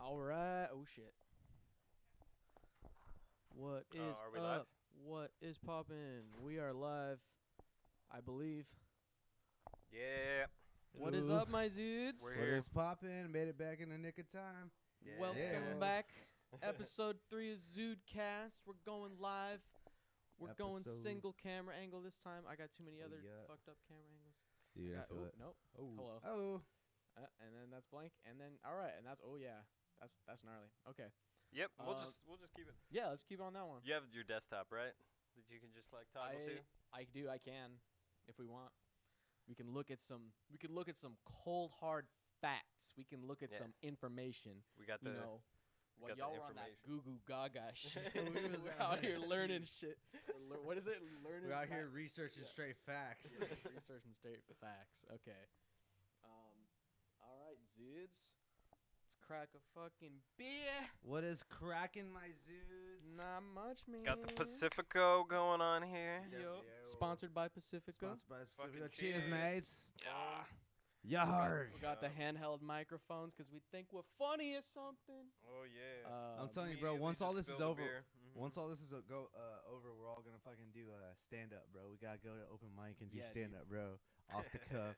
All right. Oh shit. What is are we up? live? What is poppin'? We are live, I believe. Yeah. What is Ooh. up, my Zudes? We're What here. is poppin'? Made it back in the nick of time. Yeah. Welcome back. Episode 3 of ZUDECAST. We're going live. We're going Episode- single camera angle this time. I got too many other yeah. fucked up camera angles. Dude, I Got- feel ooh, it. nope. Oh. Hello. Oh. And then that's blank. And then all right. And that's that's gnarly. Okay. Yep. We'll Uh, just keep it. Yeah. Let's keep on that one. You have your desktop, right? That you can just like toggle to. I can, if we want. We can look at some cold hard facts. We can look at Yeah. some information. We got You the. know, while got the y'all were on that information. goo goo gaga shit. We're out here learning shit. What is it? Learning. We're out here fact- researching Yeah. straight facts. researching straight facts. Okay. All right, Zudes. Let's crack a fucking beer. What is cracking, my zoos? Not much, man. Got the Pacifico going on here. Yeah, Yup. yeah, Sponsored by Pacifico. Sponsored by Fucking Pacifico. Cheers, cheers. mates. Yeah. Yar. We got the handheld microphones because we think we're funny or something. Oh yeah. I'm telling you, bro. Immediately Once all just this is spilled the over, beer. Mhm. once all this is over, we're all gonna fucking do stand up, bro. We gotta go to open mic and do Yeah, stand dude. up, bro. Off the cuff.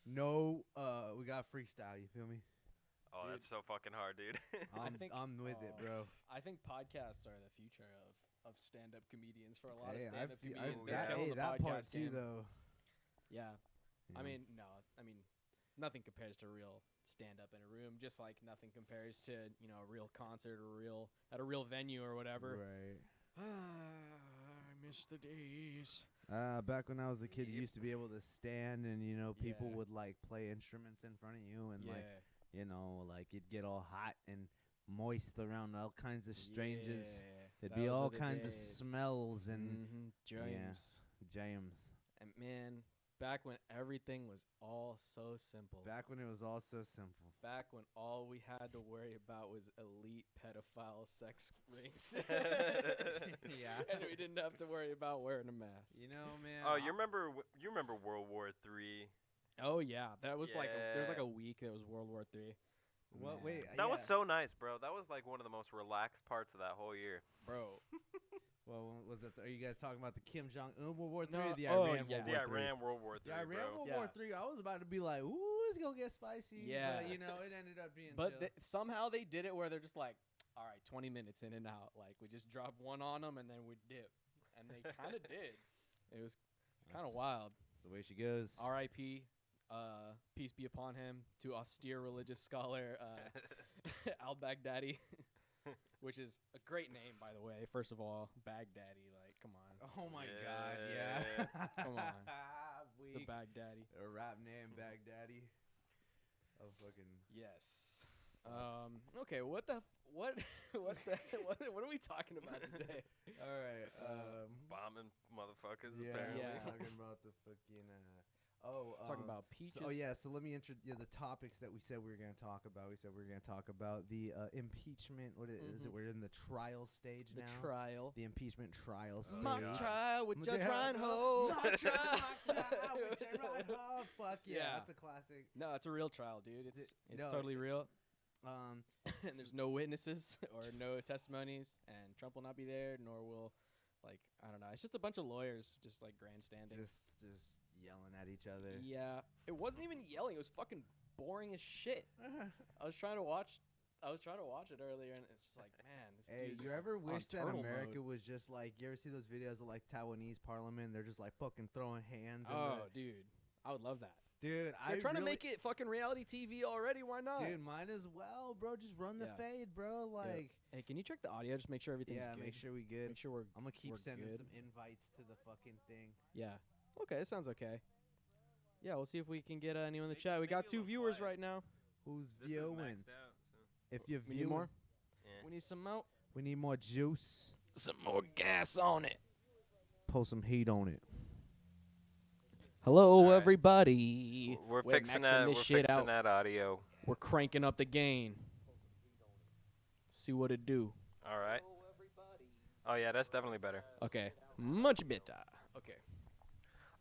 No, we got freestyle. You feel me? Oh, Dude. that's so fucking hard, dude. I'm with it, bro. I think podcasts are the future of stand-up comedians for a lot of Hey, stand-up feel- comedians. They're that- killing the that podcast part too, game. though. Yeah. I Yeah. mean, no. I mean, nothing compares to real stand-up in a room. Just like nothing compares to a real concert or at a real venue or whatever. Right. I miss the days. Back when I was a kid, you Yep. used to be able to stand, and people Yeah. would like play instruments in front of you, and Yeah. like it'd get all hot and moist around all kinds of strangers. Yeah. There'd be Those were all the kinds of days. smells and James. jams. And man, back when everything was all so simple. Back when it was all so simple. Back when all we had to worry about was elite pedophile sex rings. Yeah. And we didn't have to worry about wearing a mask. Man. Oh, you remember World War III? Oh yeah, that was like there was like Yeah. a week that was World War III. What? Wait. That was so nice, bro. That was like one of the most relaxed parts of that whole year. Bro. Well, was it? Are you guys talking about the Kim Jong Un World War III No, or the oh, Iran yeah. World The War III? Iran World War III, The Iran bro. World Yeah. War III. I was about to be like, ooh, it's gonna get spicy. Yeah. But, it ended up being. But chill. somehow they did it where they're just like, all right, 20 minutes in and out. Like we just drop one on them and then we dip. And they kind of did. It was kind of That's- wild. That's the way she goes. R.I.P. Peace be upon him, to austere religious scholar al-Baghdadi, which is a great name, by the way. First of all, Baghdadi, like, come on, Oh my Yeah. God! Yeah. Come on. it's the Weak. Baghdadi. A rap name, Baghdaddy. Oh fucking. Yes. Okay. What are we talking about today? All right. Bombing motherfuckers, Yeah, apparently. Yeah. we're talking about the fucking. Talking about peaches. So let me introduce the topics that we said we were going to talk about. We said we were going to talk about the impeachment. What is it? Mhm. We're in the trial stage the now. trial. The impeachment trial stage. Mock God. trial with Judge Yeah. Reinhold. Mock trial with Judge Reinhold. Fuck yeah, Yeah. that's a classic. No, it's a real trial, dude. It's no, totally real. Um, And there's no witnesses or no testimonies, and Trump will not be there, nor will, like, I don't know. It's just a bunch of lawyers just like grandstanding. just yelling at each other. Yeah, it wasn't even yelling. It was fucking boring as shit. I was trying to watch it earlier, and it's just like, man, this Hey, dude's you just, ever like, on wish that turtle America mode. was just like? You ever see those videos of like Taiwanese parliament? They're just like fucking throwing hands. in Oh, the- dude, I would love that. dude, They're trying to make it fucking reality TV already. Why not? Dude, might as well, bro. Just run the Yeah. fade, bro. Like, Hey, can you check the audio? Just make sure everything's yeah, good. make sure we good. Make sure we're. I'm gonna keep we're sending good. some invites to the fucking thing. Yeah. Okay, that sounds okay. Yeah, we'll see if we can get anyone in the Make- chat. We make got it 2 look viewers quiet. right now. Who's This is viewing? maxed out, so. If you're We need viewing, more. Yeah. We need some out. we need more juice. Some more gas on it. Pull some heat on it. Hello, All right. everybody. We're fixing maxing that. this We're shit fixing out. that audio. We're cranking up the gain. See what it do. All right. Oh yeah, that's definitely better. Okay, much better. Okay.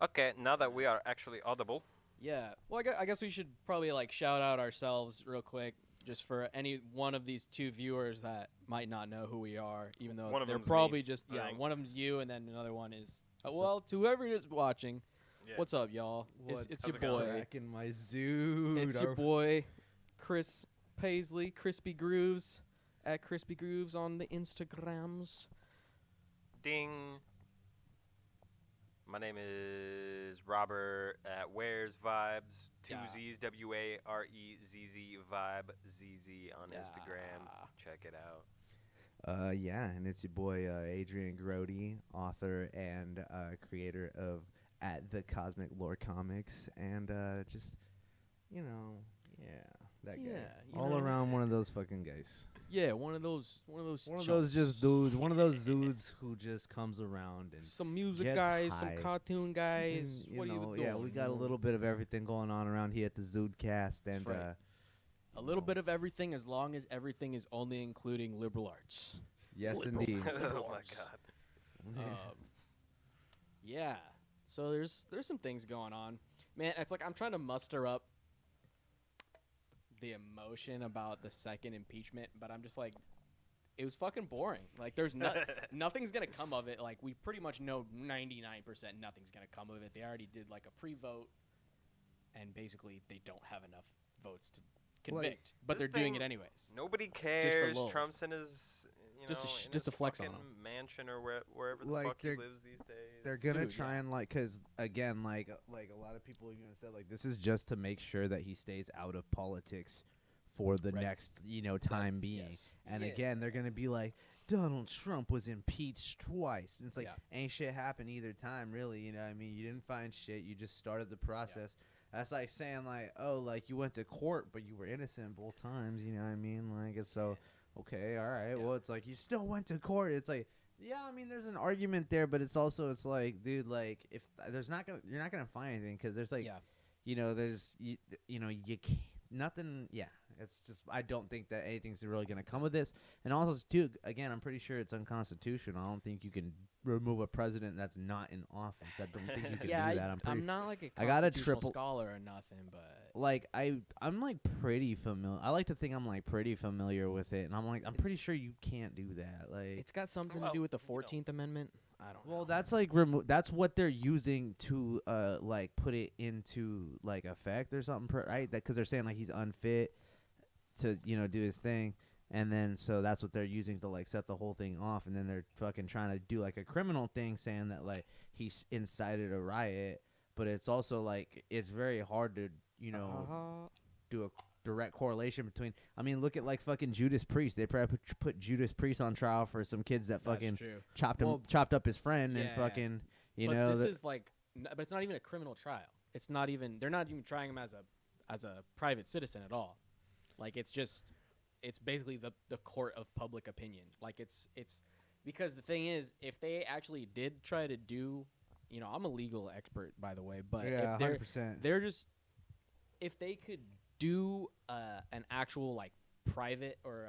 Okay, now that we are actually audible. Yeah. Well, I guess we should probably like shout out ourselves real quick. just for any one of these two viewers that might not know who we are, even though One of they're them's probably me, just I think. one of them's you, and then another one is well, to whoever is watching. Yeah. What's up, y'all? What's It's how's your it going? boy. Back in my zoo. It's your boy, Chris Paisley, Crispy Grooves, at Crispy Grooves on the Instagrams. Ding. My name is Robert at Where's Vibes. Two Yeah. Z's, WAREZZ Vibe ZZ on Instagram. Yeah. Check it out. Yeah, and it's your boy Adrian Grody, author and creator of at the Cosmic Lore Comics, and just that guy. Yeah, you All know. around one of those fucking guys. Yeah, one of those One of chumps. those just dudes. One of those dudes who just comes around and Some music gets guys, hyped. some cartoon guys. and, What are you doing? yeah, we got a little bit of everything going on around here at the ZUDECAST, That's and right. A little bit of everything, as long as everything is only including liberal arts. yes, liberal. indeed. Oh my god. Yeah. So there's some things going on, man. It's like I'm trying to muster up the emotion about the second impeachment, but I'm just like, it was fucking boring. Like there's nothing's gonna come of it. Like we pretty much know 99% nothing's gonna come of it. They already did like a pre-vote, and basically they don't have enough votes to convict, but this they're doing thing- it anyways. Nobody cares. lulz. Trump's in his, Just to in just to his flex on fucking him. mansion or wherever the Like, fuck he they're- lives these days. They're gonna Dude, try yeah. and because again, like a lot of people even said, like this is just to make sure that he stays out of politics for the Right. next time being. Yes. And Yeah. again, they're gonna be like, Donald Trump was impeached twice, and it's like Yeah. ain't shit happened either time, really. You know, what I mean, you didn't find shit. You just started the process. That's like saying like, oh, like you went to court, but you were innocent both times. You know what I mean? Like it's so okay, all right. Yeah. Well, it's like you still went to court. It's like. Yeah, I mean, there's an argument there, but it's like, dude, like, if you're not gonna find anything because there's like, Yeah. there's you can't, nothing. Yeah, it's just I don't think that anything's really gonna come of this. And also, too, again, I'm pretty sure it's unconstitutional. I don't think you can remove a president that's not in office. I don't think you can Yeah, do that. I'm not like a I got a constitutional triple- scholar or nothing, but like I'm like pretty familiar. I like to think I'm like pretty familiar with it, and I'm pretty It's- sure you can't do that. Like it's got something Well, to do with the you know. 14th Amendment. I don't know. well, that's like that's what they're using to like put it into like effect or something, right? That because they're saying like he's unfit to do his thing, and then so that's what they're using to like set the whole thing off, and then they're fucking trying to do like a criminal thing, saying that like he's incited a riot, but it's also like it's very hard to do a direct correlation between. I mean, look at like fucking Judas Priest. They probably put Judas Priest on trial for some kids that That's fucking true. chopped up his friend and yeah. fucking But this is like, but it's not even a criminal trial. It's not even. They're not even trying him as a private citizen at all. Like it's basically the court of public opinion. Like it's because the thing is, if they actually did try to do, I'm a legal expert by the way, but if 100%. they're just if they could do an actual like private or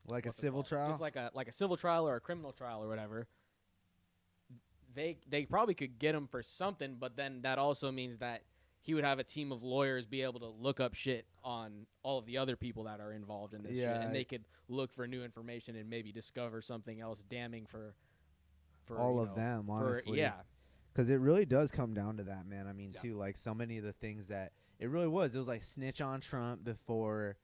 Like a what's it civil called? trial. Just like a civil trial or a criminal trial or whatever. They probably could get him for something, but then that also means that he would have a team of lawyers be able to look up shit on all of the other people that are involved in this shit, Yeah, and they could look for new information and maybe discover something else damning for all of them, honestly. yeah, Because it really does come down to that, man. I mean, Yeah. too, like so many of the things that it really was. It was like snitch on Trump before,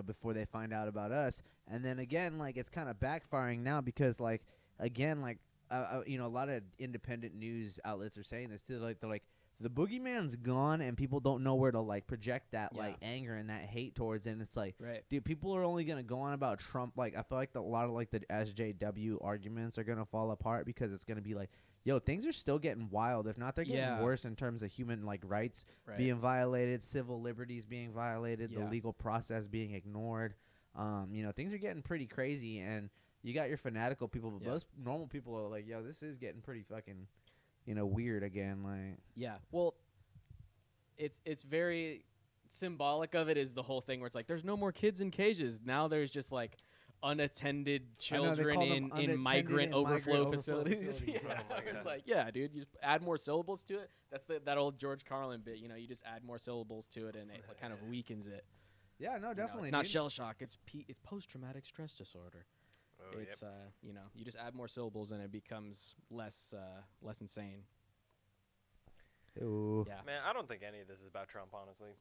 before they find out about us, and then again, like it's kind of backfiring now because, like, again, like, a lot of independent news outlets are saying this too. Like, they're like, the boogeyman's gone, and people don't know where to like project that like anger and that hate towards. And it's like, right. dude, people are only gonna go on about Trump. Like, I feel like a lot of like the SJW arguments are gonna fall apart because it's gonna be like, yo, things are still getting wild. If not, they're getting Yeah. worse in terms of human like rights Right. being violated, civil liberties being violated, the Yeah. legal process being ignored. Things are getting pretty crazy, and you got your fanatical people, but Yeah. most normal people are like, yo, this is getting pretty fucking, weird again. Like, Yeah. Well, it's very symbolic of it is the whole thing where it's like there's no more kids in cages. Now there's just like unattended I know, they children call them in unattended migrant and overflow migrant facilities. overflow Yeah, facilities. so Oh my it's God. like, yeah, dude, you just add more syllables to it. That's that old George Carlin bit. You just add more syllables to it and it kind of weakens it. Yeah, no, You know, definitely. it's not dude. shell shock. It's post-traumatic stress disorder. Oh, It's you know, you just add more syllables and it becomes less insane. Ooh. Yeah. Man, I don't think any of this is about Trump, honestly.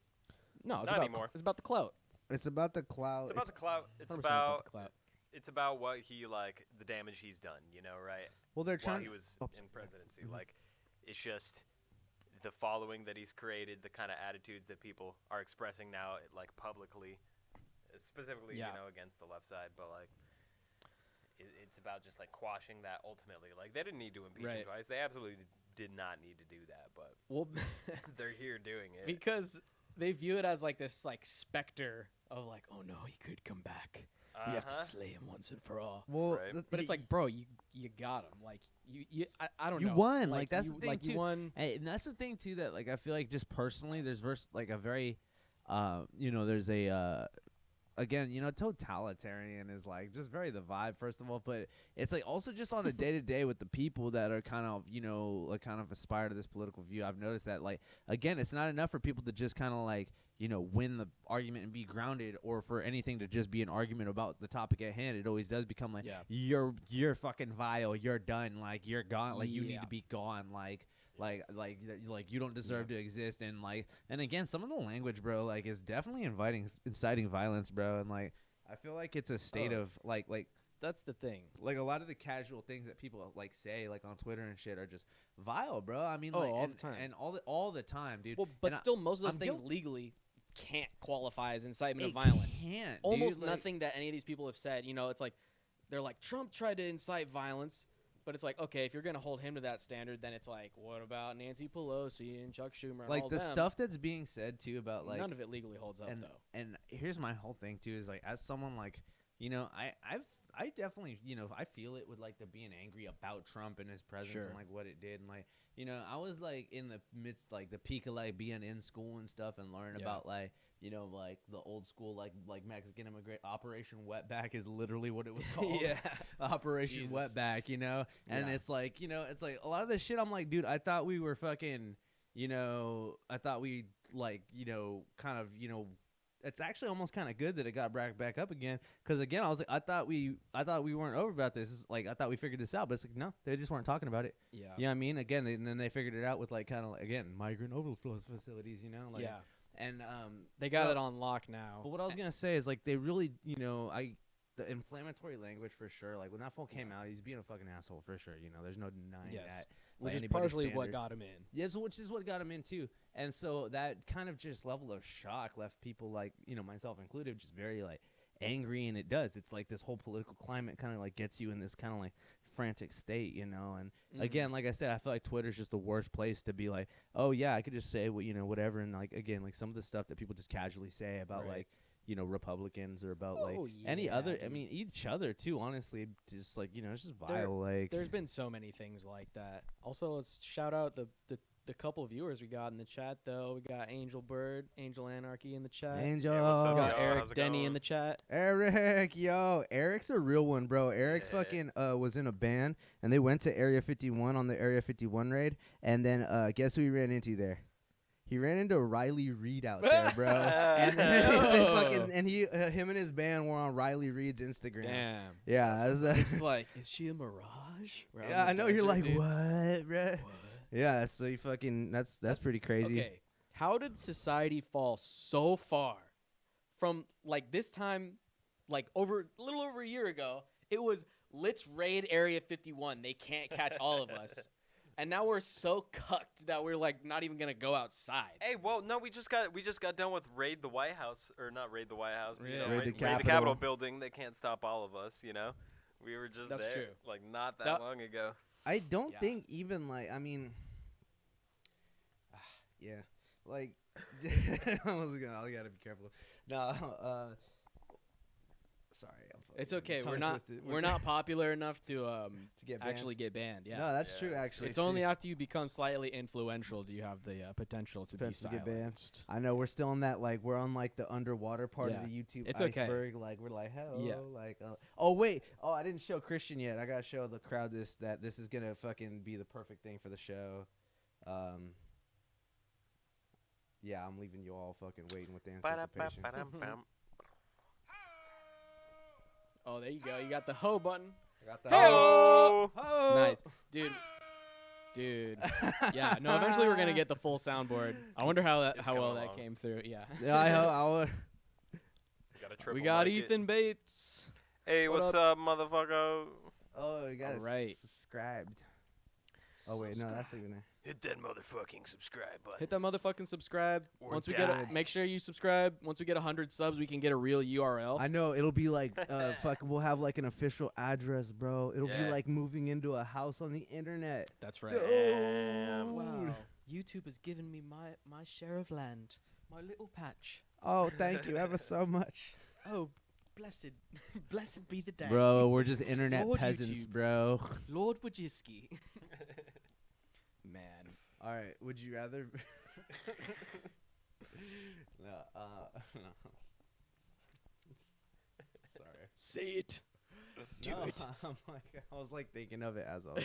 No, it's Not about anymore. it's about the clout. It's about the cloud. It's about the clout. It's 100% about the clout. it's about what he like the damage he's done. You know, right? well, they're While trying. he was oh, in presidency, Mhm. like it's just the following that he's created, the kind of attitudes that people are expressing now, like publicly, specifically, Yeah. you know, against the left side, but like. It's about just like quashing that ultimately. Like they didn't need to impeach him Right. twice. They absolutely did not need to do that, but Well, they're here doing it. because they view it as like this like specter of like, oh no, he could come back. We have to slay him once and for all. well, Right. But it's like, bro, you got him. Like I don't you know. won. Like that's you, the thing like too. you won. And that's the thing too that like I feel like just personally there's like a very, you know, there's a again, you know, totalitarian is like just very the vibe first of all, but it's like also just on a day to day with the people that are kind of, you know, like kind of aspire to this political view. I've noticed that like again, it's not enough for people to just kind of like, you know, win the argument and be grounded, or for anything to just be an argument about the topic at hand. It always does become like, Yeah. you're fucking vile, you're done, like you're gone, like you need Yeah. to be gone, like you don't deserve to exist. And like, and again, some of the language, bro, like is definitely inciting violence, bro. And like I feel like it's a state Oh. of like That's the thing. a lot of the casual things that people like say like on Twitter and shit are just vile, bro. I mean, Oh, like, all and, the time. and all the time, dude. Well, but And still, most of those I'm things guilt- legally can't qualify as incitement it of violence. can't, Almost dude, like- nothing that any of these people have said. You know, it's like they're like Trump tried to incite violence, but it's like, okay, if you're gonna hold him to that standard, then it's like, what about Nancy Pelosi and Chuck Schumer and like all the them? stuff that's being said too about like None of it legally holds up, and though. and here's my whole thing too is like, as someone like, you know, I definitely, you know, I feel it with like the being angry about Trump and his presence Sure. and like what it did. And like, you know, I was like in the midst, like the peak of like being in school and stuff and learning Yeah. about like, you know, like the old school, like Mexican immigrant Operation Wetback is literally what it was called. Yeah. Operation Jesus. Wetback, you know? And Yeah. it's like, you know, it's like a lot of this shit. I'm like, dude, I thought we were fucking, you know, I thought we like, you know, kind of, you know, it's actually almost kind of good that it got back up again. Because again, I was like, I thought we weren't over about this. It's like I thought we figured this out, but it's like no, they just weren't talking about it. Yeah. You know what I mean? Again, and then they figured it out with like kind of like, again, migrant overflow facilities. You know, like Yeah. and They got well, it on lock now. But what I was gonna say is like they really, you know, the inflammatory language for sure. Like when that fool came out, he's being a fucking asshole for sure. You know, there's no denying Yes. that. Which by is anybody's partially what standard. got him in. Yeah, so which is what got him in too. And so that kind of just level of shock left people like, you know, myself included, just very like angry. And it does. It's like this whole political climate kind of like gets you in this kind of like frantic state, you know. And again, like I said, I feel like Twitter's just the worst place to be like, oh yeah, I could just say what, you know, whatever. And like again, like some of the stuff that people just casually say about Right. like, you know, Republicans or about like Oh, any yeah, other. I dude. mean, each other too. Honestly, just like, you know, it's just There- vile. Like There's been so many things like that. Also, let's shout out the couple of viewers we got in the chat, though. We got Angel Bird, Angel Anarchy in the chat. Angel. Yeah, what's We up, got yo? Eric How's it Denny in going? the chat. Eric, yo, Eric's a real one, bro. Eric Yeah. fucking was in a band, and they went to Area 51 on the Area 51 raid, and then guess who he ran into there? He ran into Riley Reid out there, bro. and No. him and his band were on Riley Reid's Instagram. Damn. Yeah, I was, It's like, is she a mirage? We're out in yeah, the I know. You're desert, like, dude. what, bro? What? Yeah, so you fucking that's pretty crazy. Okay, how did society fall so far from like this time, like a little over a year ago? It was let's raid Area 51. They can't catch all of us, and now we're so cucked that we're like not even gonna go outside. Hey, well, no, we just got done with raid the White House, or not raid the White House, but, you know, Yeah. Raid the raid the Capitol. Capitol building. They can't stop all of us, you know. We were just That's there, true. like not that That- long ago. I don't Yeah. think even like, I mean, yeah, like I gotta be careful. No, sorry, I'm It's fucking okay. We're tongue not twisted. we're not popular enough to to get banned. actually get banned. Yeah. No, that's Yeah, true. that's Actually, It's only after you become slightly influential do you have the potential to be Supposed to get banned. silenced. I know we're still in that, like we're on like the underwater part Yeah. of the YouTube It's okay. iceberg. Like we're like, hell, Yeah. like, oh wait, oh I didn't show Christian yet. I gotta show the crowd that this is gonna fucking be the perfect thing for the show. Yeah, I'm leaving you all fucking waiting with the anticipation. Ba-da-ba-ba-dum-bum. Oh, there you go. You got the ho button. I got the Ho! ho. Nice, dude. Yeah. No. Eventually, we're gonna get the full soundboard. I wonder how It's well coming that along. came through. Yeah. Yeah, I would. Got a triple We got mic it. Ethan Bates. Hey, What what's up, motherfucker? Oh, you guys Alright. subscribed. Oh wait, no, that's even there. Hit that motherfucking subscribe button. Hit that motherfucking subscribe. Or Once we die. get, make sure you subscribe. Once we get 100 subs, we can get a real URL. I know it'll be like, we'll have like an official address, bro. It'll Yeah. be like moving into a house on the internet. That's right. Damn. Wow. YouTube has given me my share of land, my little patch. Oh, thank you ever so much, Oh, blessed, blessed be the day. bro. We're just internet Lord peasants, YouTube. bro. Lord Wajiski. Man. All right, would you rather? No, no. Sorry. Say it. Do No, it. I'm like, I was like thinking of it as I was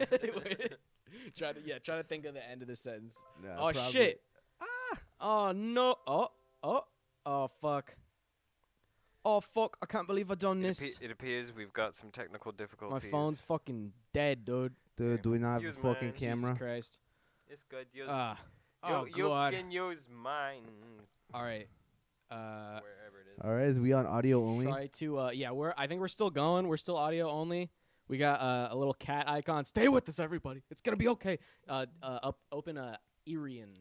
saying it. try to think of the end of the sentence. No, Oh probably- shit. Oh no. Oh fuck. Oh fuck. I can't believe I done this. It appears we've got some technical My difficulties. phone's fucking dead, dude. Dude, do we not have Use a fucking mine. camera? Jesus Christ. It's good. Use, Oh you god. can use mine. All right. Wherever it is. All right, is we on audio only? Try to yeah, I think we're still going. We're still audio only. We got a little cat icon. Stay with us, everybody. It's gonna be okay. Open a Irian.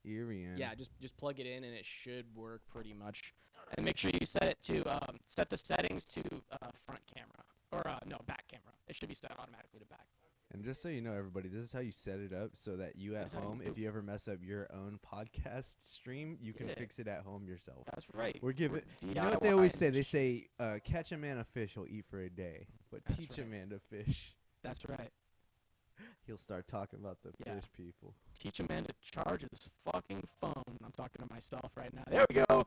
Irian. Yeah, just plug it in and it should work pretty much. And make sure you set it to set the settings to front camera or no, back camera. It should be set automatically to back. And just so you know, everybody, this is how you set it up so that you at This is how you home, do if you ever mess up your own podcast stream, you can Yeah. fix it at home yourself. That's right. We're giving. We're You know what they always say? They DIY. say, catch a man a fish, he'll eat for a day. But That's teach a right. man to fish, That's right. he'll start talking about the Yeah. fish people. Teach a man to charge his fucking phone. I'm talking to myself right now. There we go.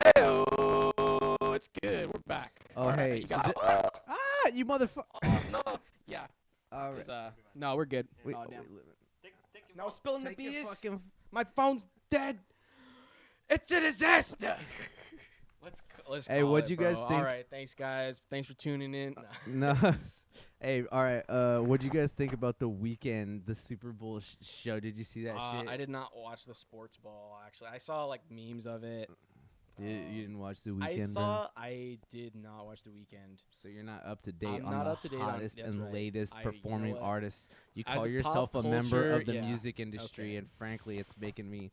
Hey, it's good. We're back. Oh, All right, hey, you so got- Ah, you motherfucker. oh no. Yeah. All This right. is, no, we're good. Wait, oh, wait, damn. No, spilling take your fucking. My phone's dead. It's a disaster. Let's Hey, call what'd it, you guys bro. think? All right, thanks guys. Thanks for tuning in. No. Hey, all right. What'd you guys think about the weekend, the Super Bowl show? Did you see that shit? I did not watch the sports ball actually. I saw like memes of it. You didn't watch the weekend, I did not watch the weekend. so you're not up to date I'm on not the up to date on- hottest that's and right. latest You know performing what? artists. You As call a yourself pop a member of culture, the yeah. music industry, Okay. and frankly, it's making me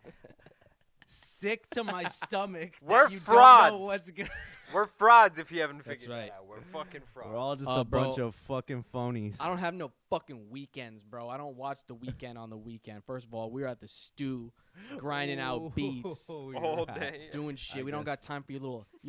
sick to my stomach. that We're you frauds. Don't know what's good. We're frauds if you haven't That's figured right. that out. We're fucking frauds. We're all just Oh, a bunch bro. of fucking phonies. I don't have no fucking weekends, bro. I don't watch the weekend on the weekend. First of all, we're at the stew, grinding out beats, Ooh, All you're right. day. doing shit. I we don't got guess. time for your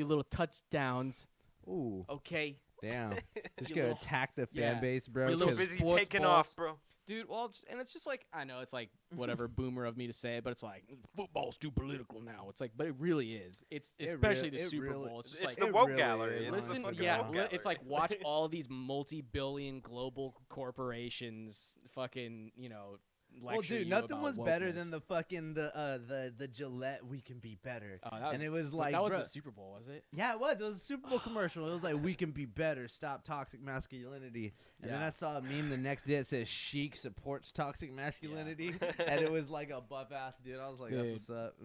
little touchdowns. Ooh, Okay, damn. Just You gonna little- attack the yeah. fan base, bro. You So little 'cause- busy sports taking balls. off, bro. dude. Well, and it's just like I know it's like whatever boomer of me to say it, but it's like football's too political now. It's like, but it really is. It's It especially rea- the it Super really- Bowl. It's just It's like the woke really gallery. is, It's the listen, fucking yeah, woke it's like gallery. watch all these multi-billion global corporations, fucking well, lecture dude, you nothing about was better than wokeness. the fucking the Gillette. We can be better. Oh, that was, And it was but like, that was bro, the Super Bowl, was it? yeah, it was. It was a Super Bowl commercial. It was like, we can be better. Stop toxic masculinity. And then Yeah. I saw a meme the next day that says Chic supports toxic masculinity, and it was like a buff ass dude. I was like, Dude. that's what's up.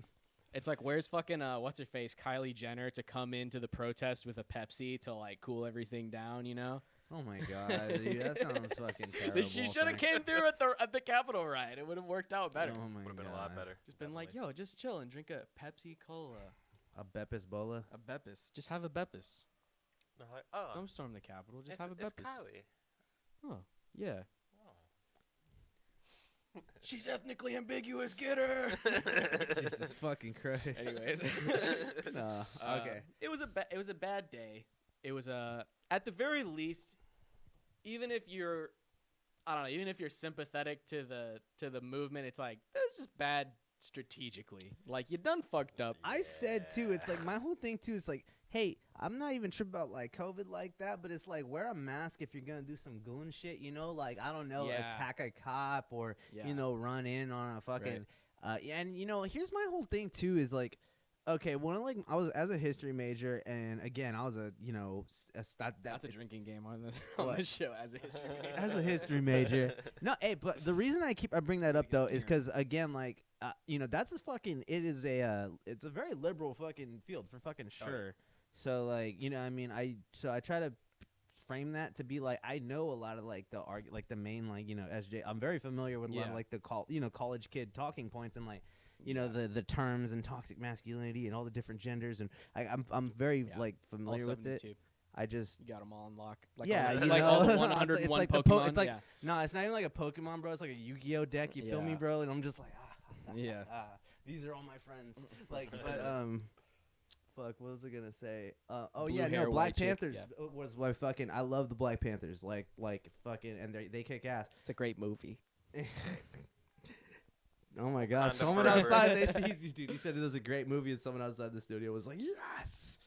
It's like, where's fucking what's her face, Kylie Jenner, to come into the protest with a Pepsi to like cool everything down, you know? Oh my god, dude, that sounds fucking terrible. She should have came through at the Capitol riot. It would have worked out better. Oh my Would have been a God. lot better. Just been like, yo, just chill and drink a Pepsi Cola, A Beppis Bola. a Beppis. Just have a Beppis. They're like, oh, Don't storm the Capitol. Just it's, have a it's Beppis. Kylie. Oh, yeah. Oh. She's ethnically ambiguous. Get her. Jesus fucking Christ. Anyways, No, okay. It was a bad day. It was at the very least, even if you're, I don't know, even if you're sympathetic to the movement, it's like this is bad strategically. Like you done fucked up. I said too, it's like my whole thing too is like, hey, I'm not even tripping about like COVID like that, but it's like wear a mask if you're gonna do some goon shit, you know, like I don't know, Yeah. attack a cop or Yeah. run in on a fucking Yeah, and here's my whole thing too is like, okay, I was as a history major, and again, I was That's a drinking game on this What? show as a history major. as a history major. No, hey, but the reason I bring that up though is because again, like, that's it's a very liberal fucking field for fucking sure. Oh, yeah. So like, I try to frame that to be like, I know a lot of like the main like SJ. I'm very familiar with a lot of like the college kid talking points and like the terms and toxic masculinity and all the different genders, and I'm very like familiar with it. Too. I just You got them all on lock. Like yeah, all the it's 101 like Pokemon. it's like no, it's not even like a Pokemon, bro. It's like a Yu-Gi-Oh deck. You feel me, bro? And I'm just like, yeah. These are all my friends. Like, but fuck, what was I gonna say? Blue hair, Black white chick, Panthers was my fucking. I love the Black Panthers. Like fucking, and they kick ass. It's a great movie. Oh my god! Wakanda Someone forever. outside, they see, dude. He said it was a great movie, and someone outside the studio was like, "Yes."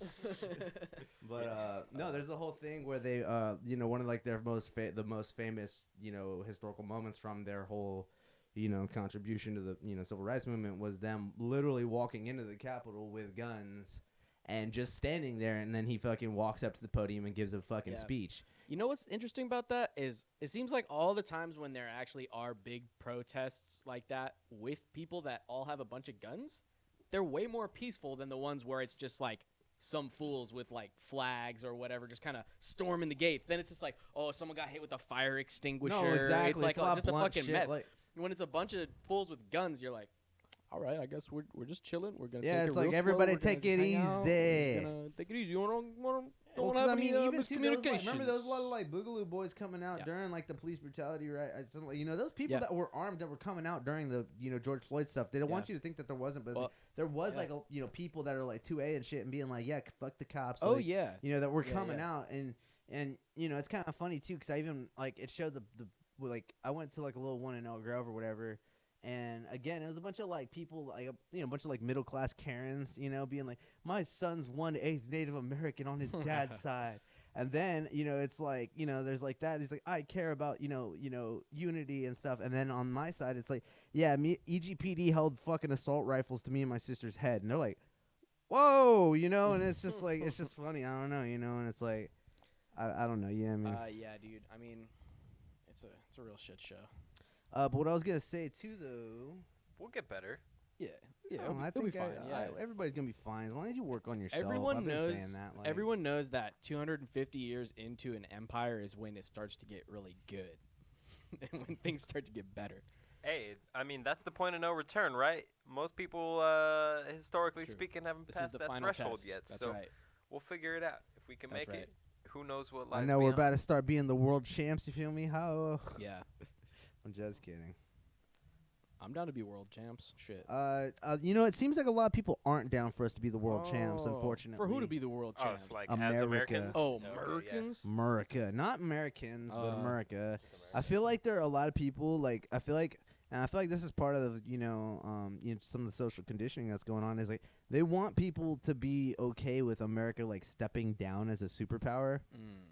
But no, there's the whole thing where they, one of like their the most famous, historical moments from their whole, contribution to the civil rights movement was them literally walking into the Capitol with guns, and just standing there, and then he fucking walks up to the podium and gives a fucking speech. You know what's interesting about that is it seems like all the times when there actually are big protests like that with people that all have a bunch of guns, they're way more peaceful than the ones where it's just like some fools with like flags or whatever just kind of storming the gates. Then it's just like, oh, someone got hit with a fire extinguisher. No, exactly. It's like lot just a blunt fucking shit, mess. like- When it's a bunch of fools with guns, you're like, all right, I guess we're just chilling. We're gonna Yeah, take it's it like, real everybody slow. We're take gonna it just hang out. We're easy. just gonna take it easy. You don't Well, have 'cause, any even too, there was, miscommunications. remember there was a lot of like Boogaloo boys coming out Yeah. during like the police brutality, right? Those people Yeah. that were armed that were coming out during the George Floyd stuff. They don't want you to think that there wasn't, but it's Well, like, there was yeah. like people that are like 2A and shit and being like, yeah, fuck the cops. Oh like, yeah. that were Yeah, coming yeah. out and it's kind of funny too because I even like it showed the like I went to like a little one in Elk Grove or whatever. And again, it was a bunch of like people, like a bunch of like middle class Karens, being like, my son's 1/8 Native American on his dad's side. And then it's like there's like that. He's like, I care about unity and stuff. And then on my side, it's like, yeah, EGPD held fucking assault rifles to me and my sister's head, and they're like, whoa, and it's just like it's just funny. I don't know, and it's like, I don't know. Yeah, I mean, Yeah, dude. I mean, it's a real shit show. but what I was gonna say too, though. We'll get better. Yeah. Yeah, No, I it'll be think fine. Yeah. everybody's gonna be fine as long as you work on yourself. Everyone I've been knows. saying that, like, Everyone knows that 250 years into an empire is when it starts to get really good, and when things start to get better. Hey, I mean, that's the point of no return, right? Most people, historically It's true. speaking, haven't This is passed the that final threshold test. yet. That's so right. we'll figure it out. If we can That's make right. it, who knows what lies I know we're beyond. about to start being the world champs. You feel me? How? Yeah. I'm just kidding. I'm down to be world champs. Shit. It seems like a lot of people aren't down for us to be the world champs. Oh, Unfortunately, for who to be the world Oh, champs? it's like America. as Americans? Oh, Okay, yeah. Americans. America, not Americans, but America. Just I feel like there are a lot of people like I feel like this is part of some of the social conditioning that's going on is like they want people to be okay with America like stepping down as a superpower.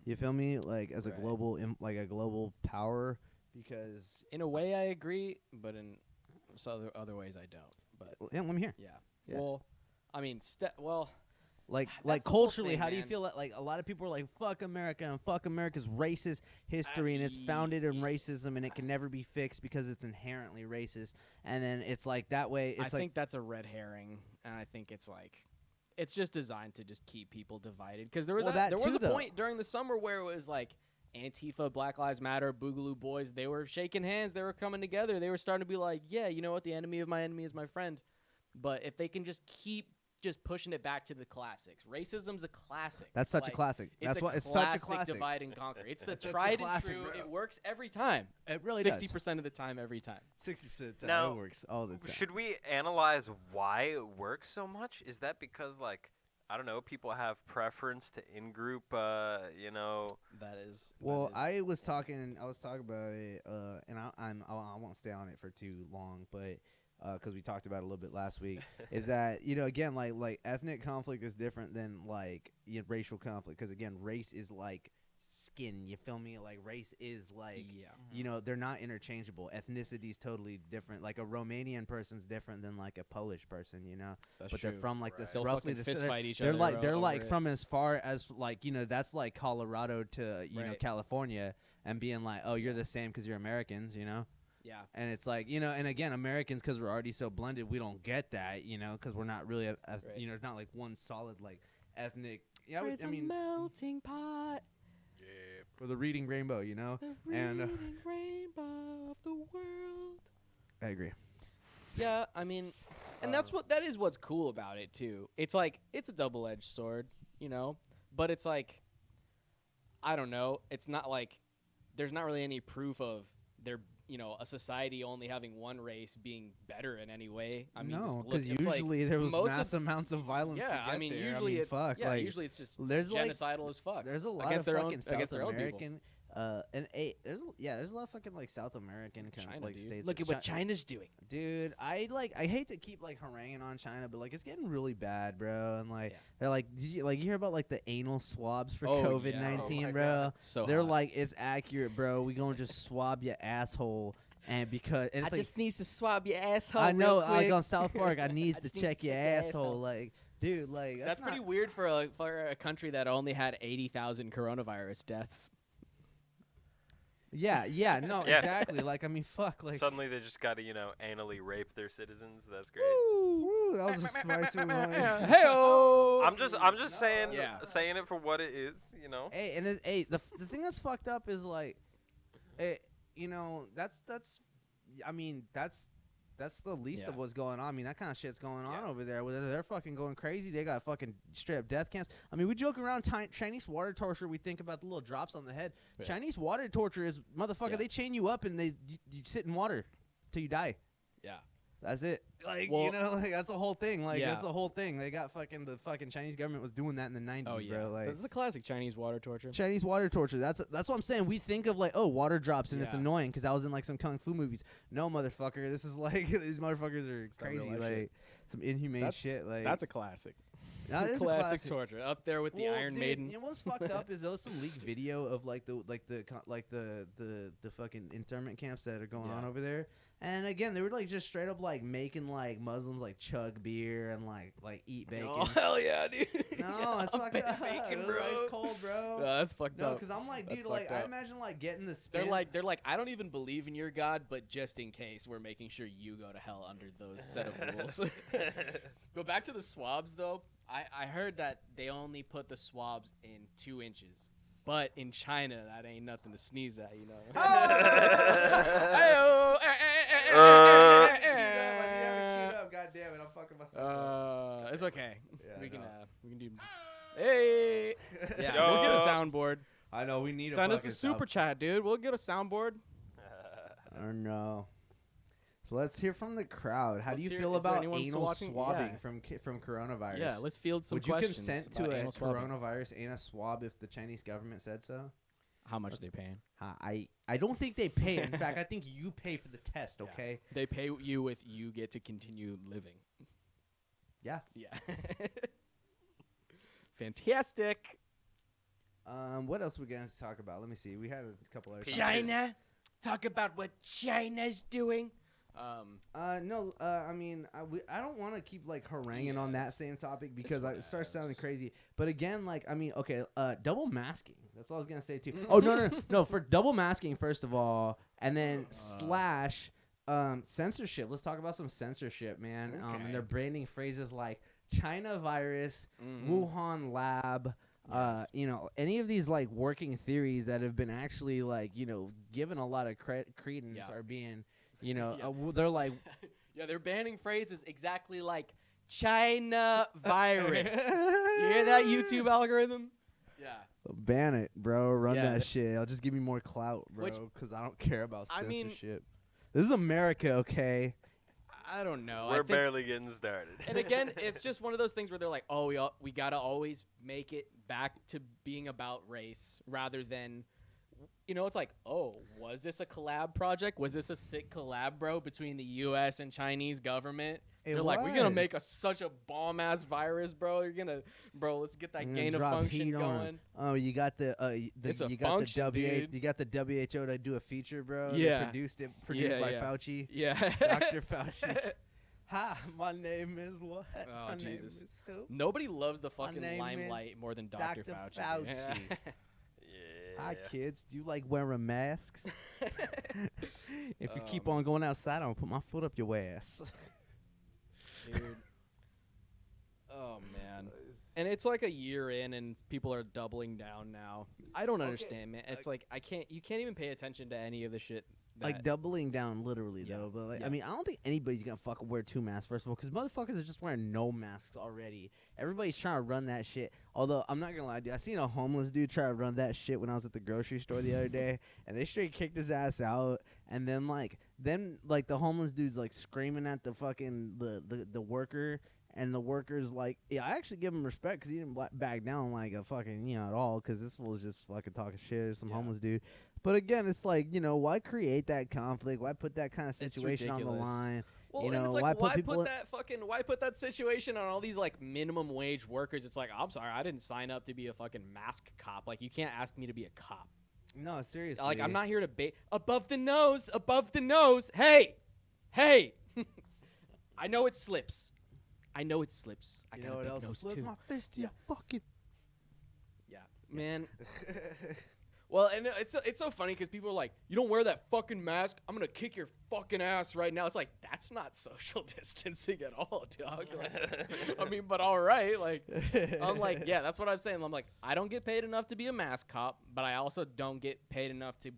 You feel me? Like as Right. a global power because In a way, I agree, but in some other ways, I don't. But yeah, let me hear. yeah. Yeah. Well, I mean, Like That's the whole culturally, thing, how do you man. feel that like a lot of people are like fuck America and fuck America's racist history and it's founded in racism and it can never be fixed because it's inherently racist. And then it's like that way I it's like think that's a red herring, and I think it's like it's just designed to just keep people divided. Because there was Well, that there was too, a though. point during the summer where it was like Antifa, Black Lives Matter, Boogaloo Boys. They were shaking hands. They were coming together. They were starting to be like, yeah, you know what? The enemy of my enemy is my friend. But if they can just keep just pushing it back to the classics, racism's a classic. that's such a Like, classic. That's it's what a it's such a classic classic. divide and conquer. It's the It's such a tried and classic, true. bro. It works every time. It really 60% of the time, every time. 60% of the time Now, it works all the time. Should we analyze why it works so much? Is that because, like, I don't know, people have preference to in-group, That is. Well, that is, I was talking about it, and I won't stay on it for too long, but because we talked about it a little bit last week, is that again like ethnic conflict is different than like racial conflict because again race is like skin. You feel me? Like race is like, Yeah. you know, they're not interchangeable. Ethnicity's totally different. Like a Romanian person's different than like a Polish person, you know. That's But true. they're from like this They'll roughly fucking the fist fight each they're other. like over it. from as far as like, you know, that's like Colorado to you know Right. California, and being like, oh, you're the same because you're Americans, you know. Yeah. And it's like, you know, and again, Americans, because we're already so blended, we don't get that, you know, because we're not really, you know, it's not like one solid like ethnic. Yeah, I mean, melting pot. Yeah. or the reading rainbow, you know. The And rainbow of the world. I agree. Yeah, I mean, and that is what's cool about it too. It's like it's a double-edged sword, you know, but it's like I don't know. It's not like there's not really any proof of there, you know, a society only having one race being better in any way. I mean, No, because usually there was most mass amounts of violence. yeah, to get I mean, there. usually it's fuck, yeah, like, usually it's just there's like genocidal as fuck. there's a lot against of their fucking own, South against their own people. American, there's a lot of fucking like South American kind China, of like dude. states. Look at what China's doing. Dude, I hate to keep like haranguing on China, but like it's getting really bad, bro. And like Yeah. they're like, did you hear about like the anal swabs for Oh, yeah. COVID-19, Oh my bro? God. So They're hot. like, it's accurate, bro. We gonna just swab your asshole, and because and it's like, needs to swab your asshole. I know, like on South Park, I needs I to just need check to your check your asshole, asshole. like, dude, like That's not- pretty weird for a country that only had 80,000 coronavirus deaths. Yeah, no, Yeah. exactly. Like, I mean, fuck, like. Suddenly they just got to, anally rape their citizens. That's great. Woo, that was a spicy one. Hey-oh! I'm just saying Yeah. saying it for what it is, Hey, and the thing that's fucked up is like, that's the least of Yeah. what's going on. I mean, that kind of shit's going on Yeah. over there. Whether they're fucking going crazy, they got fucking straight up death camps. I mean, we joke around Chinese water torture. We think about the little drops on the head. Yeah. Chinese water torture is motherfucker. Yeah. They chain you up and you sit in water till you die. Yeah. That's it. Like, Well- like that's the whole thing. Like, Yeah. that's the whole thing. They got the fucking Chinese government was doing that in the 90s, Oh yeah. bro. Like, That's a classic Chinese water torture. Chinese water torture. That's what I'm saying. We think of like, oh, water drops and it's Yeah. annoying because that was in like some kung fu movies. No, motherfucker. This is like these motherfuckers are that real crazy. life Like shit. some inhumane shit. Like That's a classic. that is a classic torture. Up there with the Well, Iron dude, Maiden. You know what's fucked up is there was some leaked video of like the fucking internment camps that are going Yeah. on over there. And again, they were like just straight up like making like Muslims like chug beer and like eat bacon. Oh hell yeah, dude. No, it's fucked up. Bacon, It was bro. ice cold, bro. No, that's fucked No, up. because I'm like, That's dude, like fucked I up. imagine like getting the spin. They're like, I don't even believe in your God, but just in case, we're making sure you go to hell under those set of rules. Go back to the swabs, though. I heard that they only put the swabs in 2 inches. But in China, that ain't nothing to sneeze at, you know. Hey-oh. God damn it, I'm fucking myself. It's okay. Yeah, we can no. do. Hey. Yeah, we'll get a soundboard. I know we need Send a us a super chat, dude. We'll get a soundboard. I know. So let's hear from the crowd. How Let's do you hear- feel is there about anyone anal watching? swabbing Yeah. from coronavirus? Yeah, let's field some Would you questions. consent about to a anal swabbing. coronavirus anal swab if the Chinese government said so? How much are they paying? I don't think they pay. In fact, I think you pay for the test. Okay. They pay you with you get to continue living. Yeah. Yeah. Fantastic. What else we going to talk about? Let me see. We had a couple other. Peaches. China. Talk about what China's doing. No. I mean, I don't want to keep like haranguing on that same topic because it starts sounding crazy. But again, like I mean, okay. Double masking. That's all I was gonna say too. Oh no. For double masking, first of all, and then slash censorship. Let's talk about some censorship, man. Okay. And they're branding phrases like China virus, Wuhan lab. Yes. Any of these like working theories that have been actually like given a lot of credence Yeah. are being Yeah. they're like Yeah, they're banning phrases exactly like China virus. You hear that YouTube algorithm? Yeah. ban it, bro. Run Yeah, that shit. I'll just give me more clout, bro, Which- because I don't care about I mean- censorship. This is America, okay? I don't know. We're barely getting started. And again, it's just one of those things where they're like, oh, we got to always make it back to being about race rather than, it's like, oh, was this a collab project? Was this a sick collab, bro, between the U.S. and Chinese government? It They're like, we're gonna was. make such a bomb ass virus, bro. Bro, let's get that We're gonna gain of drop function heat on 'em. going. Oh, you got the It's a you got function, the dude. you got the WHO to do a feature, bro. Yeah. They produced by yeah. Fauci. Yeah. Dr. Fauci. Hi, my name is what? Oh, my Jesus. name is who? Nobody loves the fucking name is limelight more than Dr. Dr. Fauci. Fauci. Yeah. Hi, kids. Do you like wearing masks? If you keep Um, on going outside, I'm gonna put my foot up your ass. Dude. Oh man. And it's like a year in and people are doubling down now. I don't Okay, understand, man. It's like you can't even pay attention to any of the shit Like that- doubling down, literally Yeah. though. But like, Yeah. I mean, I don't think anybody's gonna fucking wear 2 masks first of all, because motherfuckers are just wearing no masks already. Everybody's trying to run that shit. Although I'm not gonna lie, dude, I seen a homeless dude try to run that shit when I was at the grocery store the other day, and they straight kicked his ass out. And then the homeless dude's like screaming at the fucking the worker. And the worker's like, yeah, I actually give him respect because he didn't back down like a fucking, at all, because this fool was just fucking talking shit to some Yeah. homeless dude. But again, it's like, why create that conflict? Why put that kind of It's situation on the ridiculous. line? Well, You and it's know, like, why put people- why put that situation on all these like minimum wage workers? It's like, I'm sorry, I didn't sign up to be a fucking mask cop. Like, you can't ask me to be a cop. No, seriously. Like, I'm not here to above the nose. Hey, I know it slips. I got You a know what big else? nose Slip too. my fist to your fucking. Yeah, man. Well, and it's so funny because people are like, you don't wear that fucking mask, I'm gonna kick your fucking ass right now. It's like, that's not social distancing at all, dog. Like, I mean, but all right. Like, I'm like, yeah, that's what I'm saying. I'm like, I don't get paid enough to be a mask cop, but I also don't get paid enough to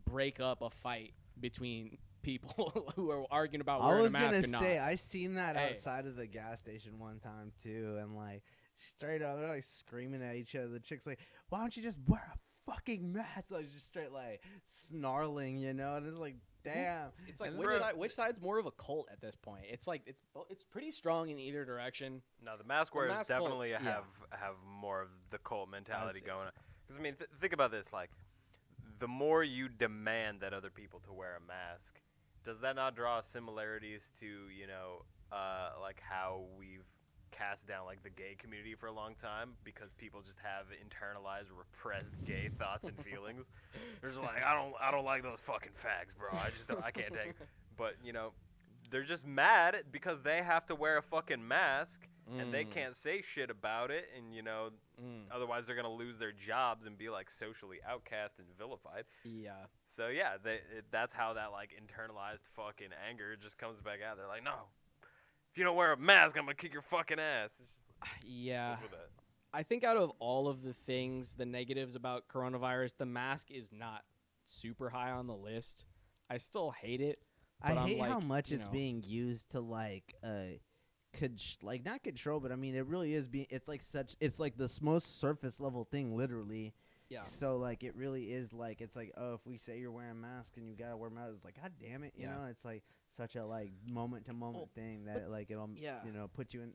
break up a fight between people who are arguing about I wearing was a mask gonna or not. say, I seen that Hey. outside of the gas station one time too, and like straight up, they're like screaming at each other. The chick's like, "Why don't you just wear a fucking mask?" I was just straight like snarling, and it's like, damn. It's like, And which side's more of a cult at this point? It's like it's pretty strong in either direction. No, the mask The wearers mask cult, definitely yeah. have more of the cult mentality say going so. on. Because I mean, think about this: like, the more you demand that other people to wear a mask, does that not draw similarities to like how we've cast down like the gay community for a long time because people just have internalized repressed gay thoughts and feelings? They're just like, I don't like those fucking fags, bro. I can't take it. But they're just mad because they have to wear a fucking mask and they can't say shit about it, and otherwise they're gonna lose their jobs and be like socially outcast and vilified. Yeah. So yeah, that's how that like internalized fucking anger just comes back out. They're like, no, if you don't wear a mask, I'm gonna kick your fucking ass. It's just Yeah. what's with that? I think out of all of the things, the negatives about coronavirus, the mask is not super high on the list. I still hate it. I But I'm hate how like, much you it's know. being used to like not control, but I mean it really is it's like the most surface level thing, literally. Yeah. So like it really is like, it's like, oh, if we say you're wearing a mask and you gotta wear a mask, it's like, god damn it, Yeah. it's like such a like moment to moment Well, thing that like it'll yeah. put you in.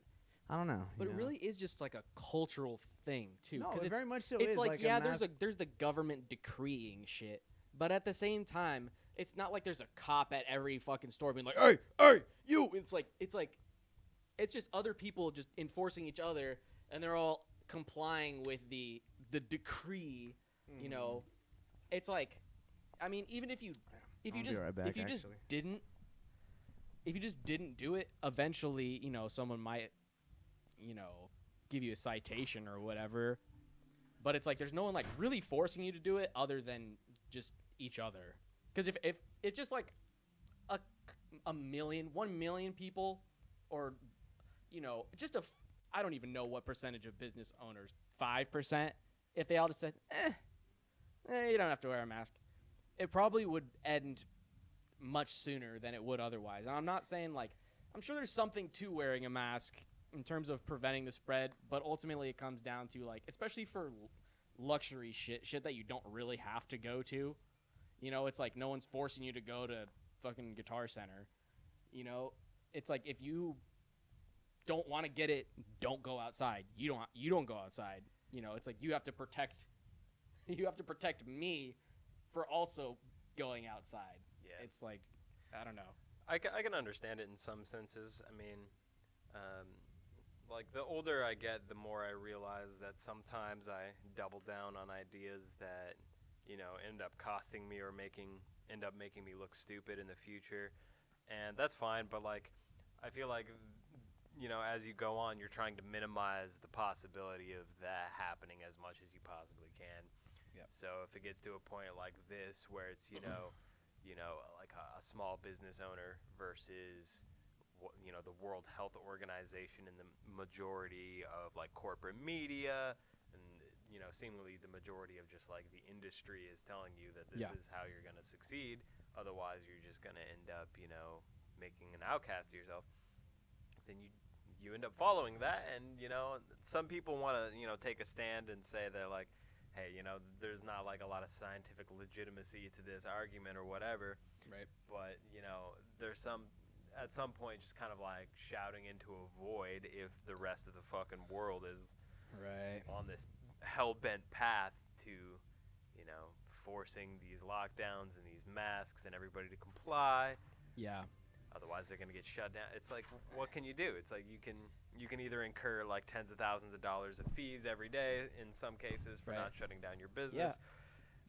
I don't know. But you it know? really is just like a cultural thing too. No, 'cause it it's, very much so it's is. like, yeah, mask- there's the government decreeing shit, but at the same time, it's not like there's a cop at every fucking store being like, hey, you. It's just other people just enforcing each other, and they're all complying with the decree. You know, it's like, I mean, even if you I'll be right back, if you just actually. didn't do it, eventually, someone might, give you a citation or whatever. But it's like there's no one like really forcing you to do it other than just each other. Because if it's just like a million, 1 million people, or just I don't even know what percentage of business owners, 5%, if they all just said, you don't have to wear a mask, it probably would end much sooner than it would otherwise. And I'm not saying like, I'm sure there's something to wearing a mask in terms of preventing the spread, but ultimately it comes down to like, especially for luxury shit that you don't really have to go to. It's like no one's forcing you to go to fucking Guitar Center. It's like if you don't want to get it, don't go outside. You don't go outside. It's like you have to protect me for also going outside. Yeah. It's like, I don't know. I can understand it in some senses. I mean, like the older I get, the more I realize that sometimes I double down on ideas that, end up costing me or end up making me look stupid in the future, and that's fine. But like, I feel like, as you go on, you're trying to minimize the possibility of that happening as much as you possibly can. Yep. So if it gets to a point like this where it's, like a small business owner versus, the World Health Organization and the majority of like corporate media and, seemingly the majority of just like the industry is telling you that this is how you're going to succeed. Otherwise, you're just going to end up, making an outcast of yourself. Then you end up following that, and some people want to take a stand and say that like, hey, there's not like a lot of scientific legitimacy to this argument or whatever, Right. but there's at some point just kind of like shouting into a void if the rest of the fucking world is Right. on this hell-bent path to forcing these lockdowns and these masks and everybody to comply. Yeah. Otherwise, they're going to get shut down. It's like, what can you do? It's like you can either incur like tens of thousands of dollars of fees every day in some cases for not shutting down your business. Yeah.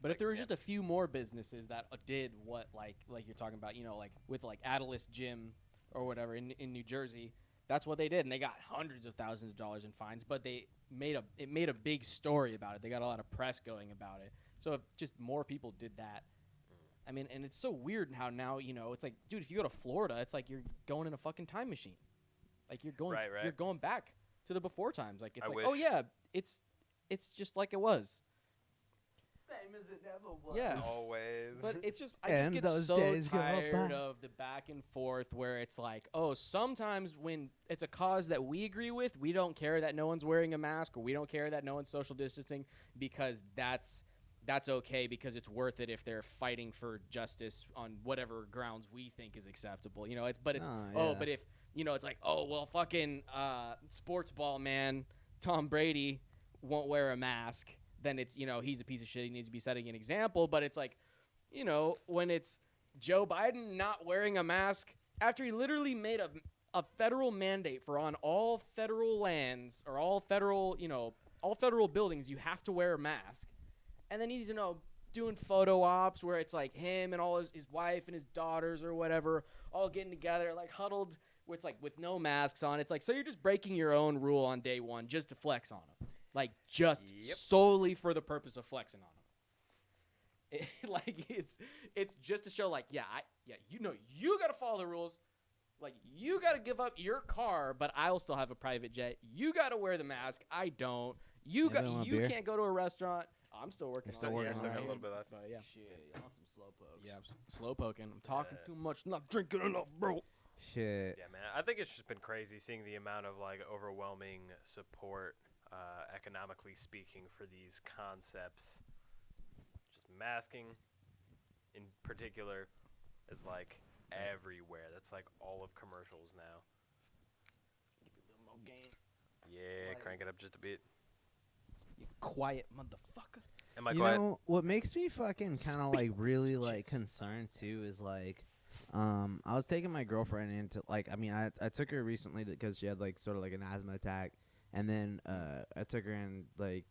But if there were just a few more businesses that did what like you're talking about, like with like Atlas Gym or whatever in New Jersey, that's what they did, and they got hundreds of thousands of dollars in fines. But it made a big story about it. They got a lot of press going about it. So if just more people did that. I mean, and it's so weird how now, it's like, dude, if you go to Florida, it's like you're going in a fucking time machine. Like you're going back to the before times. Like it's oh yeah, it's just like it was. Same as it ever was. Yeah. Always. But it's just I just get so tired of the back and forth where it's like, oh, sometimes when it's a cause that we agree with, we don't care that no one's wearing a mask or we don't care that no one's social distancing because that's okay because it's worth it if they're fighting for justice on whatever grounds we think is acceptable. But if it's like, oh well, fucking sports ball man Tom Brady won't wear a mask, then it's he's a piece of shit. He needs to be setting an example. But it's like, when it's Joe Biden not wearing a mask after he literally made a federal mandate for on all federal lands or all federal buildings you have to wear a mask. And then he's, doing photo ops where it's like him and all his wife and his daughters or whatever all getting together, like huddled with no masks on. It's like, so you're just breaking your own rule on day one just to flex on them. Like, just solely for the purpose of flexing on them. It's just to show, like, you got to follow the rules. Like, you got to give up your car, but I'll still have a private jet. You got to wear the mask. I don't. You can't go to a restaurant. I'm still working on it. Still got a little bit left. But yeah. Shit, y'all some slow pokes. Yeah, slow poking. I'm talking too much, not drinking enough, bro. Shit. Yeah, man. I think it's just been crazy seeing the amount of like overwhelming support, economically speaking, for these concepts. Just masking, in particular, is like everywhere. That's like all of commercials now. Give you a little more gain. Yeah, crank it up just a bit. You quiet motherfucker. Am I quiet? What makes me fucking kind of like really like concerned too is like, I was taking my girlfriend into like, I took her recently because she had like sort of like an asthma attack, and then I took her in like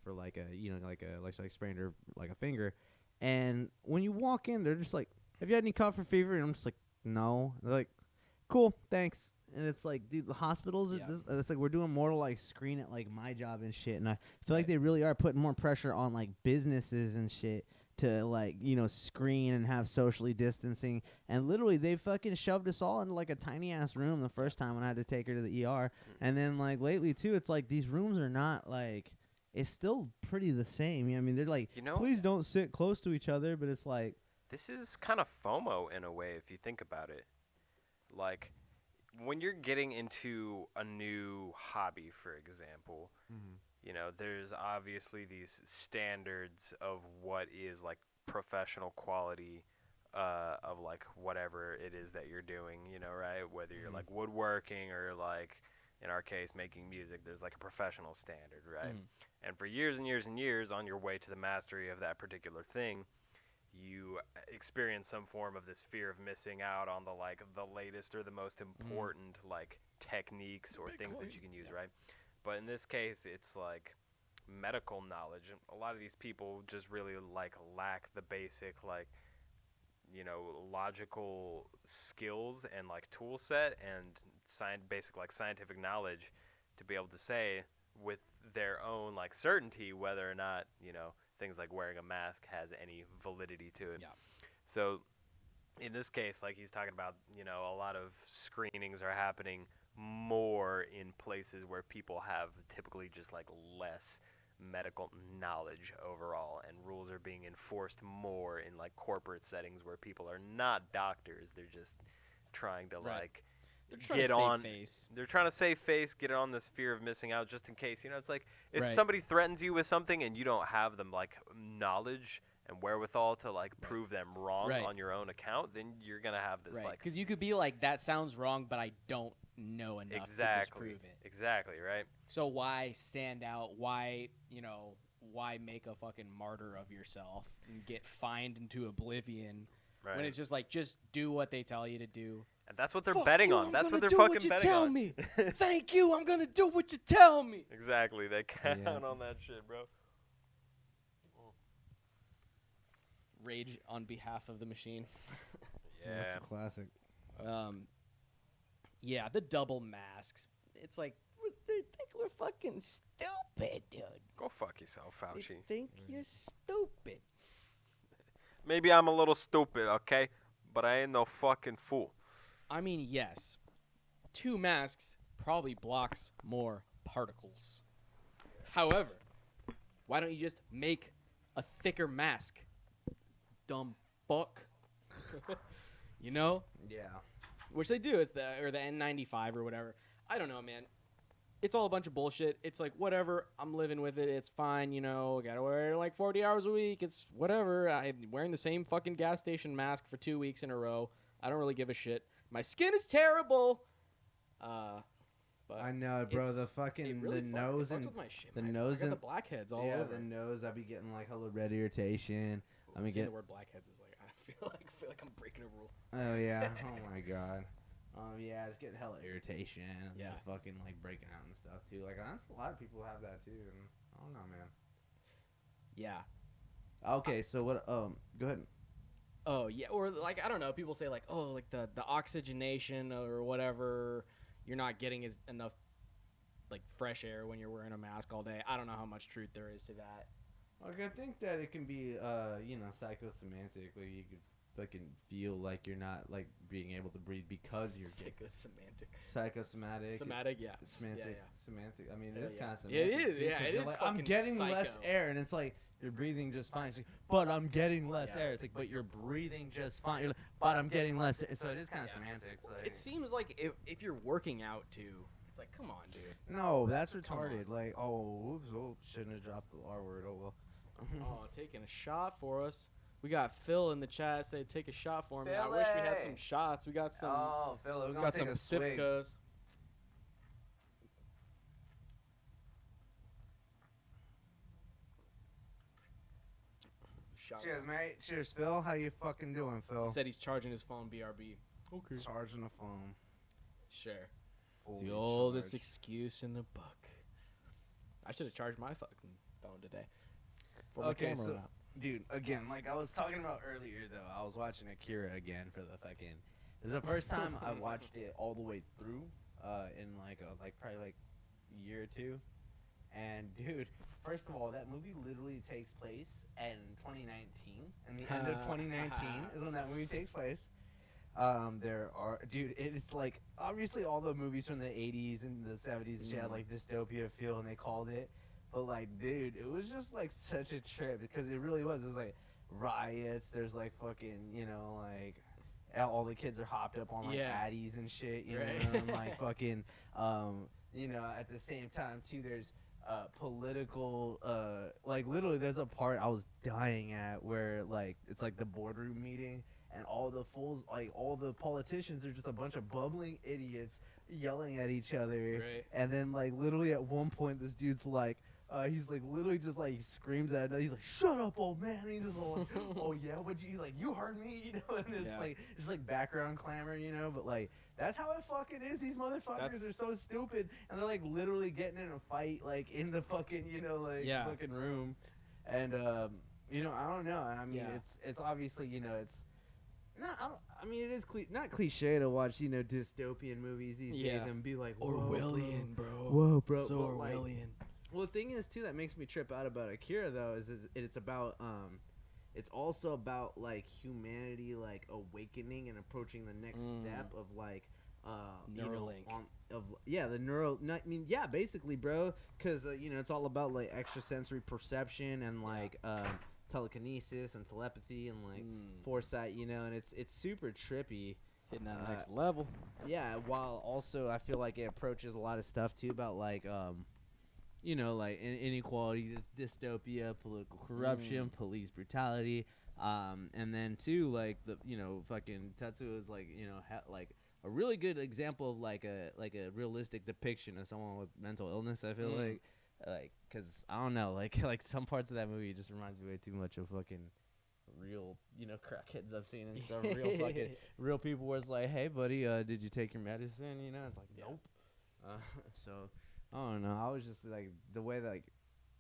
for like a sprained her like a finger, and when you walk in, they're just like, have you had any cough or fever? And I'm just like, no. They're like, cool, thanks. And it's like, dude, the hospitals are it's like we're doing more to like screen at like my job and shit, and I feel like they really are putting more pressure on like businesses and shit to like screen and have socially distancing. And literally they fucking shoved us all into like a tiny ass room the first time when I had to take her to the ER, and then like lately too, it's like these rooms are not like, it's still pretty the same. They're like, please don't sit close to each other, but it's like, this is kind of FOMO in a way if you think about it. Like, when you're getting into a new hobby, for example, there's obviously these standards of what is like professional quality of like whatever it is that you're doing, right? Whether you're like woodworking or like, in our case, making music, there's like a professional standard, right? And for years and years and years on your way to the mastery of that particular thing, you experience some form of this fear of missing out on the latest or the most important like techniques or things that you can use, right? But in this case, it's like medical knowledge. And a lot of these people just really like lack the basic like logical skills and like tool set and basic like scientific knowledge to be able to say with their own like certainty whether or not things like wearing a mask has any validity to it. Yeah. So in this case, like he's talking about, a lot of screenings are happening more in places where people have typically just like less medical knowledge overall, and rules are being enforced more in like corporate settings where people are not doctors. They're just trying to like They're trying get to on save face. They're trying to save face, get on this fear of missing out just in case. It's like if Right. somebody threatens you with something and you don't have them like knowledge and wherewithal to like prove them wrong Right. on your own account, then you're gonna have this Right. like Because you could be like, that sounds wrong, but I don't know enough to exactly disprove it. exactly right. So why stand out? Why make a fucking martyr of yourself and get fined into oblivion Right. when it's just like, just do what they tell you to do. And that's what they're Fuck betting you, on. I'm That's gonna what they're do fucking what you betting tell on. me. Thank you. I'm gonna do what you tell me. Exactly. They count Yeah. on that shit, bro. Rage on behalf of the machine. Yeah. That's a classic. Yeah, the double masks. It's like they think we're fucking stupid, dude. Go fuck yourself, They Fauci. think you're stupid. Maybe I'm a little stupid, okay? But I ain't no fucking fool. I mean, yes, 2 masks probably blocks more particles. However, why don't you just make a thicker mask? Dumb fuck. Yeah. Which they do. It's the N95 or whatever. I don't know, man. It's all a bunch of bullshit. It's like, whatever. I'm living with it. It's fine, Gotta wear it like 40 hours a week. It's whatever. I'm wearing the same fucking gas station mask for 2 weeks in a row. I don't really give a shit. My skin is terrible. But I know, bro. it's- The fucking it really the fucks nose and with my shit, the man. nose I got and the blackheads all yeah, over. the nose. I be getting like hella red irritation. I mean, Saying get the word blackheads is like, I feel like I'm breaking a rule. oh yeah, oh my god. Yeah, it's getting hella irritation. And Yeah. the fucking like breaking out and stuff too. Like honestly, a lot of people have that too. And I don't know, man. Yeah. Okay, so what? Go ahead. Oh yeah, or like I don't know. People say like, oh, like the oxygenation or whatever. You're not getting enough like fresh air when you're wearing a mask all day. I don't know how much truth there is to that. Like I think that it can be psychosemantic. Like you could fucking feel like you're not like being able to breathe because you're Psychosemantic. psychosomatic. Somatic, yeah. Semantic, Yeah, semantic. I mean, Yeah, it's yeah. kind of It semantic. is, too, yeah, 'cause it you're is like, I'm fucking getting less psycho. air, and it's like you're breathing just fine. It's like, but I'm getting less Yeah. air. It's like, but you're breathing just fine. You're like, but I'm getting less air. So it is kind of semantics. Like, It seems like if you're working out too, it's like, come on, dude. no, that's Come on. retarded. Like, oh, oops, oh, shouldn't have dropped the R word. Oh well. Oh, taking a shot for us. We got Phil in the chat say take a shot for me. I wish we had some Philly! shots. We got some. Oh, Phil, we're we gonna got take some a swig. Sifkas. Shot. Cheers, mate. Cheers, Phil. How you fucking doing, Phil? He said he's charging his phone. BRB. Okay. Charging the phone. Sure. It's Fully the oldest charged. excuse in the book. I should have charged my fucking phone today. Before my Okay, camera so went out. dude, again, like I was talking about earlier, though, I was watching Akira again for the fucking. It was the first time I watched it all the way through, in probably like a year or two, and dude, first of all, that movie literally takes place in 2019, and the end of 2019 is when that movie takes place. There are, dude, it's like obviously all the movies from the 80s and the 70s and shit had like dystopia feel, and they called it. But like, dude, it was just like such a trip because it really was. It was like riots. There's like fucking, like all the kids are hopped up on like Yeah. Addies and shit, Right. and like fucking, at the same time too, there's political, like literally there's a part I was dying at where like it's like the boardroom meeting and all the fools, like all the politicians are just a bunch of bumbling idiots yelling at each other. Right. And then like literally at one point this dude's like, He's like literally just like screams at it. He's like, "Shut up, old man!" And he's just like, "Oh yeah, what you?" He's like, "You heard me," you know. And it's like just like background clamor, you know. But like that's how it fucking is. These motherfuckers are so stupid, and they're like literally getting in a fight like in the fucking fucking room, and you know, I don't know. I mean, it's obviously, you know, it's not. I mean, it is not cliche to watch, you know, dystopian movies these days and be like, Orwellian, bro. Whoa, bro. So Orwellian. Orwellian. Well, the thing is too that makes me trip out about Akira though is it's about it's also about like humanity like awakening and approaching the next step of like Neuralink. The neural. I mean, yeah, basically, bro, because you know it's all about like extrasensory perception and like telekinesis and telepathy and like foresight, you know, and it's super trippy. Hitting that next level. Yeah, while also I feel like it approaches a lot of stuff too about like you know, like inequality, dystopia, political corruption, police brutality, and then too like the fucking Tetsuo is like like a really good example of like a realistic depiction of someone with mental illness. I feel like because I don't know, like some parts of that movie just reminds me way too much of fucking real crackheads I've seen and stuff. Real fucking real people where it's like, hey buddy, did you take your medicine? You know, it's like nope. So I don't know. I was just like the way that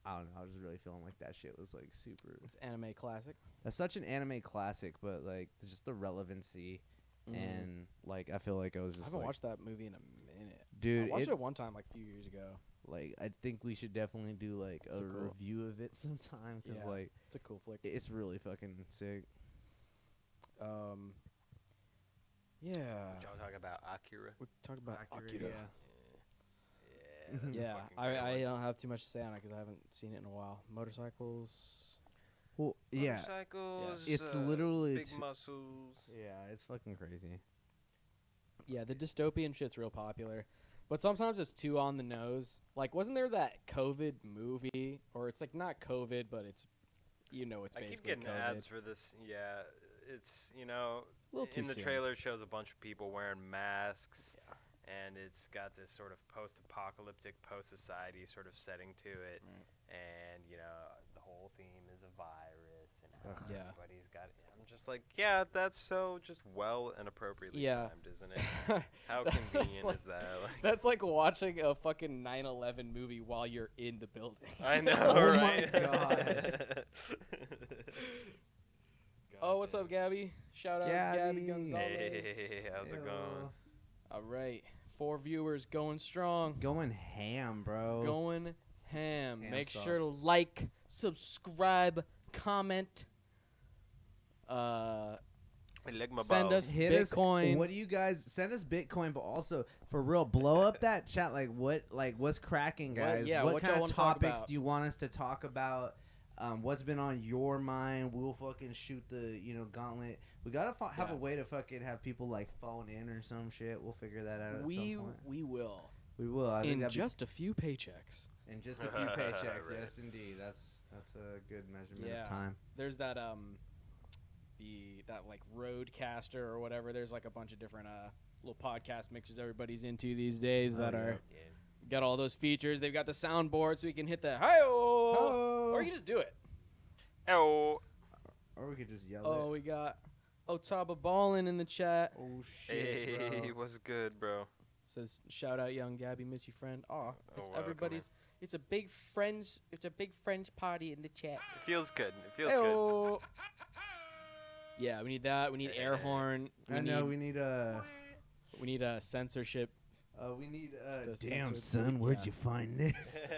I don't know. I was really feeling like that shit was like super. It's anime classic. That's such an anime classic, but like just the relevancy and like I feel like I was just. I haven't watched that movie in a minute, dude. I watched it one time like a few years ago. Like I think we should definitely do like a review of it sometime because like it's a cool flick. It's really fucking sick. Yeah. Y'all talk about Akira. We talk about Akira. Yeah. I don't have too much to say on it because I haven't seen it in a while. Motorcycles. Well, yeah. Motorcycles. It's literally big muscles. Yeah, it's fucking crazy. Yeah, the dystopian shit's real popular, but sometimes it's too on the nose. Like, wasn't there that COVID movie, or it's like not COVID, but it's it's basically I keep getting COVID. ads for this. Yeah, it's in the soon. trailer it shows a bunch of people wearing masks. Yeah. And it's got this sort of post-apocalyptic, post-society sort of setting to it. Right. And, the whole theme is a virus and how everybody's got it. I'm just like, yeah, that's so just well and appropriately timed, isn't it? How convenient is that? Like, that's like watching a fucking 9/11 movie while you're in the building. I know, right? Oh, my God. Oh, what's up, Gabby? Shout out Gabby Gonzalez. Hey, how's it going? All right. 4 viewers going strong. Going ham, bro. Going ham. Make sure to like, subscribe, comment. Send us Bitcoin. What do you guys send us Bitcoin? But also for real, blow up that chat. Like what's cracking, guys? What kind of topics do you want us to talk about? What's been on your mind? We'll fucking shoot the gauntlet. We gotta have a way to fucking have people like phone in or some shit. We'll figure that out at some point. We will. We will. I in think just a few paychecks. In just a few paychecks, right. Yes, indeed. That's a good measurement of time. There's that that like Roadcaster or whatever. There's like a bunch of different little podcast mixers everybody's into these days that are got all those features. They've got the soundboard so we can hit the hi-oh, or you can just do it. Oh. Or we could just yell it. Oh, we got Otaba Ballin in the chat. Oh shit, hey, bro. what's good, bro? Says shout out young Gabby, miss you friend. It's everybody's. It's a big friends party in the chat. It feels good. It feels good. Yeah, we need that. We need air horn. We need a censorship. We need damn son, where'd you find this?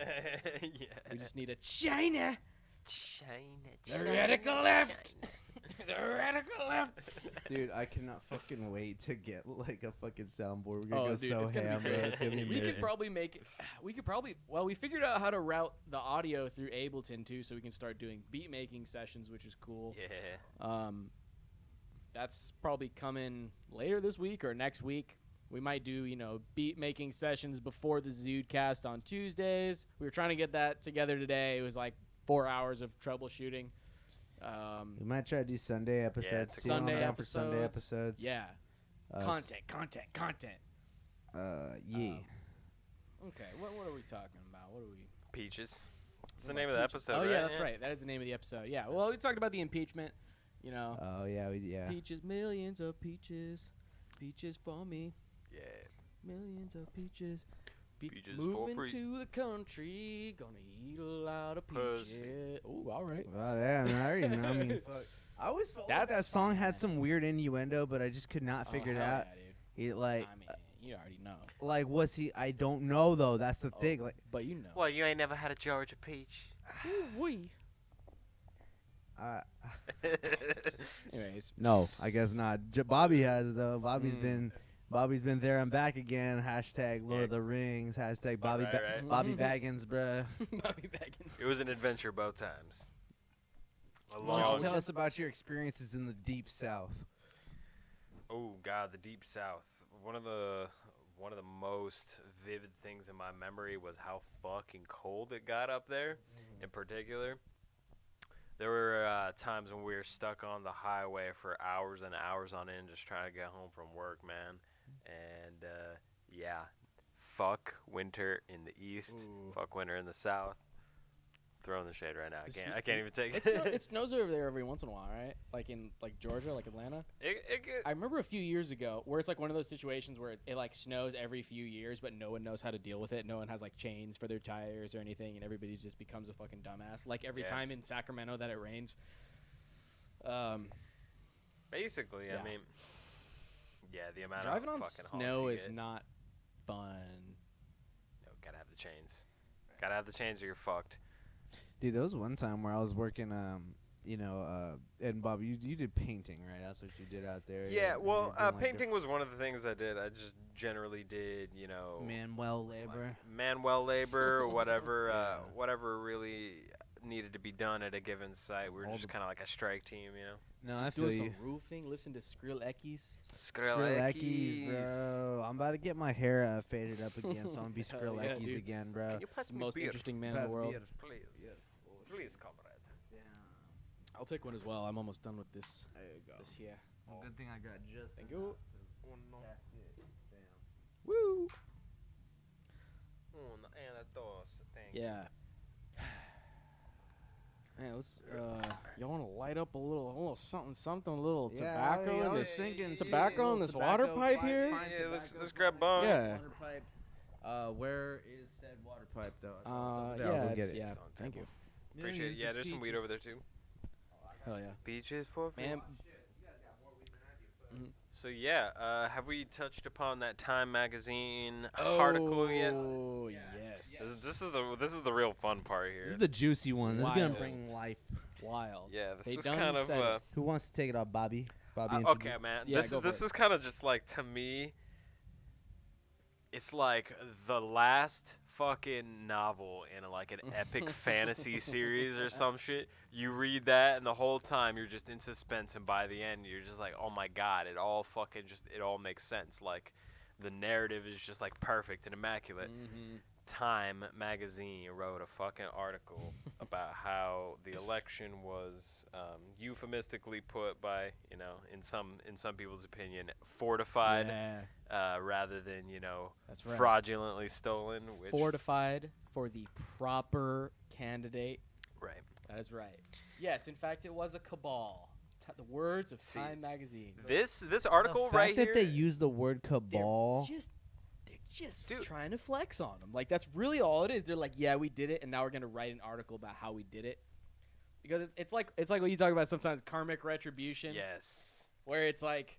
We just need a China. China. The radical left. The radical left. Dude, I cannot fucking wait to get like a fucking soundboard. We're gonna go so it's gonna ham, be bro. It's gonna be amazing. We could probably make it. We figured out how to route the audio through Ableton too, so we can start doing beat making sessions, which is cool. Yeah. That's probably coming later this week or next week. We might do, beat making sessions before the ZUDECAST on Tuesdays. We were trying to get that together today. It was like 4 hours of troubleshooting. We might try to do Sunday episodes. Yeah, Sunday episodes. Yeah. Content. Yeah. Okay. What are we talking about? What are we? Peaches. It's the name of the episode, Oh right? yeah, that's right. That is the name of the episode. Yeah. Well, we talked about the impeachment. You know. Oh yeah, yeah. Peaches, millions of peaches, peaches for me. Yeah. Millions of peaches. Peaches for moving free. to the country, gonna eat a lot of Pussy. peaches. Ooh, all right. Well, yeah, man, I already know. I mean, fuck. I always felt like That's that song fine, had man. some weird innuendo, but I just could not figure it hell out. Yeah, dude. It like, I mean, you already know. like was he? I don't know though. That's the thing. Like, But you know. Well, you ain't never had a Georgia peach. Ooh-wee. uh, Anyways. no, I guess not. Bobby has though. Bobby's been there and back again. Hashtag Lord of the Rings. Hashtag Bobby Right. Bobby Baggins, bruh. Bobby Baggins. It was an adventure both times. A Why don't long. you tell us about your experiences in the Deep South? Oh God, the Deep South. One of the most vivid things in my memory was how fucking cold it got up there. In particular, there were times when we were stuck on the highway for hours and hours on end, just trying to get home from work, man. And yeah, fuck winter in the east. Ooh. Fuck winter in the south. Throwing the shade right now. I It's- can't even take it. It snows over there every once in a while, right? Like in Georgia, like Atlanta. I remember a few years ago where it's like one of those situations where it like snows every few years, but no one knows how to deal with it. No one has like chains for their tires or anything, and everybody just becomes a fucking dumbass. Like every Yeah. time in Sacramento that it rains. Basically, Yeah. I mean, yeah, the amount Driving of on fucking snow honks you is get. not fun. No, gotta have the chains. Gotta have the chains or you're fucked. Dude, there was one time where I was working, and Bob, you did painting, right? That's what you did out there. Yeah, You well, were doing, like, painting was one of the things I did. I just generally did, manual labor. manual labor or whatever, Yeah. whatever really needed to be done at a given site. We were All just the- kind of like a strike team, No, I Just feel doing you. some roofing, listen to Skrillex. Skrillex, bro. I'm about to get my hair faded up again, so I'm gonna be Hell yeah, Skrillex dude. again, bro. Can you pass The me most beer, interesting man in Pass the world. beer. please? Please, comrade. I'll take one as well. I'm almost done with this. There you go. This here. Good thing I got just. Thank you. That's it. Damn. Woo! Thank you. Yeah. Man, let's. Y'all want to light up a little something, a little tobacco in this tobacco in this water pipe here. Yeah, let's grab bong. Yeah. Water pipe. Where is said water pipe though? Yeah, I'll go get it's, it. yeah. It's on Thank table. you. Appreciate it. Yeah, there's some weed over there too. Hell yeah. Beaches for Man, So yeah, have we touched upon that Time magazine article yet? Oh yes. This is the real fun part This here. is the juicy one. This is gonna Wild. bring life. Wild. Yeah, this They is done kind of said it. Who wants to take it off, Bobby? Bobby. okay, introduce- man. Yeah, this go for is it. kind of just like, to me, it's like the last fucking novel in like an epic fantasy series or some shit. You read that and the whole time you're just in suspense, and by the end you're just like, oh my god, it all makes sense. Like the narrative is just like perfect and immaculate. Mm-hmm. Time magazine wrote a fucking article about how the election was euphemistically put by, in some people's opinion, fortified Yeah, rather than, that's right. fraudulently stolen. Which, Fortified for the proper candidate. right. That is right. Yes, in fact, it was a cabal. The words of See, Time magazine. This The article fact right that here. they use the word They're cabal. just Dude. trying to flex on them. Like that's really all it is. They're like, yeah, we did it, and now we're gonna write an article about how we did it. Because it's like what you talk about sometimes, karmic retribution. Yes. Where it's like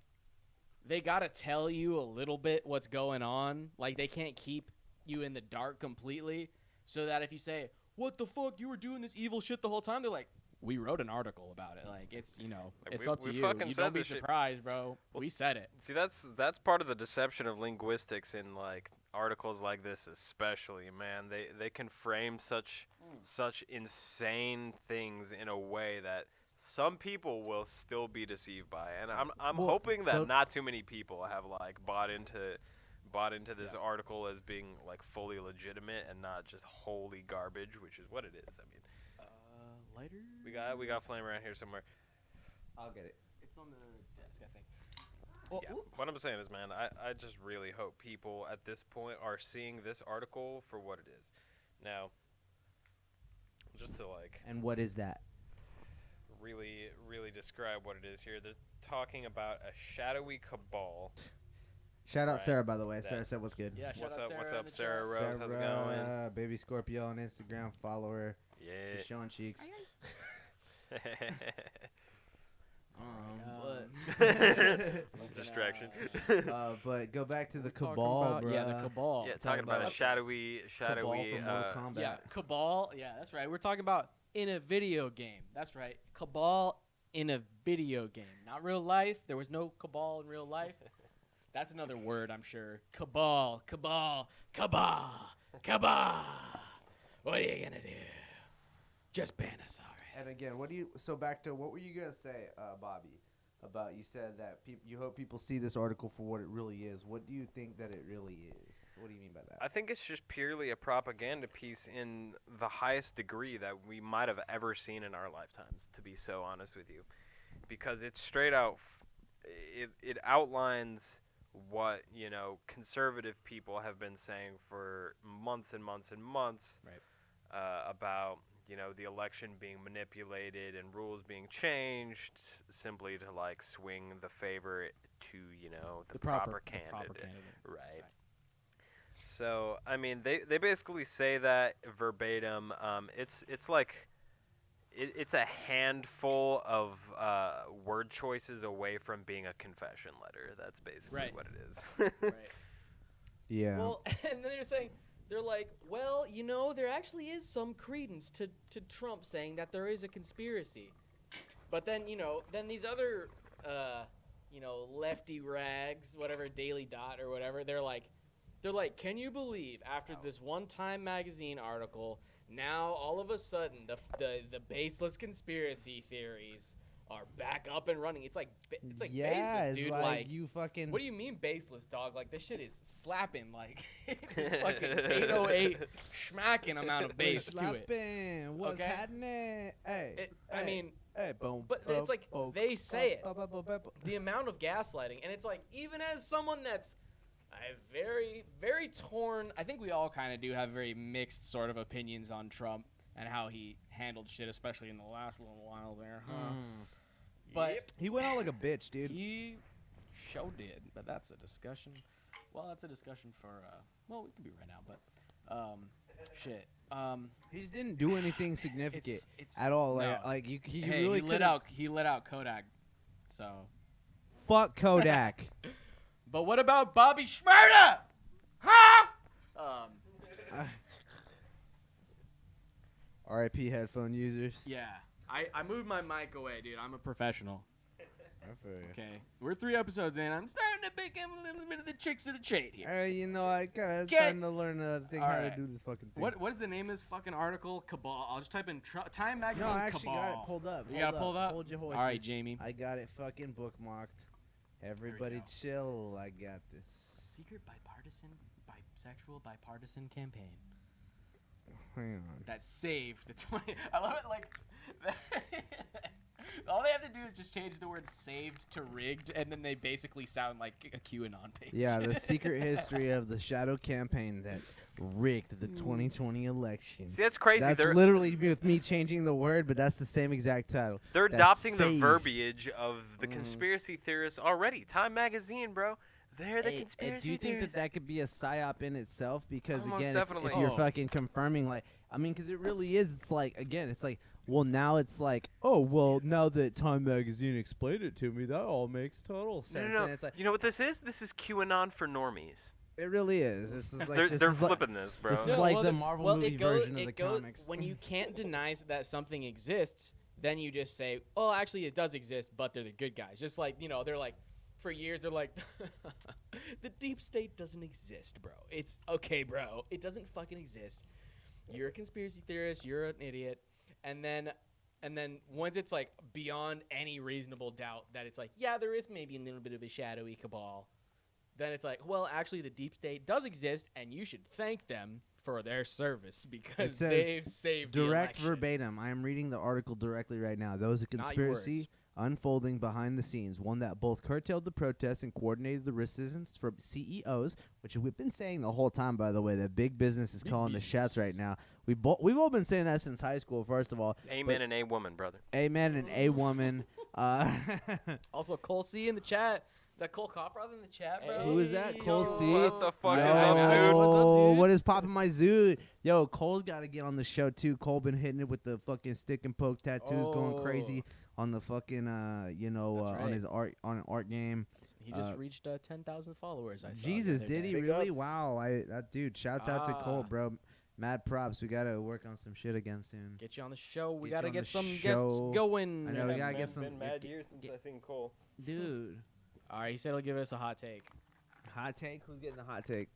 they gotta tell you a little bit what's going on. Like they can't keep you in the dark completely. So that if you say, "What the fuck, you were doing this evil shit the whole time," they're like, "We wrote an article about it." Like it's Like, it's we- up to we you. fucking You said don't be this shit. surprised, bro. We said it. See, that's part of the deception of linguistics in like articles like this, especially. Man, they can frame such insane things in a way that some people will still be deceived by, and I'm Well, hoping that but- not too many people have like bought into this article as being like fully legitimate and not just wholly garbage, which is what it is. I mean, Lighter. we got flame around here somewhere. I'll get it. It's on the desk, I think. Oh, Yeah. ooh. What I'm saying is, man, I just really hope people at this point are seeing this article for what it is. Now, to like And what is that? really describe what it is here. They're talking about a shadowy cabal. Shout out Right. Sarah, by the way. That- Sarah said, "What's good?" Yeah, shout What's out up? Sarah What's in up, the Sarah chat. Rose? How's it going? Baby Scorpio on Instagram. Follow her. Yeah. She's showing cheeks. Distraction. But go back to the Talking cabal, about- bro. Yeah, the cabal. Yeah, Talk talking about a about shadowy, Cabal from Mortal Kombat. Yeah, cabal. Yeah, that's right. We're talking about in a video game. That's right. Cabal in a video game, not real life. There was no cabal in real life. That's another word, I'm sure. Cabal, cabal, cabal, cabal. What are you gonna do? Just ban us, all right? And again, so back to what were you gonna say, Bobby? About you said that you hope people see this article for what it really is. What do you think that it really is? What do you mean by that? I think it's just purely a propaganda piece in the highest degree that we might have ever seen in our lifetimes, to be so honest with you. Because it's straight out, it outlines what, conservative people have been saying for months and months and months about, the election being manipulated and rules being changed simply to, like, swing the favor to, the proper candidate. Right. So, I mean, they basically say that verbatim. It's like it's a handful of word choices away from being a confession letter. That's basically what it is. Right. Yeah. Well, and then they're like, well, there actually is some credence to Trump saying that there is a conspiracy. But then, then these other, lefty rags, whatever, Daily Dot or whatever, they're like, can you believe after this one Time magazine article, now all of a sudden the baseless conspiracy theories are back up and running? It's like baseless, dude. Like you fucking. What do you mean baseless, dog? Like this shit is slapping, like it's fucking 808 schmacking amount of bass to it. Slapping. What's Okay? happening? Hey. I mean, Hey, boom. but it's like they say it. Boom. The amount of gaslighting, and it's like even as someone that's very, very torn. I think we all kind of do have very mixed sort of opinions on Trump and how he handled shit, especially in the last little while there. Huh? But He went out like a bitch, dude. he sure did. But that's a discussion. Well, that's a discussion for. Well, we can be right now, but shit. He just didn't do anything significant it's at all. no. He Hey, really he lit out Kodak. So. Fuck Kodak. But what about Bobby Shmurda? Huh? R.I.P. headphone users. Yeah. I moved my mic away, dude. I'm a professional. I feel you. Okay. We're 3 episodes in. I'm starting to become a little bit of the tricks of the trade here. I kind of Get- starting to learn how to Alright. do this fucking thing. What is the name of this fucking article? Cabal. I'll just type in Time Magazine No, I actually Cabal. got it pulled up. You got it pulled up? Hold your horses. All right, Jamie. I got it fucking bookmarked. Everybody go. chill. I got this. Secret bisexual bipartisan campaign Hang on. that saved the 20. I love it. Like, all they have to do is just change the word "saved" to "rigged," and then they basically sound like a QAnon page. Yeah, the secret history of the shadow campaign that rigged the 2020 election. See, that's crazy. That's They're literally with me changing the word, but that's the same exact title. they're That's adopting the saved. verbiage of the conspiracy theorists already. Time magazine, bro. They're the Hey, conspiracy do you think theorists. that could be a psyop in itself? Because Almost again, definitely. if you're Oh. fucking confirming, like, I mean, because it really is. It's like, again, it's like, well, now it's like, oh, well, now that Time Magazine explained it to me, that all makes total sense. No. And it's like, You know what this is? This is QAnon for normies. it really is. This is like, They're this is flipping this, bro. this is like the Marvel movie version of the goes, comics. When you can't deny that something exists, then you just say, "Oh, actually, it does exist, but they're the good guys." Just like they're like, for years, they're like, "The deep state doesn't exist, bro. It's okay, bro. It doesn't fucking exist. You're a conspiracy theorist. You're an idiot." And then once it's like beyond any reasonable doubt that it's like, yeah, there is maybe a little bit of a shadowy cabal, then it's like, well, actually, the deep state does exist, and you should thank them for their service because says they've saved the Direct election. verbatim. I am reading the article directly right now. There was a Not your conspiracy words. unfolding behind the scenes, one that both curtailed the protests and coordinated the resistance from CEOs, which we've been saying the whole time, by the way, that big business is Big calling the shots business. right now We've all been saying that since high school. First of all, Amen and a woman, brother. amen and a woman. Also, Cole C in the chat. Is that Cole Coffroth in the chat, bro? Who is that? Cole Yo, C? what the fuck Yo, is up, dude? what's up, dude? What is poppin' my Zood? Yo, Cole's got to get on the show too. Cole been hitting it with the fucking stick and poke tattoos, going crazy on the fucking on his art game. He just reached 10,000 followers. I saw Jesus, the other did day. he Big really? ups. Wow, that dude. Shouts out to Cole, Ah. bro. Mad props. We gotta work on some shit again soon. Get you on the show. We Get gotta you on get the some guests show. going. I know, we gotta Man, get some. been mad years since I seen Cole. Dude, All right, he said he'll give us a hot take. hot take. Who's getting a hot take?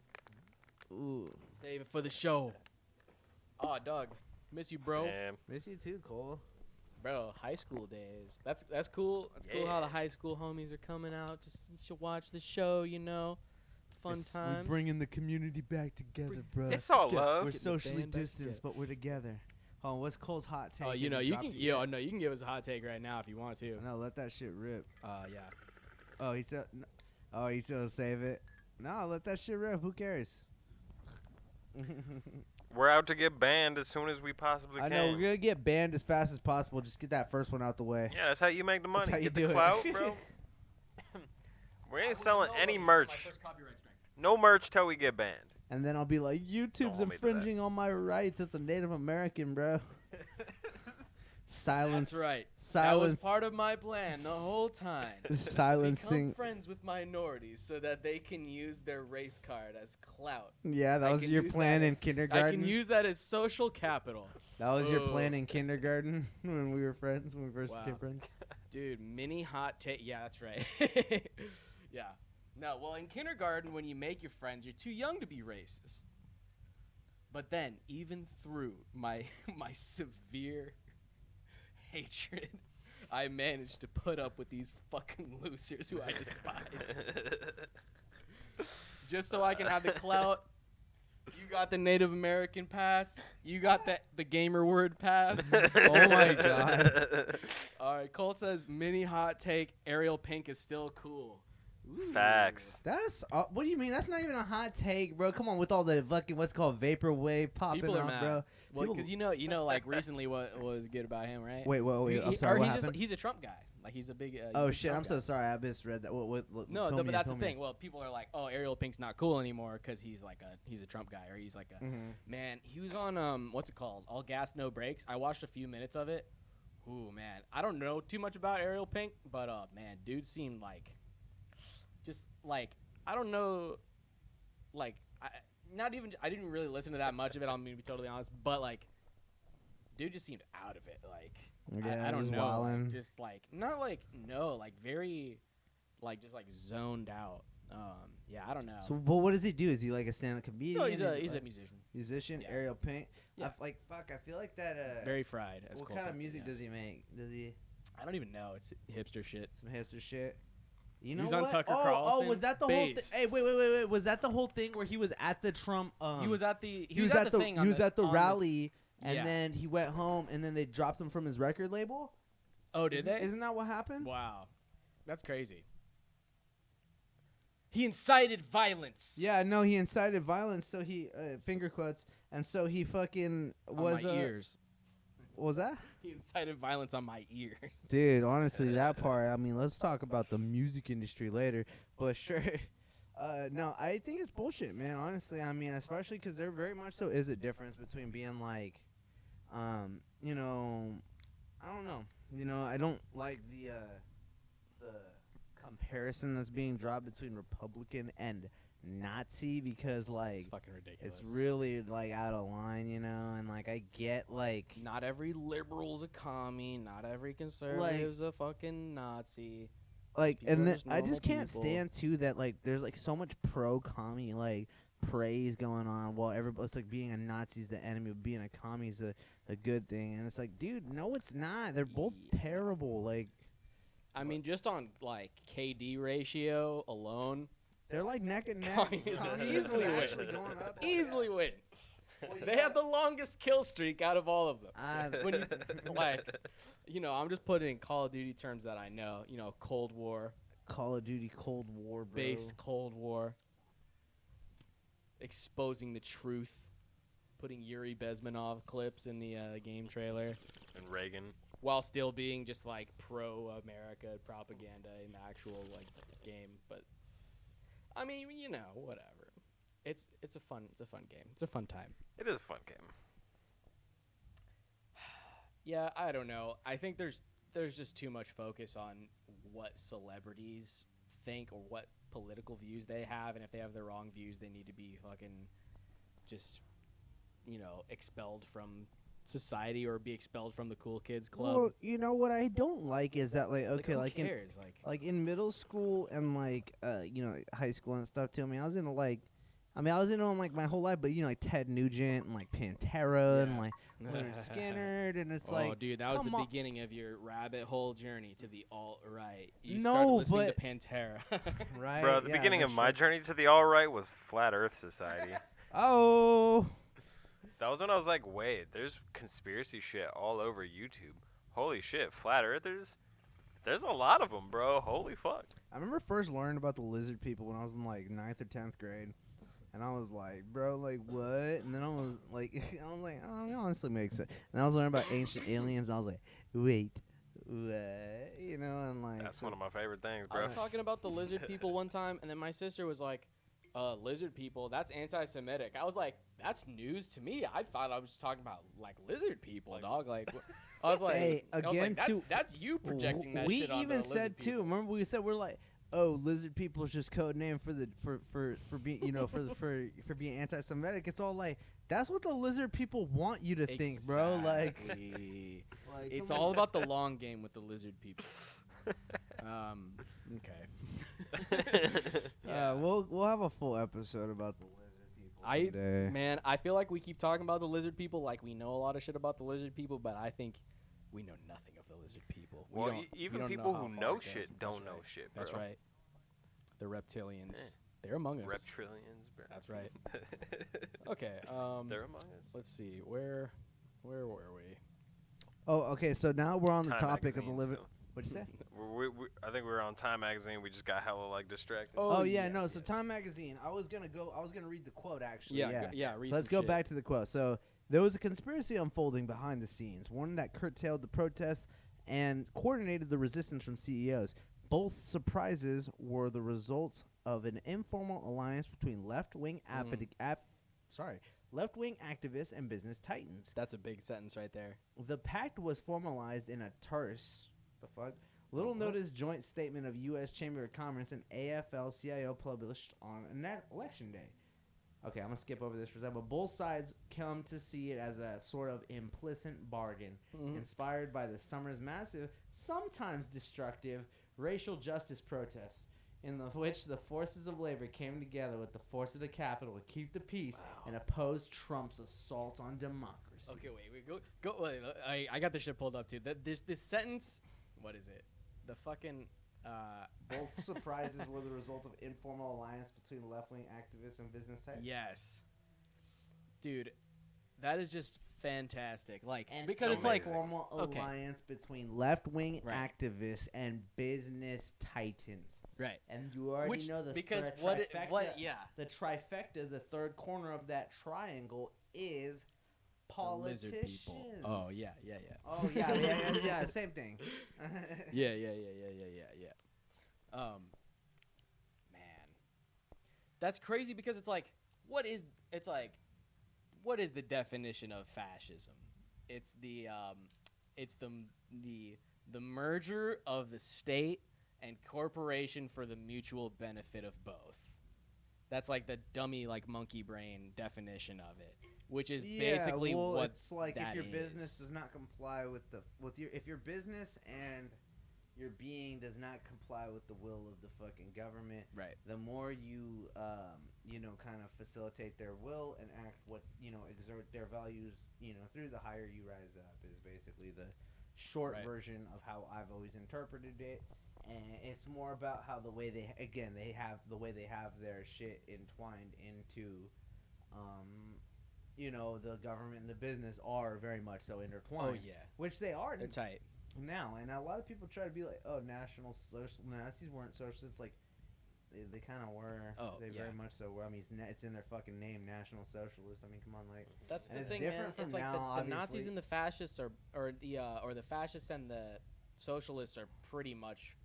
Ooh, Save it for the show. Oh, Doug, miss you, bro. Damn. miss you too, Cole. Bro, high school days. That's cool. That's cool how the Yeah. high school homies are coming out. Just you should watch the show. Fun times. We're bringing the community back together, bro. It's all love. We're Get the socially band back distanced, together. but we're together. Oh, what's Cole's hot take? Oh, you Has know, he you dropped can. it yet? No, you can give us a hot take right now if you want to. No, let that shit rip. Yeah. Oh, he said. Oh, he said save it. No, let that shit rip. Who cares? We're out to get banned as soon as we possibly I can. know we're gonna get banned as fast as possible. Just get that first one out the way. Yeah, that's how you make the That's money. how you Get the do it. clout, bro. We ain't selling any merch. No merch till we get banned. And then I'll be like, YouTube's hold me to that. infringing on my rights. It's a Native American, bro. Silence. That's right. Silence. That was part of my plan the whole time. Silencing. Become friends with minorities so that they can use their race card as clout. Yeah, that I was can your use plan that in as- kindergarten. I can use that as social capital. That was your Oh. plan in kindergarten when we were friends, when we first became Wow. friends. Dude, mini hot take. Yeah, that's right. Yeah. No, well, in kindergarten, when you make your friends, you're too young to be racist. But then, even through my my severe hatred, I managed to put up with these fucking losers who I despise. Just so I can have the clout. You got the Native American pass. You got the gamer word pass. Oh my god. All right, Cole says mini hot take. Ariel Pink is still cool. Ooh. Facts. That's what do you mean? That's not even a hot take, bro. Come on, with all the fucking what's called vaporwave popping People are off, mad. bro. Well, People- because like recently, what was good about him, right? Wait, He- I'm he- sorry. or What he's happened? he's a Trump guy. Like he's a big. He's a Oh big shit! Trump I'm so guy. sorry. I misread that. No, fill but me that's in, the fill me thing. Well, people are like, "Oh, Ariel Pink's not cool anymore because he's a Trump guy, or he's like a in. man." He was on what's it called? All Gas No Brakes. I watched a few minutes of it. Ooh man, I don't know too much about Ariel Pink, but man, dude seemed like, just like I don't know, like I didn't really listen to that much of it. I'm gonna be totally honest, but like, dude just seemed out of it. Like Yeah, I don't just know, like, wildin'. just like not like no, like very, like just like zoned out. Yeah, I don't know. So, but what does he do? Is he like a stand-up comedian? no, he's Is he he's a like musician. musician. Yeah. Ariel Pink. Yeah. I feel like that. Very fried. As what Cole kind of puts it, music yes. does he make? Does he I don't even know. It's hipster shit. some hipster shit? You know He was on what? Tucker Oh, Carlson, was that the whole thing? based. Hey, wait. Was that the whole thing where he was at the Trump? He was at the He was at the thing. he was at the on rally, and yeah. then he went home, and then they dropped him from his record label. Oh, did they? Isn't that what happened? Wow, that's crazy. He incited violence. Yeah, no, he incited violence, so he finger quotes, and so he fucking on was my ears. What was that? He incited violence on my ears. Dude, honestly, that part. I mean, let's talk about the music industry later, but sure. No, I think it's bullshit, man. Honestly, I mean, especially because there very much so is a difference between being like, you know, I don't know. You know, I don't like the comparison that's being drawn between Republican and Nazi because like It's fucking ridiculous. it's really like out of line, you know, and like I get like Not every liberal's a commie. Not every conservative's a fucking Nazi. People and are then just I normal just can't people. stand too that like there's like so much pro commie like praise going on while everybody it's like being a Nazi's the enemy, being a commie's a good thing, and it's like, dude, no, it's not. They're both Yeah. terrible. Like I mean, just on like KD ratio alone, they're like neck and neck. Communism Communism easily is actually wins. going up. easily wins. Well, you They have the longest kill streak out of all of them. When you like, I'm just putting in Call of Duty terms that I know. Cold War, Call of Duty Cold War, bro. based Cold War, exposing the truth putting Yuri Bezmenov clips in the game trailer, And Reagan. while still being just like pro-America propaganda in the actual like game. But I mean, you know, whatever. It's a fun game. It's a fun time. It is a fun game. Yeah, I don't know. I think there's just too much focus on what celebrities think or what political views they have, and if they have the wrong views, they need to be fucking just, you know, expelled from society or be expelled from the cool kids club. Well, you know what I don't like is that like okay, who like in, cares? like in middle school and like you know, high school and stuff too. I mean, I was into them like my whole life, but you know, like Ted Nugent and like Pantera and like Leonard Skinner, and it's oh, like, dude, that was the come on. beginning of your rabbit hole journey to the alt-right. You No, started listening but- to Pantera. right? Bro, the yeah, beginning of that's my true. journey to the all-right was Flat Earth Society. Oh, That was when I was like, wait, there's conspiracy shit all over YouTube. Holy shit, Flat Earthers? There's a lot of them, bro. Holy fuck. I remember first learning about the lizard people when I was in like 9th or 10th grade. And I was like, bro, like, what? And then I was like, oh, it honestly makes sense. And I was learning about ancient aliens. And I was like, wait, what? You know, and like. That's one of my favorite things, I bro. was talking about the lizard people one time, and then my sister was like, lizard people, that's anti-Semitic. I was like, that's news to me. I thought I was talking about, like, lizard people, dog. Like, I was like, Hey, I was like, again, too, that's you projecting that we shit onto even the said lizard too. people. Remember we said we're like, oh, lizard people is just code name for the for being, you know, for being anti-Semitic. It's all like that's what the lizard people want you to think, bro. Like, Exactly. like It's come all on. about the long game with the lizard people. Okay. We'll have a full episode about the lizard people today. Man, I feel like we keep talking about the lizard people like we know a lot of shit about the lizard people, but I think we know nothing of the lizard people. We Well, don't- we even don't people how who far know it goes. shit That's don't know right. shit, bro. That's right. The reptilians. Yeah. They're among us. Reptilians, bro. That's right. Okay. They're among us. Let's see. Where were we? Oh, okay. So now we're on the Time topic of the Magazine living. still. What'd you say? I think we were on Time Magazine. We just got hella like distracted. Oh, yeah, no. yes, So yes. Time Magazine. I was gonna read the quote actually. Yeah. Read So let's some go shit. back to the quote. So there was a conspiracy unfolding behind the scenes, one that curtailed the protests and coordinated the resistance from CEOs. Both surprises were the result of an informal alliance between left-wing left-wing activists and business titans. That's a big sentence right there. The pact was formalized in a terse, little noticed joint statement of U.S. Chamber of Commerce and AFL-CIO published on election day. Okay, I'm going to skip over this for a second, but both sides come to see it as a sort of implicit bargain, inspired by the summer's massive, sometimes destructive, racial justice protests, in which the forces of labor came together with the force of the capital to keep the peace and oppose Trump's assault on democracy. Okay, wait, go. Wait, I got this shit pulled up too. This sentence. What is it? The fucking. Both surprises were the result of informal alliance between left-wing activists and business types. Yes, dude, that is just fantastic. Like, And because it's a like, formal okay. alliance between left-wing Right. activists and business titans. right? And you already Which know the because third what trifecta. yeah. The trifecta, the third corner of that triangle is The politicians. lizard people. Oh yeah. Oh yeah, same thing. Yeah. Man, that's crazy because it's like, what is the definition of fascism? It's the merger of the state and corporation for the mutual benefit of both. That's like the dummy, like monkey brain definition of it, which is basically well, what it's like that if your business is. does not comply if your business and your being does not comply with the will of the fucking government, Right. the more you kind of facilitate their will and exert their values, through, the higher you rise up is basically the short Right. version of how I've always interpreted it. And it's more about how the way they have their shit entwined into the government and the business are very much so intertwined. Oh yeah, Which they are they're tight. now. And a lot of people try to be like, oh, National Social Nazis weren't socialists. Like, They kind of were. Oh, they yeah. very much so were. I mean, it's in their fucking name, National Socialist. I mean, come on, like. That's And the it's thing, man. different from It's like now, the Nazis obviously. and the fascists or the fascists and the socialists are pretty much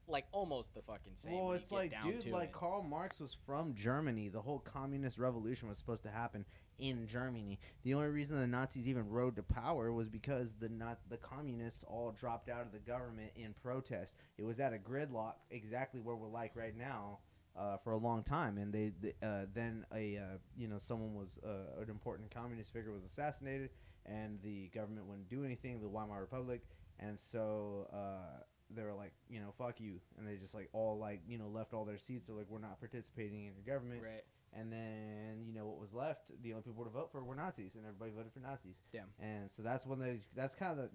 like almost the fucking same. Well, when it's you get like, down dude, to like it. Karl Marx was from Germany. The whole communist revolution was supposed to happen in Germany. The only reason the Nazis even rode to power was because the communists all dropped out of the government in protest. It was at a gridlock, exactly where we're like right now, for a long time. And then someone was an important communist figure was assassinated, and the government wouldn't do anything. The Weimar Republic, and so. They were like, fuck you, and they just like all like left all their seats. They're like, we're not participating in your government. Right. And then what was left, the only people to vote for were Nazis, and everybody voted for Nazis. Damn. And so that's when that's kind of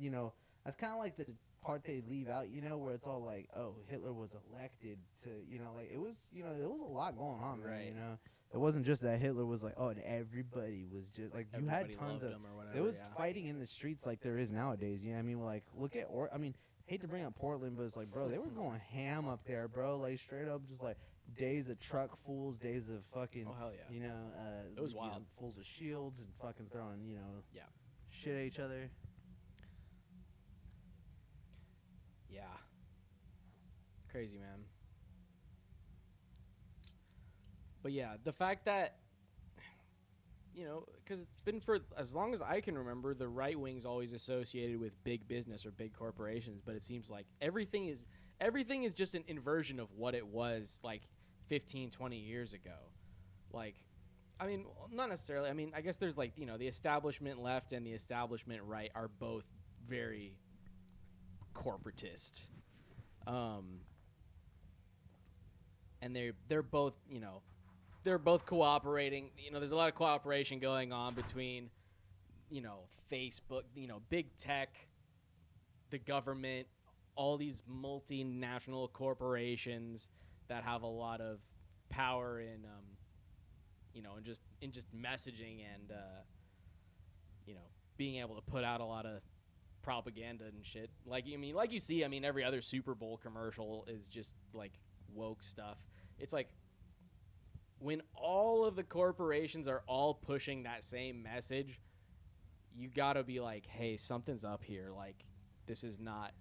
that's kind of like the part they leave out, where it's all like, oh, Hitler was elected to, like it was a lot going on, Right. man, It wasn't just that Hitler was like, oh, and everybody was just like you had Everybody tons loved of him or whatever. there was yeah. fighting in the streets like there is nowadays. You know what I mean? Like, look at hate to bring up Portland, but it's like, bro, they were going ham up there, bro. Like, straight up, just like days of truck fools, days of fucking, Oh hell yeah. it was wild. fools of shields and fucking throwing, Yeah. shit at each other. Yeah. Crazy, man. But yeah, the fact that because it's been for as long as I can remember, the right wing's always associated with big business or big corporations, but it seems like everything is just an inversion of what it was like 15, 20 years ago. Like, I mean, not necessarily. I mean, I guess there's like, the establishment left and the establishment right are both very corporatist. And they're both, they're both cooperating. There's a lot of cooperation going on between, Facebook, big tech, the government, all these multinational corporations that have a lot of power in, in just messaging and, being able to put out a lot of propaganda and shit. Like you see, every other Super Bowl commercial is just like woke stuff. It's like, when all of the corporations are all pushing that same message, you gotta be like, hey, something's up here. Like, this is not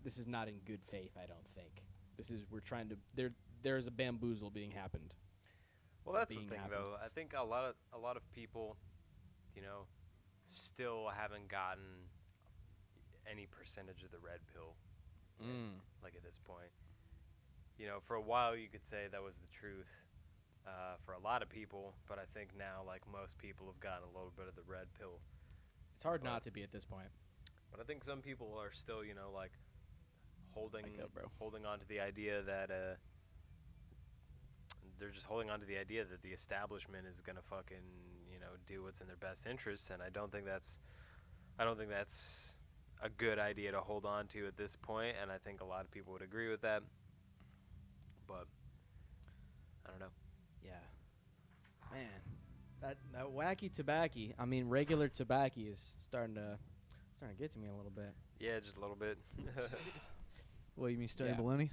in good faith. I don't think there's a bamboozle being happened. Well, that's the thing, though. I think a lot of people, still haven't gotten any percentage of the red pill. Like at this point, for a while you could say that was the truth. For a lot of people, but I think now, like, most people have gotten a little bit of the red pill. It's hard not to be at this point. But I think some people are still, like, holding on to the idea that they're just holding on to the idea that the establishment is gonna fucking, do what's in their best interests, and I don't think that's a good idea to hold on to at this point, and I think a lot of people would agree with that. But I don't know. Yeah, man, that wacky tobacco. Regular tobacco is starting to get to me a little bit. Yeah, just a little bit. What, you mean Stony Yeah. Baloney?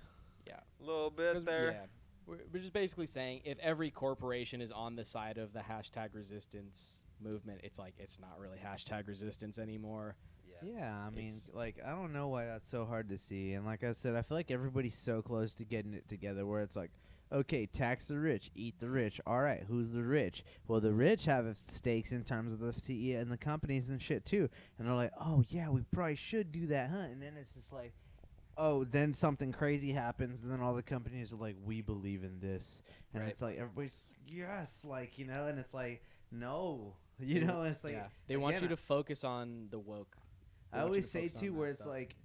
Yeah, A little bit there. Yeah, we're just basically saying if every corporation is on the side of the hashtag resistance movement, it's like it's not really hashtag resistance anymore. Yeah, I mean, It's- like, I don't know why that's so hard to see. And like I said, I feel like everybody's so close to getting it together where it's like, okay, tax the rich, eat the rich. All right, who's the rich? Well, the rich have stakes in terms of the CEO and the companies and shit too. And they're like, oh, yeah, we probably should do that, huh? And then it's just like, oh, then something crazy happens, and then all the companies are like, we believe in this. And Right. it's like, everybody's, yes, like, and it's like, no. And it's like, they want again, you to focus on the woke. They I want you always to say focus on too, that where it's stuff. like,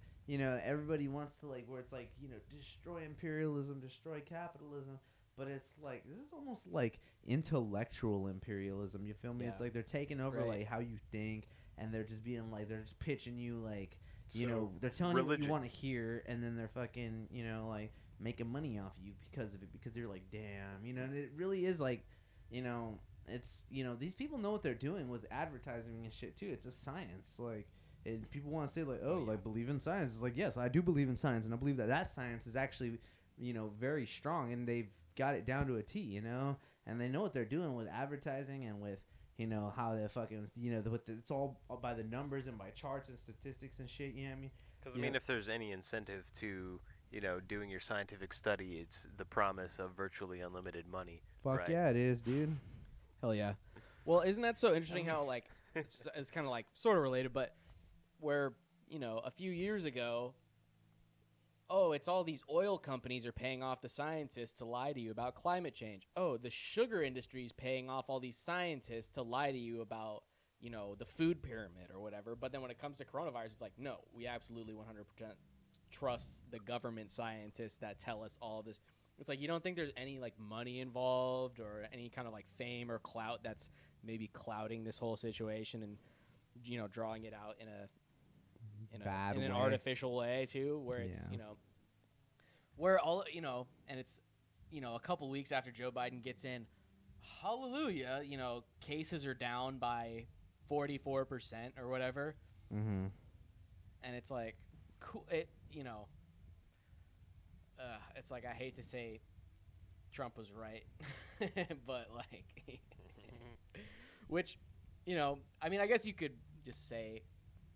everybody wants to like, where it's like, destroy imperialism, destroy capitalism, but it's like this is almost like intellectual imperialism. You feel me? Yeah. It's like they're taking over Right. like how you think, and they're just being like they're just pitching you like, So, they're telling you what religion. you want to hear, and then they're fucking, like making money off you because of it, because they're like, damn, and it really is like, it's these people know what they're doing with advertising and shit too. It's a science, like. And people want to say like, oh, yeah. like believe in science. It's like, yes, I do believe in science, and I believe that science is actually very strong, and they've got it down to a T, and they know what they're doing with advertising and with how they fucking it's all by the numbers and by charts and statistics and shit. You know what I mean? Because I mean, if there's any incentive to doing your scientific study, it's the promise of virtually unlimited money. Fuck right? yeah, it is, dude. Hell yeah. Well, isn't that so interesting how, like, it's kind of, like, sort of related, but where, a few years ago, it's all these oil companies are paying off the scientists to lie to you about climate change. Oh, the sugar industry is paying off all these scientists to lie to you about, the food pyramid or whatever. But then when it comes to coronavirus, it's like, no, we absolutely 100% trust the government scientists that tell us all this. It's like, you don't think there's any, like, money involved or any kind of, like, fame or clout that's maybe clouding this whole situation and, drawing it out in an artificial way too, where it's, where all, and it's, a couple weeks after Joe Biden gets in, hallelujah, cases are down by 44% or whatever. Mm-hmm. And it's like, cool. It's like, I hate to say Trump was right, but like, which, I mean, I guess you could just say,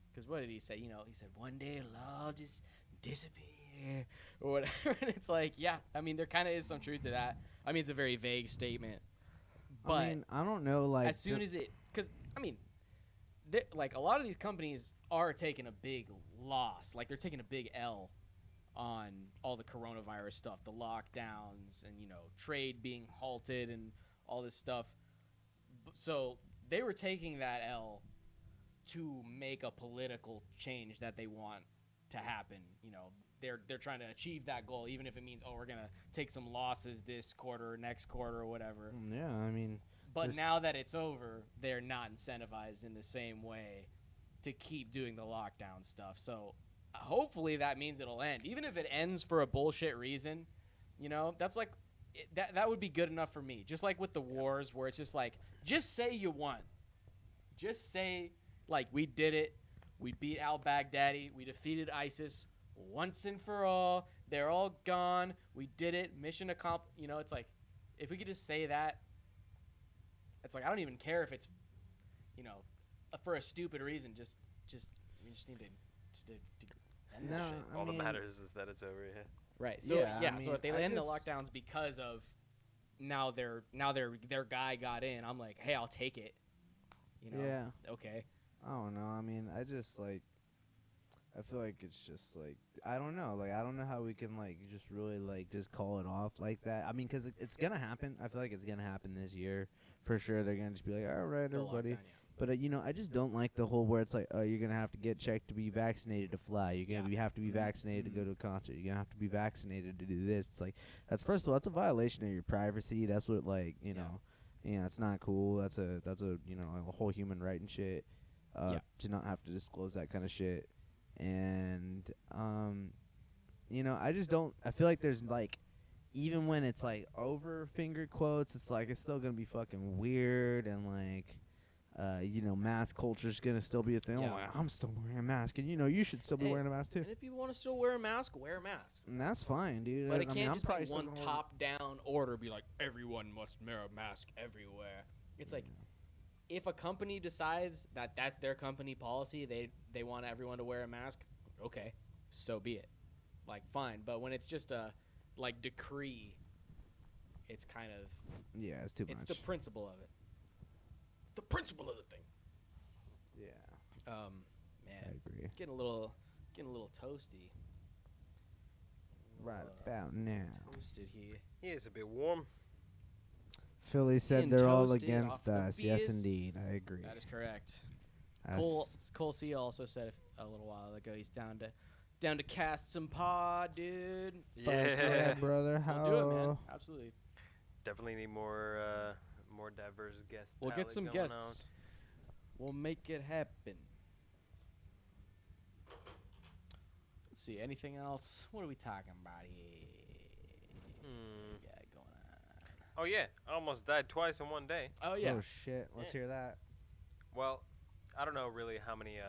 because what did he say? He said, one day it'll all just disappear or whatever. And it's like, yeah, I mean, there kind of is some truth to that. I mean, it's a very vague statement, but I mean, I don't know, like, as soon as it, because, I mean, like, a lot of these companies are taking a big loss. Like, they're taking a big L on all the coronavirus stuff, the lockdowns and, trade being halted and all this stuff. So they were taking that L to make a political change that they want to happen. They're trying to achieve that goal, even if it means, we're going to take some losses this quarter or next quarter or whatever. Yeah, I mean. But now that it's over, they're not incentivized in the same way to keep doing the lockdown stuff. So hopefully that means it'll end. Even if it ends for a bullshit reason, that's like, that would be good enough for me. Just like with the wars, where it's just like, just say you won. Just say, like, we did it. We beat al-Baghdadi. We defeated ISIS once and for all. They're all gone. We did it. Mission accomplished. It's like, if we could just say that, it's like, I don't even care if it's, for a stupid reason. Just we just need to end that shit. All that matters is that it's over. Yeah. Right. So I mean, so if they end the lockdowns because of now their guy got in, I'm like, hey, I'll take it. Yeah. Okay. I don't know. I mean, I just like, I feel like it's just like, I don't know. Like, I don't know how we can like just really like just call it off like that. I mean, because it's gonna happen. I feel like it's gonna happen this year for sure. They're gonna just be like, all right, The everybody. lockdown, yeah. But I just don't like the whole where it's like, oh, you're gonna have to get checked to be vaccinated to fly. You're gonna have to be vaccinated to go to a concert. You're gonna have to be vaccinated to do this. It's like, that's, first of all, that's a violation of your privacy. That's what, like, it's not cool. That's a a whole human right and shit. To not have to disclose that kind of shit. And I just don't. I feel like there's like, even when it's like over finger quotes, it's like it's still gonna be fucking weird, and like. Mask culture's gonna still be a thing. Yeah. Oh, I'm still wearing a mask, and you should still be wearing a mask too. And if people want to still wear a mask, wear a mask. And that's fine, dude. But it can't I'm just be one top-down order. Be like, everyone must wear a mask everywhere. It's like, if a company decides that that's their company policy, they want everyone to wear a mask. Okay, so be it. Like, fine. But when it's just a like decree, it's kind of it's too much. It's the principle of it. The principle of the thing. Yeah. Man, I agree. getting a little toasty. Right about now. Toasted here. Yeah, it's a bit warm. Philly said Getting they're all toasted against off the us. Yes, beers. indeed. I agree. That is correct. That's- Cole C also said a little while ago he's down to cast some pod, dude. Fuck yeah, brother. How? We'll do it, man. Absolutely. Definitely need more diverse guests. We'll get some guests. We'll make it happen. Let's see. Anything else? What are we talking about here? Yeah, going on. Oh yeah, I almost died twice in one day. Oh yeah. Oh shit. Let's hear that. Well, I don't know really how many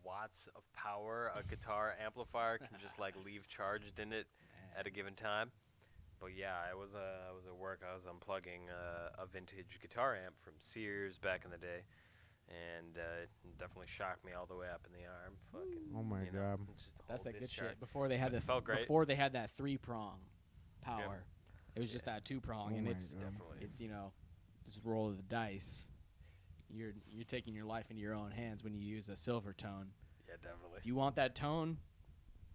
watts of power a guitar amplifier can just like leave charged in it at a given time. But yeah, I was at work. I was unplugging a vintage guitar amp from Sears back in the day, and it definitely shocked me all the way up in the arm. Fucking. Oh my God. Just the That's whole that good discharge. shit. Before they had Felt great. Before they had that 3-prong power, it was just Yeah. that 2-prong, Oh and my it's God. Definitely. it's just roll of the dice. You're taking your life into your own hands when you use a silver tone. Yeah, definitely. If you want that tone,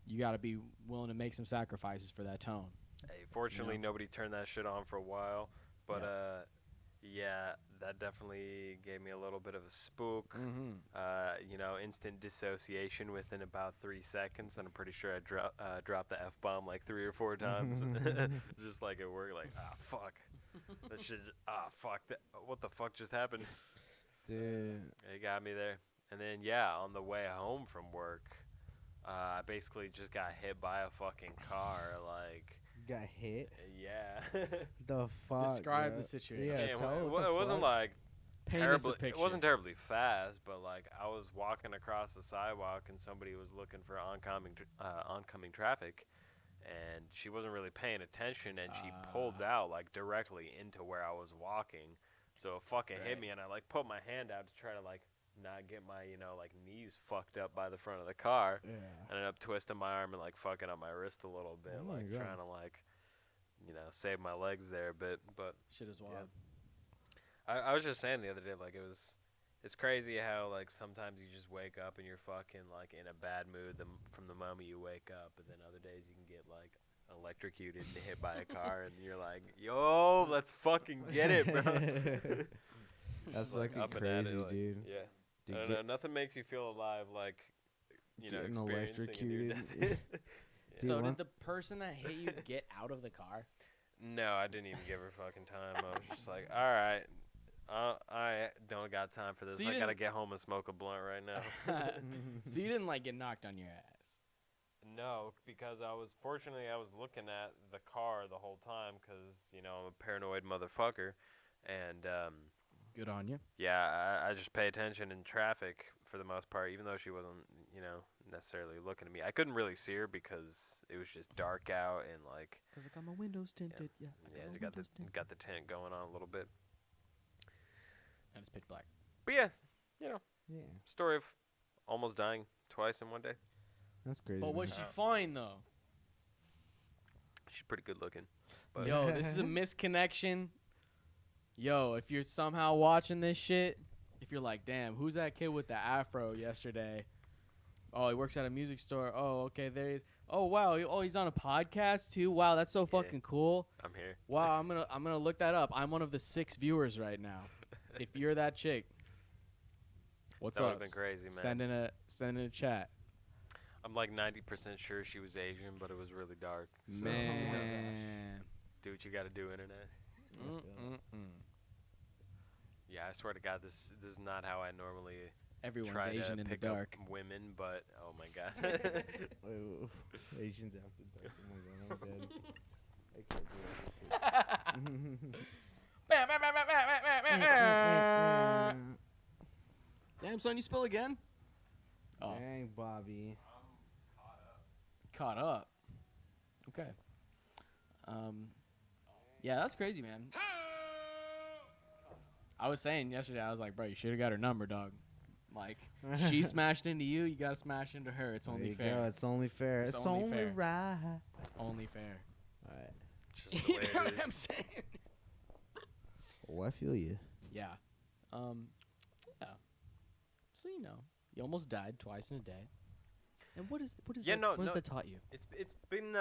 you got to be willing to make some sacrifices for that tone. Hey, fortunately, nobody turned that shit on for a while, but yeah, that definitely gave me a little bit of a spook. Mm-hmm. Instant dissociation within about 3 seconds, and I'm pretty sure I dropped the F-bomb like 3 or 4 times, just like at work, like, fuck. That shit, fuck, what the fuck just happened? Dude. It got me there. And then, yeah, on the way home from work, I basically just got hit by a fucking car, like, Got hit. yeah. The fuck. Describe bro? the situation. Yeah, Yeah, tell it what the wasn't fuck. like Paint us a terribly. It picture. wasn't terribly fast, but like I was walking across the sidewalk and somebody was looking for oncoming traffic, and she wasn't really paying attention, and she pulled out like directly into where I was walking. So it fucking hit Right. me, and I like put my hand out to try to like not get my like knees fucked up by the front of the car. Yeah. I ended up twisting my arm and like fucking up my wrist a little bit, Oh my like God. trying to like save my legs there a bit, but. Shit is wild. I was just saying the other day, like it's crazy how like sometimes you just wake up and you're fucking like in a bad mood from the moment you wake up, but then other days you can get like electrocuted and hit by a car, and you're like, yo, let's fucking get it, bro. That's Just, like, fucking up and at it, crazy, like, dude. Yeah, Dude, I don't know. Nothing makes you feel alive like Getting experiencing a near electrocuted. death. Dude, So one- did the person that hit you get out of the car? No, I didn't even give her fucking time. I was just like, all right. I don't got time for this. So you I gotta didn't- get home and smoke a blunt right now. So you didn't like get knocked on your ass. No, because I was looking at the car the whole time because I'm a paranoid motherfucker, and Good on you. yeah, I just pay attention in traffic for the most part, even though she wasn't necessarily looking at me. I couldn't really see her because it was just dark out and like Cause I got my windows tinted. Yeah. you got the tint going on a little bit. And it's pitch black. But yeah, yeah, story of almost dying twice in one day. that's crazy. But man. was she fine though? She's pretty good looking. But Yo, this is a misconnection. Yo, if you're somehow watching this shit, if you're like, damn, who's that kid with the afro yesterday? Oh, he works at a music store. Oh, okay, there he is. Oh, wow. He's on a podcast too. Wow, that's so Yeah. fucking cool. I'm here. Wow, I'm gonna look that up. I'm one of the 6 viewers right now. If you're that chick, what's That up? would've been crazy, man. Send in a chat. I'm like 90% sure she was Asian, but it was really dark. So, Man. do what you got to do, internet. Mm-mm-mm. Yeah, I swear to God, this is not how I normally Everyone's try Asian to in the pick dark. up women, but oh my God. Asians after dark. Oh my God, I'm dead. I can't do that shit. Damn, son, you spill again? Oh, Dang, Bobby. caught up. Okay. Yeah, that's crazy, man. I was saying yesterday, I was like, bro, you should have got her number, dog. Like, she smashed into you, you gotta smash into her. It's There only you fair. go. It's only fair. It's It's, only only fair. right. It's only fair. All right. It's just the You way know it what is. I'm saying? Oh, I feel you. Yeah. Yeah. So you almost died twice in a day. And what is Yeah, that, no, what has no. that taught you? It's been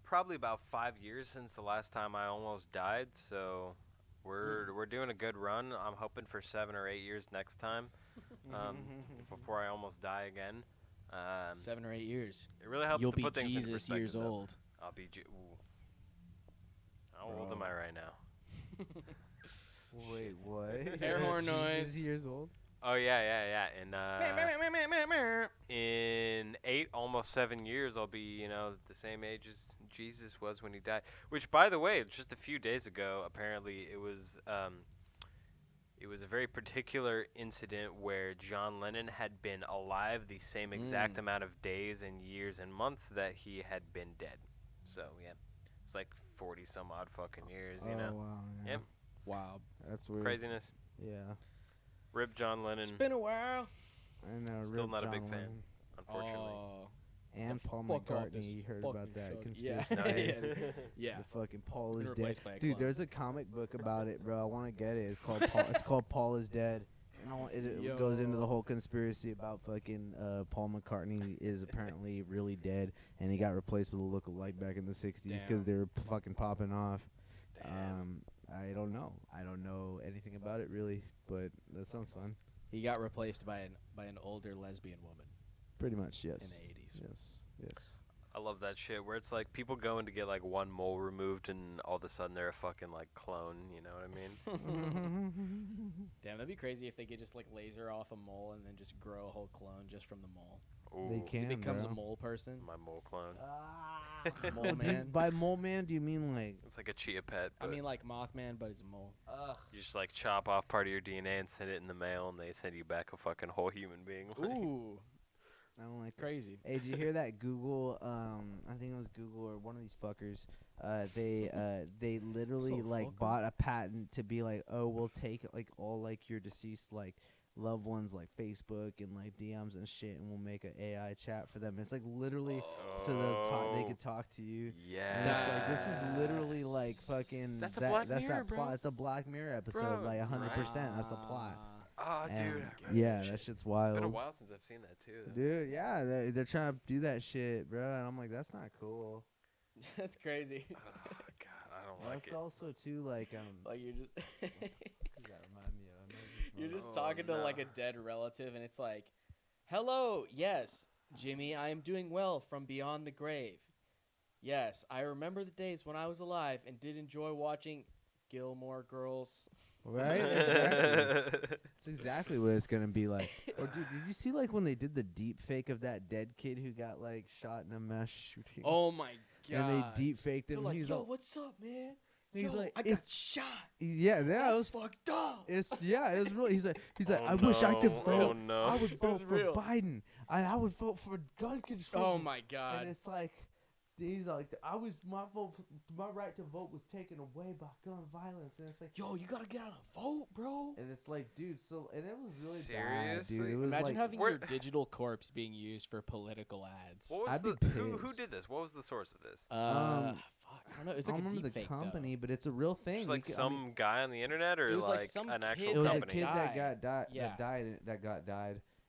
probably about 5 years since the last time I almost died, so we're doing a good run. I'm hoping for 7 or 8 years next time, before I almost die again. 7 or 8 years. It really helps You'll to be put things into Jesus perspective. years though. old. I'll be. Ooh. How old am Bro. I right now? Wait, what? Air horn Jesus noise. years old? Oh yeah. In 8, almost 7 years, I'll be the same age as Jesus was when he died. Which, by the way, just a few days ago, apparently it It was a very particular incident where John Lennon had been alive the same exact amount of days and years and months that he had been dead. So, yeah. It's like 40 some odd fucking years, you know? Wow. Yeah. Yep. Wow. That's weird. Craziness. Yeah. Rip John Lennon. It's been a while. I know. Still rip not a John big fan, Lennon. unfortunately. Oh. And the Paul fuck off McCartney. this You heard fucking about that show. conspiracy? Yeah. No, theory? Yeah. The fucking Paul is Been dead. replaced by a Dude, clone. there's a comic book about it, bro. I want to get it. It's called Paul. It's called Paul is Dead. And it goes into the whole conspiracy about fucking Paul McCartney is apparently really dead, and he got replaced with a lookalike back in the '60s because Damn. they were fucking popping off. Damn. I don't know. I don't know anything about it really, but that sounds fun. He got replaced by an older lesbian woman Pretty much, yes. in the 80s. Yes. I love that shit where it's like people going to get like one mole removed and all of a sudden they're a fucking like clone, you know what I mean? Damn, that'd be crazy if they could just like laser off a mole and then just grow a whole clone just from the mole. They Ooh, can, He becomes bro. a mole person. my mole clone. Mole man. By mole man, do you mean like? It's like a chia pet, I but mean like Mothman, but it's a mole. you just like chop off part of your DNA and send it in the mail and they send you back a fucking whole human being. Like, Ooh, I don't like. crazy. Hey, did you hear that Google? I think it was Google or one of these fuckers. They literally So like fucker. bought a patent to be like, oh, we'll take like all like your deceased like loved ones like Facebook and like DMs and shit, and we'll make an AI chat for them. It's like literally so they could talk to you. Yeah. And it's like this is literally like fucking. That's a Black Mirror, that bro. plot. It's a Black Mirror episode, Bro, like 100%. Ah. That's the plot. Oh, And dude. yeah, that shit's wild. It's been a while since I've seen that too. Though. Dude, yeah, they're trying to do that shit, bro. And I'm like, that's not cool. That's crazy. Oh, God, I don't like That's it. also too like Like you're just that remind me of another you're smoke. just Oh, talking to like a no. dead relative, and it's like, "Hello, yes, Jimmy, I am doing well from beyond the grave. Yes, I remember the days when I was alive and did enjoy watching Gilmore Girls." Right? Exactly. That's exactly what it's gonna be like. Or dude, did you see like when they did the deep fake of that dead kid who got like shot in a mass shooting? Oh my god! and they deep faked it. They're And like, he's "Yo, all, what's up, man? he's Yo, like, I got it's- shot. yeah, it That's was fucked up." It's it was real. He's like Oh, I wish I could no. vote. Oh, no. I would vote was for real. Biden. I would vote for gun control. Oh my And god! it's like he's like my right to vote was taken away by gun violence, and it's like Yo, you gotta get out and vote, bro. and it's like dude, so and it was really bad, dude. Seriously? It was Imagine like, having Where- your digital corpse being used for political ads. What was I'd be the who pissed. did this? What was the source of this? Fuck, I don't know. It's I like don't a remember deep the fake company, but it's a real thing. Just We like could- I some mean, guy on the internet, or It was like like some an kid actual it was company? a kid died. that got Yeah. died. That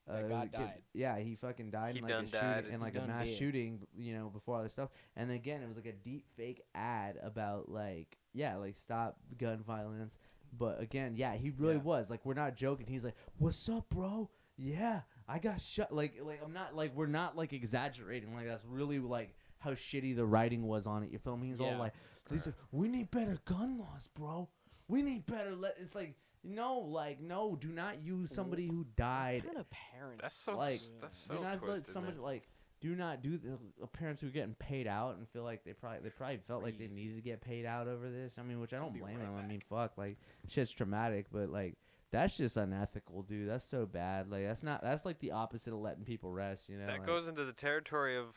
it was got a kid- died. Yeah, he fucking died He in like done a died. shooting, in like He a done mass did. shooting, before all this stuff. And again, it was like a deep fake ad about like stop gun violence. But again, yeah, he really Yeah. was like, we're not joking. He's like, "What's up, bro? Yeah, I got shot." Like I'm not like we're not like exaggerating. Like that's really like how shitty the writing was on it. You feel me? He's all Yeah. like, "We need better gun laws, bro. We need better." It's like. No, do not use somebody who died. What kind of parents? That's so Like, that's do so not let twisted. somebody man. like. Do not do the parents who are getting paid out and feel like they probably felt like they Crazy. needed to get paid out over this. I mean, which I don't be blame right them. I back. mean, fuck, like shit's traumatic, but like that's just unethical, dude. That's so bad. Like that's like the opposite of letting people rest. You know. That like- goes into the territory of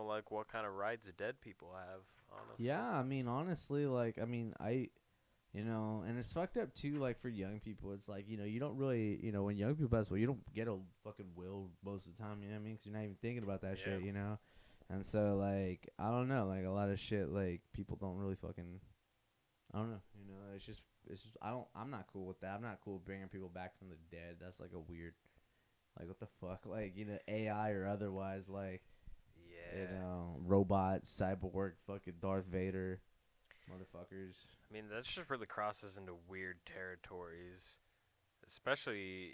like what kind of rights dead people have. Honestly. Yeah, I mean, honestly, like, I mean, and it's fucked up too, like, for young people. It's like, you don't really, when young people pass away, you don't get a fucking will most of the time, you know what I mean? Because you're not even thinking about that shit, Yeah. And so, like, I don't know, like, a lot of shit, like, people don't really fucking, I don't know, it's just, I'm not cool with that. I'm not cool with bringing people back from the dead. That's, like, a weird, like, what the fuck? Like, AI or otherwise, like, Yeah. robot, cyborg, fucking Darth Vader, motherfuckers. I mean, that just really crosses into weird territories, especially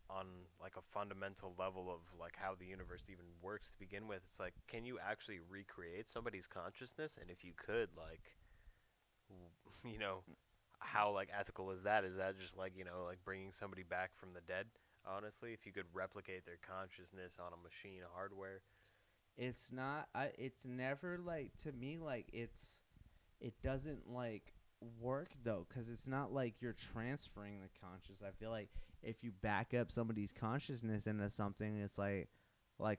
on like a fundamental level of like how the universe even works to begin with. It's like, can you actually recreate somebody's consciousness? And if you could, like, how like ethical is that? Is that just like like bringing somebody back from the dead? Honestly, if you could replicate their consciousness on a machine hardware. It's not. It's never like, to me, like, it doesn't like work though, because it's not like you're transferring the conscious. I feel like if you back up somebody's consciousness into something, it's like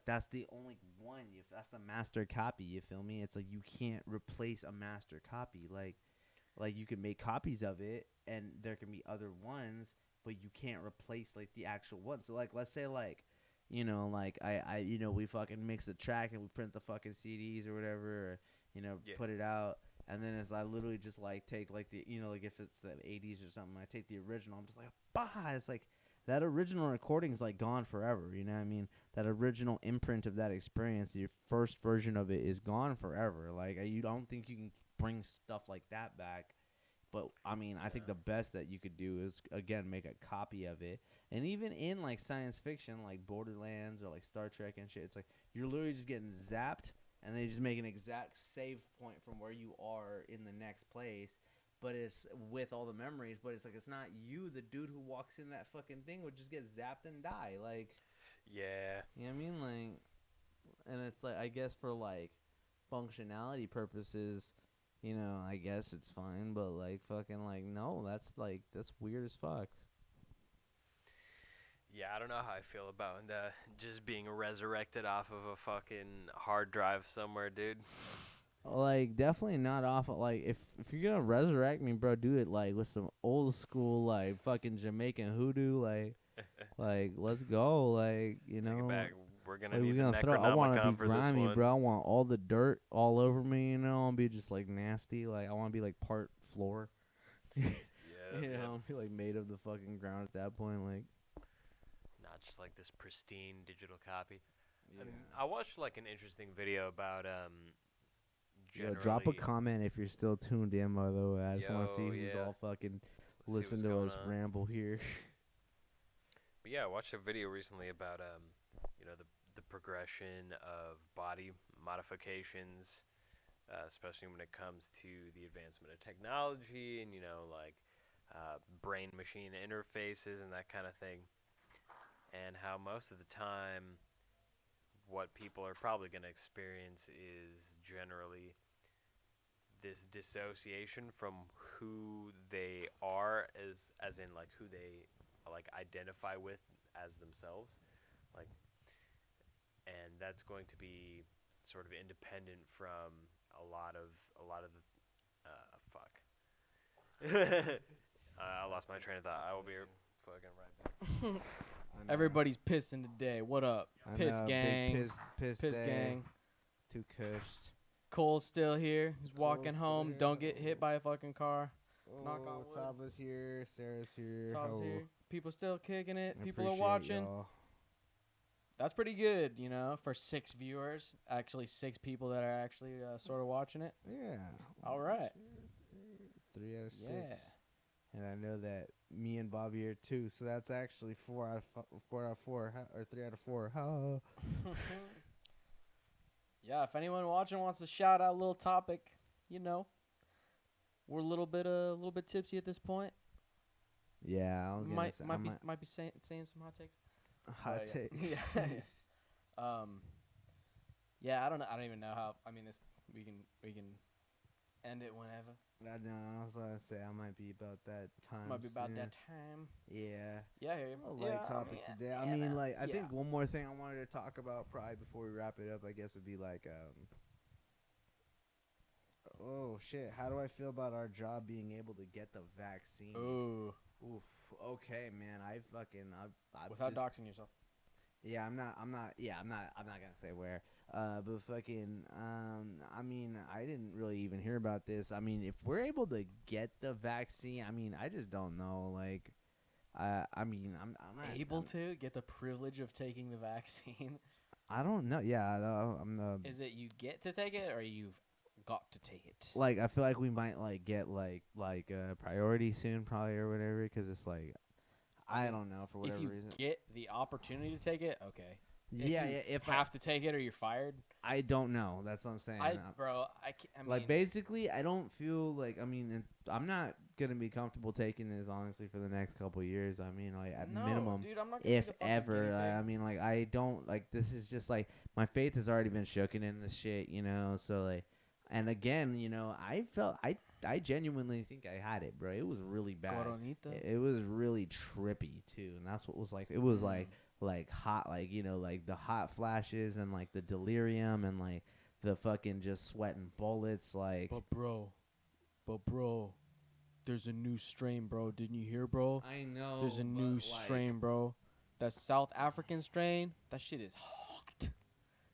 that's the only one. If that's the master copy, you feel me? It's like you can't replace a master copy. Like you can make copies of it, and there can be other ones, but you can't replace like the actual one. So like, let's say like, like I we fucking mix the track and we print the fucking CDs or whatever, or, put it out. And then as I literally just like take like the, like if it's the 80s or something, I take the original. I'm just like, bah! It's like that original recording is like gone forever. You know what I mean? That original imprint of that experience, your first version of it is gone forever. Like you don't think you can bring stuff like that back. But I mean, I think the best that you could do is again make a copy of it. And even in like science fiction, like Borderlands or like Star Trek and shit, it's like you're literally just getting zapped. And they just make an exact save point from where you are in the next place, but it's with all the memories. But it's like it's not you, the dude who walks in that fucking thing, would just get zapped and die. Like, yeah, you know what I mean? Like, and it's like I guess for like functionality purposes, I guess it's fine. But like fucking like no, that's weird as fuck. Yeah, I don't know how I feel about just being resurrected off of a fucking hard drive somewhere, dude. Like, definitely not off. Like, if you're gonna resurrect me, bro, do it like with some old school, like fucking Jamaican hoodoo, like let's go, like Take it back. We're gonna like, need the I want to be Necronomicon for this grimy, one. bro. I want all the dirt all over me, I want to be just like nasty, like I want to be like part floor. Yeah, I'll be like made of the fucking ground at that point, like. Not just like this pristine digital copy. Yeah. I watched like an interesting video about Drop a comment if you're still tuned in, by the way. I just want to see who's all fucking listen to us ramble here. But yeah, I watched a video recently about the progression of body modifications, especially when it comes to the advancement of technology and brain machine interfaces and that kind of thing. And how most of the time what people are probably going to experience is generally this dissociation from who they are as in like who they like identify with as themselves, like, and that's going to be sort of independent from a lot of the I lost my train of thought. I will be fucking right back. Everybody's pissing today. What up? Piss gang. Piss gang. Too cushed. Cole's still here. He's walking home. Don't get hit by a fucking car. Knock on wood. Taba's here. Sarah's here. Taba's here. People still kicking it. People are watching. Y'all. That's pretty good, for 6 viewers. Actually, 6 people that are actually sort of watching it. Yeah. All right. 3 out of 6. Yeah. And I know that me and Bobby are too, so that's actually 4 out of 4, or 3 out of 4. Oh. Yeah, if anyone watching wants to shout out a little topic, we're a little bit tipsy at this point. Yeah, might be saying some hot takes. Hot takes. Yeah. Yeah, I don't even know how. I mean, this we can end it whenever. I know. I was gonna say I might be about that time. Might be about soon. that time. Yeah. Yeah, I hear you. A light topic today. I mean, I think one more thing I wanted to talk about probably before we wrap it up, I guess, would be like, oh shit, how do I feel about our job being able to get the vaccine? Ooh. Oof. Okay, man. I without doxing yourself. Yeah, I'm not gonna say where. But fucking, I mean, I didn't really even hear about this. I mean, if we're able to get the vaccine, I mean, I just don't know. Like, I mean, I'm not able to get the privilege of taking the vaccine. I don't know. Yeah, Is it you get to take it or you've got to take it? Like, I feel like we might get like priority soon, probably, or whatever, because it's like, I don't know, for whatever reason. If you get the opportunity to take it, okay. If you have to take it or you're fired. I don't know. That's what I'm saying. I mean, like, basically, I don't feel like, I mean, I'm not gonna be comfortable taking this honestly for the next couple of years. I mean, like, at minimum, dude, I'm not gonna if ever. I mean, like, I don't like. This is just like my faith has already been shooken in this shit, So like, and again, I I genuinely think I had it, bro. It was really bad. Coronita. It was really trippy too, and that's what was like. It was like hot, like like the hot flashes and like the delirium and like the fucking just sweating bullets, like. But bro, there's a new strain, bro. Didn't you hear, bro? I know. There's a new strain, bro. That South African strain, that shit is hot.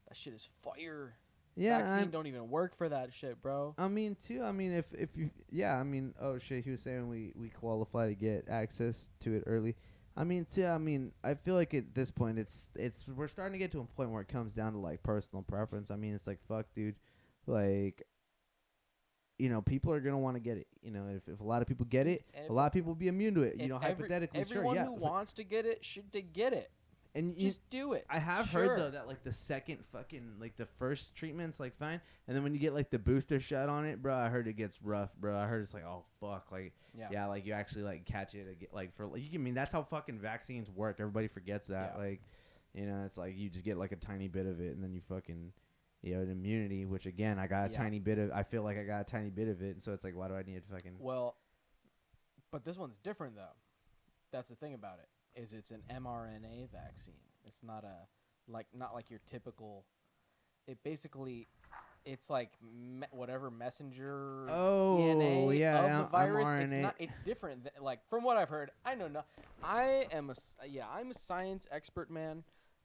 That shit is fire. Yeah, Vaccine don't even work for that shit, bro. I mean, too. I mean, if you, I mean, oh shit, he was saying we qualify to get access to it early. I mean, too. I mean, I feel like at this point, it's we're starting to get to a point where it comes down to like personal preference. I mean, it's like fuck, dude, like. People are gonna want to get it. If a lot of people get it, a lot of people will be immune to it. Hypothetically, everyone sure, yeah. who wants to get it should to get it. And just do it. I have heard though that like the second fucking like the first treatment's like fine, and then when you get like the booster shot on it, bro, I heard it gets rough, bro. I heard it's like, oh fuck, like yeah, like you actually like catch it like for like, I mean that's how fucking vaccines work. Everybody forgets that, like, it's like you just get like a tiny bit of it, and then you fucking. An immunity, which again, I got a tiny bit of. I feel like I got a tiny bit of it, so it's like, why do I need to fucking? Well, but this one's different though. That's the thing about it, is it's an mRNA vaccine. It's not not like your typical. It basically, it's like whatever messenger DNA of the virus. mRNA. It's different. Like from what I've heard, I know no. I'm a science expert, man,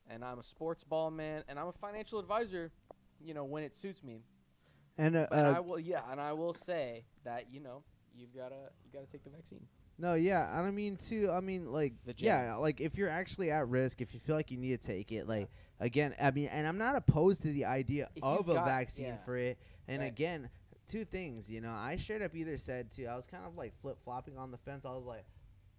and I'm a sports ball man, and I'm a financial advisor. When it suits me, and I will say that you gotta take the vaccine. No, yeah, and I mean too. I mean, like, like if you're actually at risk, if you feel like you need to take it, like, again, I mean, and I'm not opposed to the idea of a vaccine for it. And again, two things, I straight up either said I was kind of like flip flopping on the fence. I was like.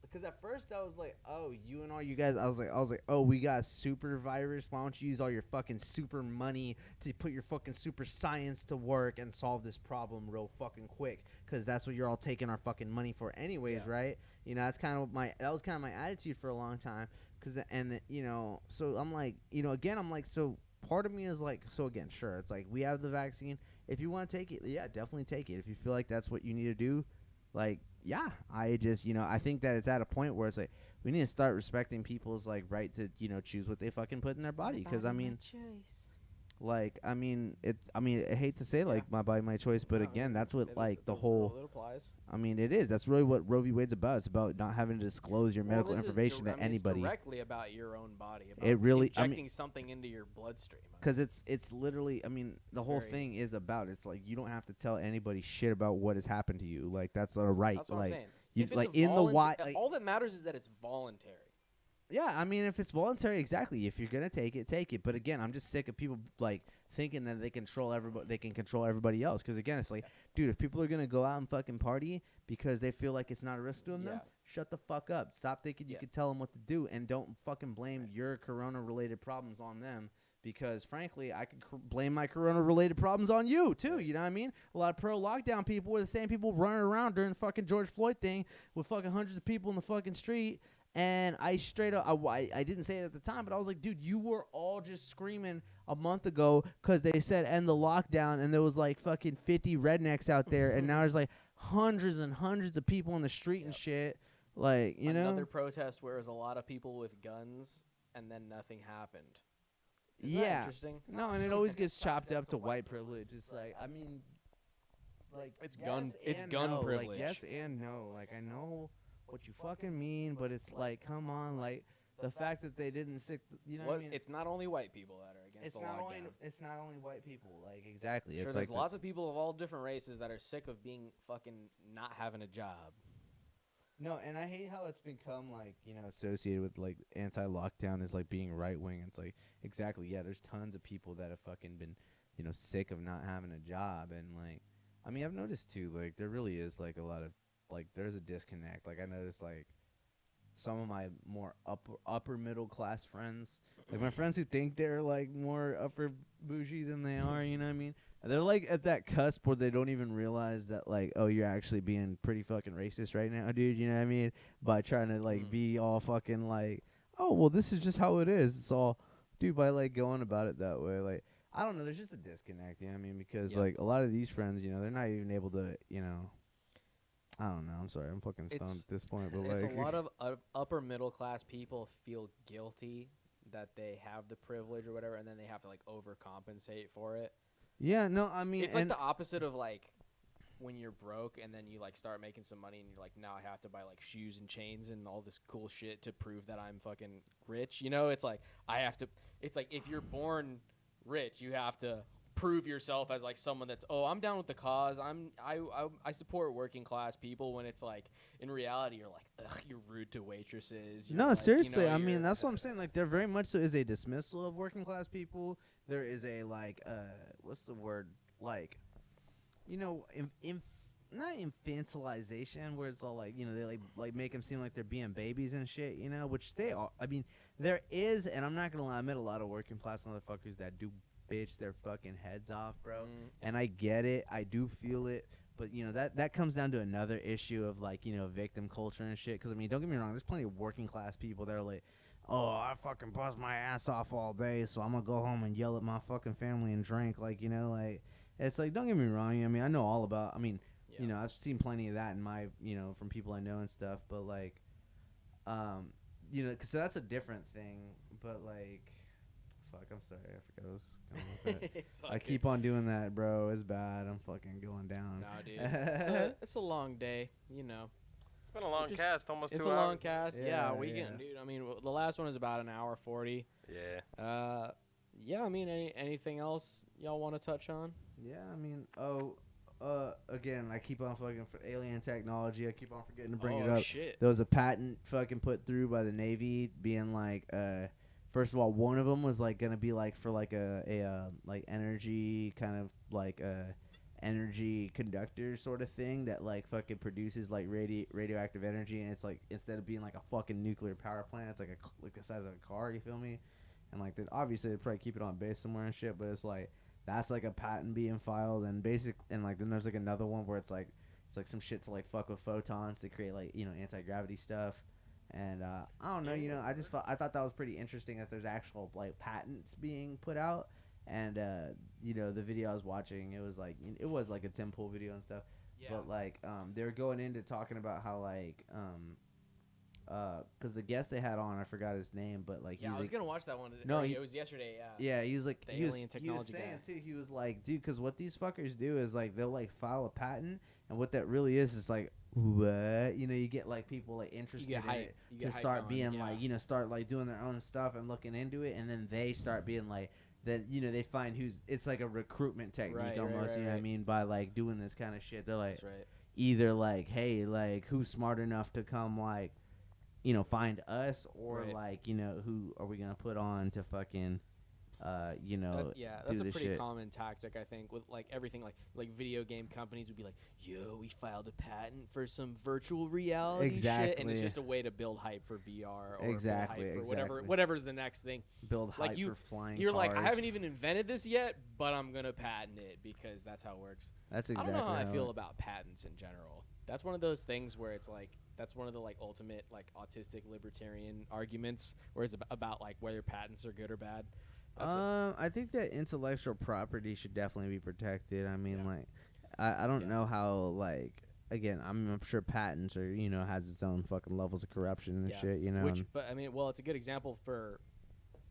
Because at first I was like, oh, you and all you guys, I was like, oh, we got a super virus. Why don't you use all your fucking super money to put your fucking super science to work and solve this problem real fucking quick? Because that's what you're all taking our fucking money for anyways, right? That's kind of that was kind of my attitude for a long time. So I'm like, again, I'm like, so part of me is like, so again, sure. It's like, we have the vaccine. If you want to take it, yeah, definitely take it. If you feel like that's what you need to do, like, yeah, I just, I think that it's at a point where it's like we need to start respecting people's like right to, choose what they fucking put in their body. Because I mean, like, I mean, I hate to say like my body, my choice, but again, that's what like the whole. It applies. I mean, it is. That's really what Roe v. Wade's about. It's about not having to disclose your medical information to anybody. It's directly about your own body. About it really injecting something into your bloodstream. Because it's literally. I mean, the whole thing is about. It's like you don't have to tell anybody shit about what has happened to you. Like that's a right. That's what like I'm saying. you like in the like, all that matters is that it's voluntary. Yeah, I mean, if it's voluntary, exactly. If you're gonna take it, take it. But again, I'm just sick of people like thinking that they control everybody. They can control everybody else. Because again, it's like, dude, if people are gonna go out and fucking party because they feel like it's not a risk to them, shut the fuck up. Stop thinking you can tell them what to do, and don't fucking blame your corona-related problems on them. Because frankly, I could blame my corona-related problems on you too. You know what I mean? A lot of pro-lockdown people were the same people running around during the fucking George Floyd thing with fucking hundreds of people in the fucking street. And I straight up, I didn't say it at the time, but I was like, dude, you were all just screaming a month ago because they said end the lockdown, and there was like fucking 50 rednecks out there, and now there's like hundreds and hundreds of people in the street and shit. Like, Another protest where there's a lot of people with guns, and then nothing happened. Isn't that interesting? No, and it always gets chopped up to white privilege. It's like, I mean, like it's gun privilege. Like, yes and no. Like, I know what you fucking mean, but it's like, come on, like the fact that they didn't sick, what I mean? It's not only white people that are against the lockdown. It's not only white people, like exactly. Sure, it's there's like lots of people of all different races that are sick of being fucking not having a job. No, and I hate how it's become like, associated with like anti-lockdown is like being right wing. It's like exactly, yeah. There's tons of people that have fucking been, sick of not having a job, and like, I mean, I've noticed too, like there really is like a lot of like there's a disconnect. Like I noticed like some of my more upper middle class friends, like my friends who think they're like more upper bougie than they are, you know what I mean? They're like at that cusp where they don't even realize that like, oh, you're actually being pretty fucking racist right now, dude, you know what I mean? By trying to like be all fucking like, oh, well, this is just how it is. It's all, dude, by like going about it that way. Like, I don't know, there's just a disconnect, you know what I mean? Because like a lot of these friends, they're not even able to, I don't know. I'm sorry. I'm fucking stoned It's- at this point. But It's like, a lot of upper middle class people feel guilty that they have the privilege or whatever, and then they have to like overcompensate for it. yeah. No, I mean, It's like the opposite of like when you're broke and then you like start making some money and you're like, now I have to buy like shoes and chains and all this cool shit to prove that I'm fucking rich. You know, it's like I have to. It's like if you're born rich, you have to prove yourself as like someone that's I'm down with the cause. I support working class people, when it's like in reality you're like, ugh, you're rude to waitresses. You're no, like, seriously. you know, I mean, you're- that's what I'm saying. Like, there very much so is a dismissal of working class people. There is a like, what's the word? Like, you know, not infantilization, where it's all like, you know, they like make them seem like they're being babies and shit, you know, which they are. I mean, there is, and I'm not gonna lie, I met a lot of working class motherfuckers that do bitch their fucking heads off, bro. And I get it, I do feel it, but you know that comes down to another issue of like, you know, victim culture and shit. Because I mean, don't get me wrong, there's plenty of working class people that are like, oh, I fucking bust my ass off all day, so I'm gonna go home and yell at my fucking family and drink, like, you know, like, it's like, don't get me wrong, I mean, I know all about, I mean, Yeah. you know, I've seen plenty of that in my, you know, from people I know and stuff, but like, you know, cause that's a different thing, but like, fuck, I'm sorry, I forgot I was going with that. It's all I good. keep on doing that, bro. It's bad. I'm fucking going down. Nah, dude. It's a long day, you know. It's been a long Just- cast, almost 2 It's hours. a long cast. Yeah, Yeah, we yeah. can, dude. I mean, the last one is about an hour 40. Yeah. Yeah. I mean, anything else y'all want to touch on? Yeah, I mean, again, I keep on fucking for alien technology. I keep on forgetting to bring it up. Shit. There was a patent fucking put through by the Navy, being like, first of all, one of them was like gonna be like for like a like energy kind of like energy conductor sort of thing that like fucking produces like radioactive energy, and it's like, instead of being like a fucking nuclear power plant, it's like like the size of a car. You feel me? And like, obviously they'd probably keep it on base somewhere and shit, but it's like, that's like a patent being filed, and and like then there's like another one where it's like some shit to like fuck with photons to create like, you know, anti-gravity stuff. And I don't know, you know, I thought that was pretty interesting that there's actual like patents being put out. And you know, the video I was watching, it was like a Tim Pool video and stuff. Yeah. But like they were going into talking about how like because the guest they had on, I forgot his name, but like, Yeah, he's I was like, gonna watch that one. No, it was yesterday. Yeah. yeah, he was like, The he was alien technology saying guy. too, he was like, dude, because what these fuckers do is like, they'll like file a patent, and what that really is like, what, you know, you get like people like interested in hype. it You to get hype start going, being yeah. like, you know, start like doing their own stuff and looking into it, and then they start being like, that, you know, they find it's like a recruitment technique Right, almost, right, you know what I right. mean, by like doing this kind of shit. They're like, That's right. either like, hey, like, who's smart enough to come like, you know, find us, or Right. like, you know, who are we gonna put on to fucking you know, That's do a the pretty shit. common tactic, I think, with like everything. Like video game companies would be like, "Yo, we filed a patent for some virtual reality shit," and it's Exactly. just a way to build hype for VR or Exactly, build hype for exactly. whatever's the next thing. Build hype like you- for flying You're like, I cars. haven't even invented this yet, but I'm gonna patent it because that's how it works. That's exactly I don't know how I how feel it- about patents in general. That's one of those things where it's like, that's one of the like ultimate like autistic libertarian arguments, where it's about like whether patents are good or bad. That's I think that intellectual property should definitely be protected. I mean, Yeah. like, I don't Yeah. know how, like, again, I'm sure patents are, you know, has its own fucking levels of corruption and Yeah. shit, you know. Which, and- but I mean, well, it's a good example for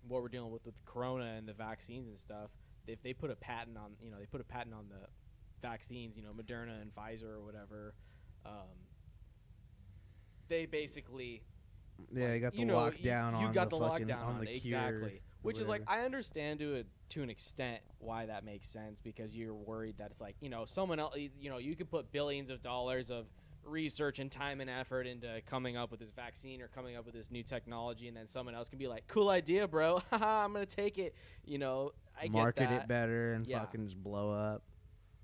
what we're dealing with Corona and the vaccines and stuff. If they put a patent on, you know, they put a patent on the vaccines, you know, Moderna and Pfizer or whatever, they basically, yeah, you got the you know, lockdown you on got the, the fucking, lockdown on on the it, cure. exactly. or Which is like, whatever. I understand to an extent why that makes sense, because you're worried that it's like, you know, someone else, you know, you could put billions of dollars of research and time and effort into coming up with this vaccine or coming up with this new technology, and then someone else can be like, cool idea, bro. Haha, I'm gonna take it. You know, I market get that. it better and Yeah. fucking just blow up.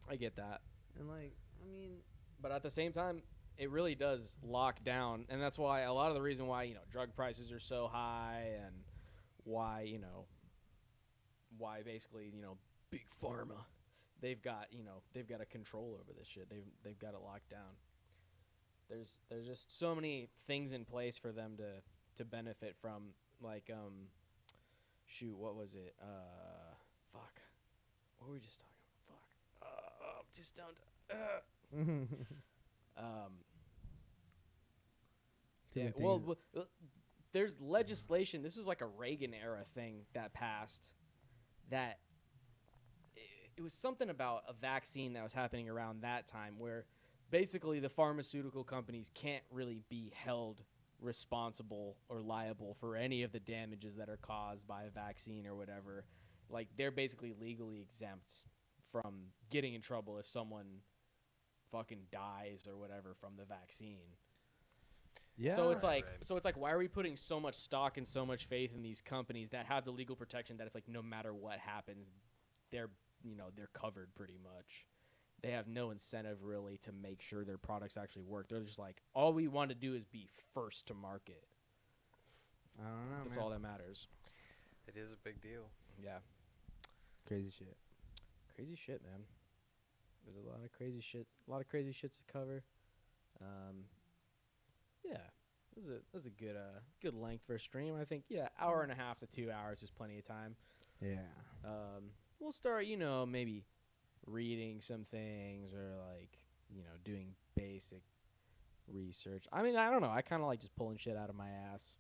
I get that. And like, I mean, But at the same time, it really does lock down, and that's why a lot of the reason why, you know, drug prices are so high, and why, you know, why basically, you know, big pharma, they've got a control over this shit. They've got it locked down. There's just so many things in place for them to benefit from, like shoot, what was it? Fuck. What were we just talking about? Fuck. I'm just down to Yeah, doing well, things. there's legislation. This was like a Reagan era thing that passed. That it was something about a vaccine that was happening around that time, where basically the pharmaceutical companies can't really be held responsible or liable for any of the damages that are caused by a vaccine or whatever. Like, they're basically legally exempt from getting in trouble if someone fucking dies or whatever from the vaccine. Yeah. So it's Right, like, right. why are we putting so much stock and so much faith in these companies that have the legal protection that it's like no matter what happens, they're covered pretty much. They have no incentive really to make sure their products actually work. They're just like, all we want to do is be first to market. I don't know, That's man. all that matters. It is a big deal. Yeah. Crazy shit. Crazy shit, man. There's a lot of crazy shit. A lot of crazy shit to cover. Yeah. This is a good length for a stream. I think, yeah, hour and a half to 2 hours is plenty of time. Yeah. We'll start, maybe reading some things or like, doing basic research. I mean, I don't know. I kind of like just pulling shit out of my ass.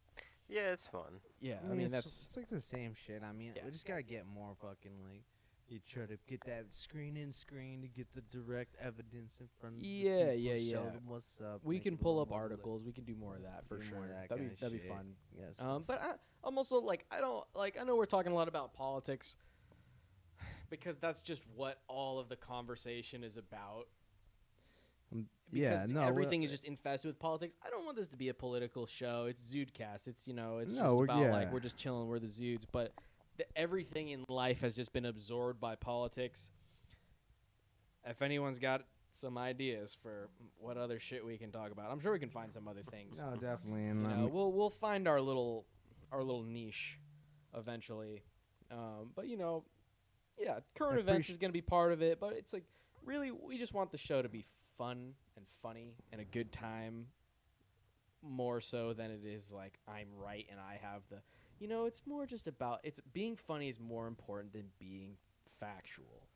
Yeah, it's fun. Yeah, I mean, that's it's like the same shit. I mean, Yeah. we just gotta get more fucking like. You try to get that screen to get the direct evidence in front of the Yeah, people, yeah, show yeah. them what's up. we make can it pull a up little more articles. We can do more of that for do sure. more of that That'd kinda be shit. fun. Yes. But I'm also like, I don't like. I know we're talking a lot about politics because that's just what all of the conversation is about. yeah, Because no, everything is just infested with politics. I don't want this to be a political show. It's ZUDECAST. It's it's No, just we're- about like yeah. we're just chilling. We're the Zudes, but everything in life has just been absorbed by politics. If anyone's got some ideas for what other shit we can talk about, I'm sure we can find some other things. No, definitely, and We'll find our little niche eventually. But yeah, current events is going to be part of it. But it's like really, we just want the show to be fun and funny and a good time, more so than it is like I'm right and I have the. It's more just about being funny is more important than being factual.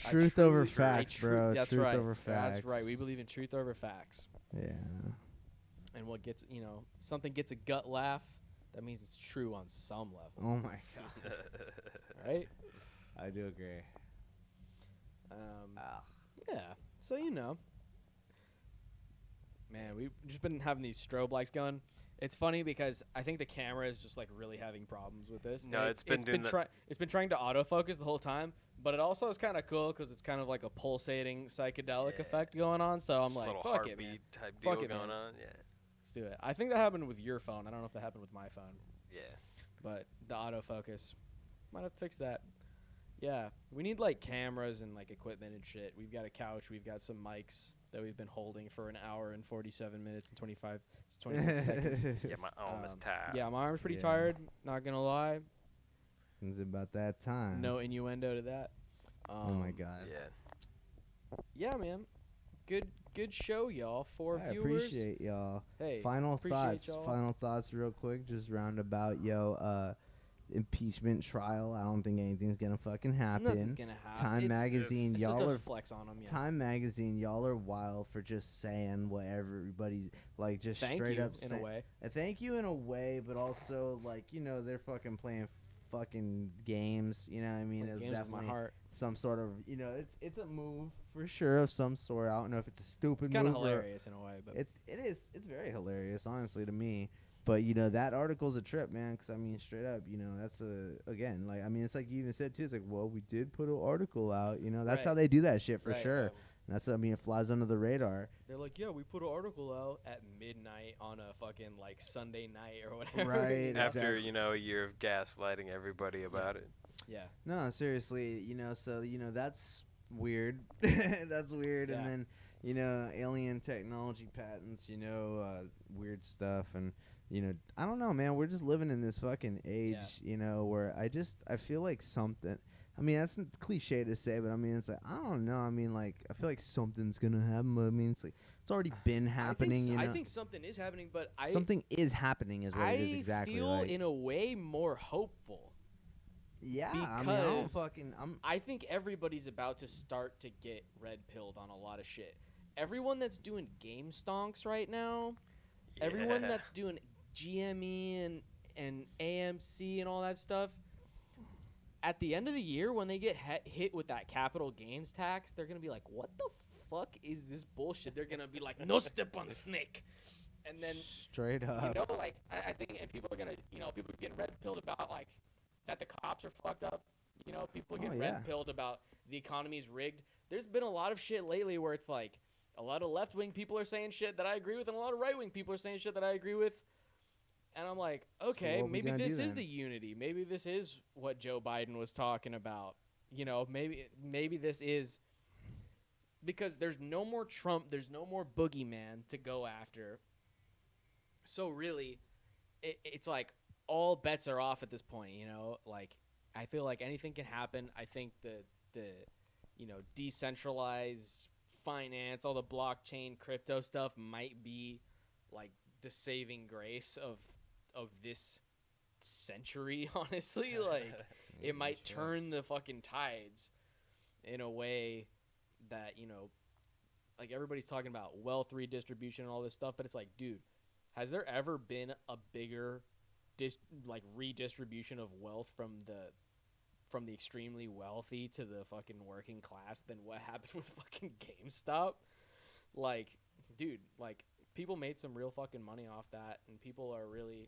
truth I over truly- facts, bro. That's truth right. over facts. That's right. We believe in truth over facts. Yeah. And what gets, something gets a gut laugh, that means it's true on some level, Oh my god. right? I do agree. Yeah. So, man, we've just been having these strobe lights going. It's funny because I think the camera is just like really having problems with this. No, And it's been doing that. It's been trying to autofocus the whole time, but it also is kind of cool because it's kind of like a pulsating psychedelic Yeah. effect going on. So I'm Just a like, little fuck it, heartbeat man. type Fuck deal it, going man. on. Yeah. Let's do it. I think that happened with your phone. I don't know if that happened with my phone, Yeah. but the autofocus might have to fix that. Yeah, we need like cameras and like equipment and shit. We've got a couch. We've got some mics that we've been holding for an hour and 47 minutes and 26 seconds. Yeah, my arm is tired. Yeah, my arm's pretty Yeah. tired. Not gonna lie. It's about that time. No innuendo to that. Oh my god. Yeah. Yeah, man. Good show, y'all. 4 I viewers. appreciate y'all. Hey, Final appreciate thoughts. y'all. Final thoughts, real quick. Just roundabout, impeachment trial. I don't think anything's gonna fucking happen. Nothing's gonna happen. Time Magazine, It's y'all just are flex on them. Yeah. Time Magazine, y'all are wild for just saying what everybody's like, just Thank straight you up in say- a way. Thank you in a way, but also like they're fucking playing fucking games. You know what I mean? Like It's games with my definitely heart. some sort of it's a move for sure of some sort. I don't know if it's a stupid It's kind of move or- hilarious in a way, but It's very hilarious, honestly, to me. But that article's a trip, man. Because I mean, straight up, that's again, like, I mean, it's like you even said too. It's like, well, we did put an article out. That's Right. how they do that shit for Right, sure. That's, I mean, it flies under the radar. they're like, yeah, we put an article out at midnight on a fucking like Sunday night or whatever. Right. you know? After Exactly. a year of gaslighting everybody about it. Yeah. No, seriously, so that's weird. That's weird. Yeah. And then alien technology patents. Weird stuff. And I don't know, man. We're just living in this fucking age. Where I feel like something. I mean, that's cliche to say, but I mean, it's like, I don't know. I mean, like, I feel like something's gonna happen. But I mean, it's like it's already been happening. I think something is happening, but something is happening. Is what it is exactly. I feel like. in a way more hopeful. Yeah, I mean, I don't because fucking. I think everybody's about to start to get red pilled on a lot of shit. everyone that's doing game stonks right now, everyone that's doing GME and AMC and all that stuff, at the end of the year when they get hit with that capital gains tax, they're going to be like, what the fuck is this bullshit? They're going to be like, no step on snake. And then, straight up, you know, like, I think, and people are going to, you know, people are getting red-pilled about, like, that the cops are fucked up. You know, people get red-pilled about the economy's rigged. There's been a lot of shit lately where it's like, a lot of left-wing people are saying shit that I agree with, and a lot of right-wing people are saying shit that I agree with. And I'm like, okay, so maybe this is the unity. Maybe this is what Joe Biden was talking about. You know, maybe this is because there's no more Trump, there's no more boogeyman to go after. So really, it's like all bets are off at this point. You know, like I feel like anything can happen. I think the you know, decentralized finance, all the blockchain, crypto stuff might be like the saving grace of this century, honestly. Like it might turn the fucking tides in a way that, you know, like everybody's talking about wealth redistribution and all this stuff, but it's like, dude, has there ever been a bigger redistribution of wealth from the extremely wealthy to the fucking working class than what happened with fucking GameStop? Like, dude, like people made some real fucking money off that, and people are really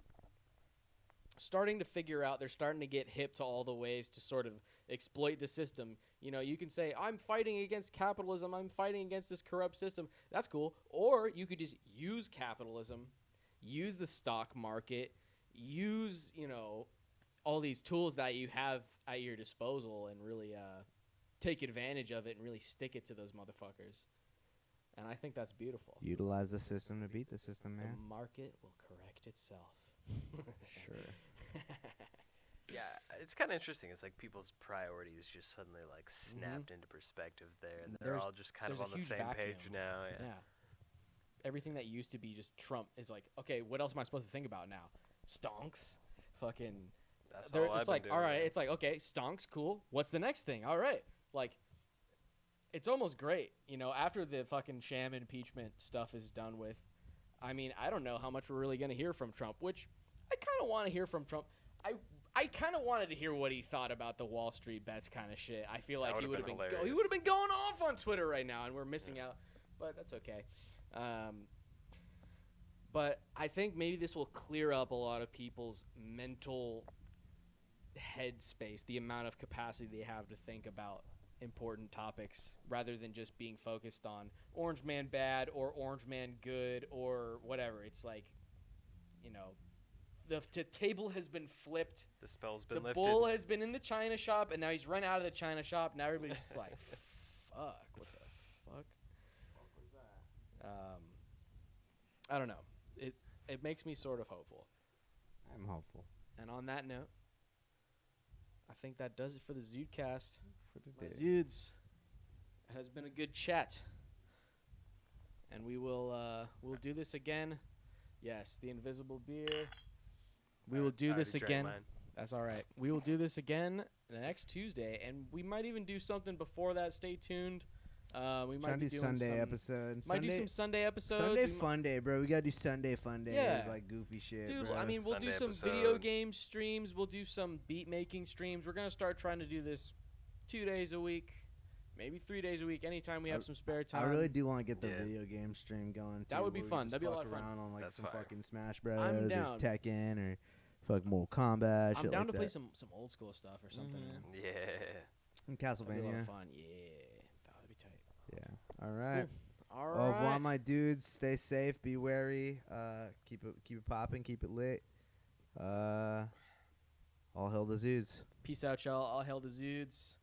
starting to figure out, they're starting to get hip to all the ways to sort of exploit the system. You know, you can say, I'm fighting against capitalism, I'm fighting against this corrupt system. That's cool. Or you could just use capitalism, use the stock market, use, you know, all these tools that you have at your disposal and really take advantage of it and really stick it to those motherfuckers. And I think that's beautiful. Utilize the system to beat the system, man. The market will correct itself. Sure. Yeah, it's kind of interesting. It's like people's priorities just suddenly like snapped into perspective there, and they're all just kind of on the same page now. Yeah. Everything that used to be just Trump is like, okay, what else am I supposed to think about now? Stonks, fucking. That's all I've it's like, been doing, all right, man. it's like, okay, stonks, cool. What's the next thing? All right, like, it's almost great, you know. After the fucking sham impeachment stuff is done with, I mean, I don't know how much we're really gonna hear from Trump, which I kind of want to hear from Trump. I kind of wanted to hear what he thought about the Wall Street bets kind of shit. I feel like he would have been going off on Twitter right now, and we're missing out. But that's okay. But I think maybe this will clear up a lot of people's mental headspace, the amount of capacity they have to think about important topics rather than just being focused on Orange Man bad or Orange Man good or whatever. It's like, you know, the table has been flipped. The spell's been lifted. The bull has been in the China shop, and now he's run out of the China shop. Now everybody's just like, fuck, what the fuck? What was that? I don't know. It makes me sort of hopeful. I'm hopeful. And on that note, I think that does it for the ZUDECast. For My today. Zudes, it has been a good chat. And we will we'll do this again. Yes, the invisible beer. We will do this again. That's all right. We will do this again next Tuesday, and we might even do something before that. Stay tuned. We might do doing Sunday some episodes. Might do some Sunday episodes. Sunday fun day, bro. We gotta do Sunday fun day. Yeah. Like goofy shit, Dude, bro. I mean, we'll Sunday do some episode. video game streams. We'll do some beat making streams. We're gonna start trying to do this 2 days a week, maybe 3 days a week. Anytime we have some spare time. I really do want to get the Yeah. video game stream going. That too, would be where we fun. just That'd be a lot fuck of fun. around on like That's some fire. fucking Smash Bros. down. or Tekken or fuck Mortal Kombat. I'm shit down like to play that. some old school stuff or something. Man. Yeah. And That'd be a lot Castlevania. of fun. Yeah, that would be tight. Yeah. All right. All Au revoir, right. my dudes. Stay safe. Be wary. Keep it popping. Keep it lit. All hail the Zudes. Peace out, y'all. All hail the Zudes.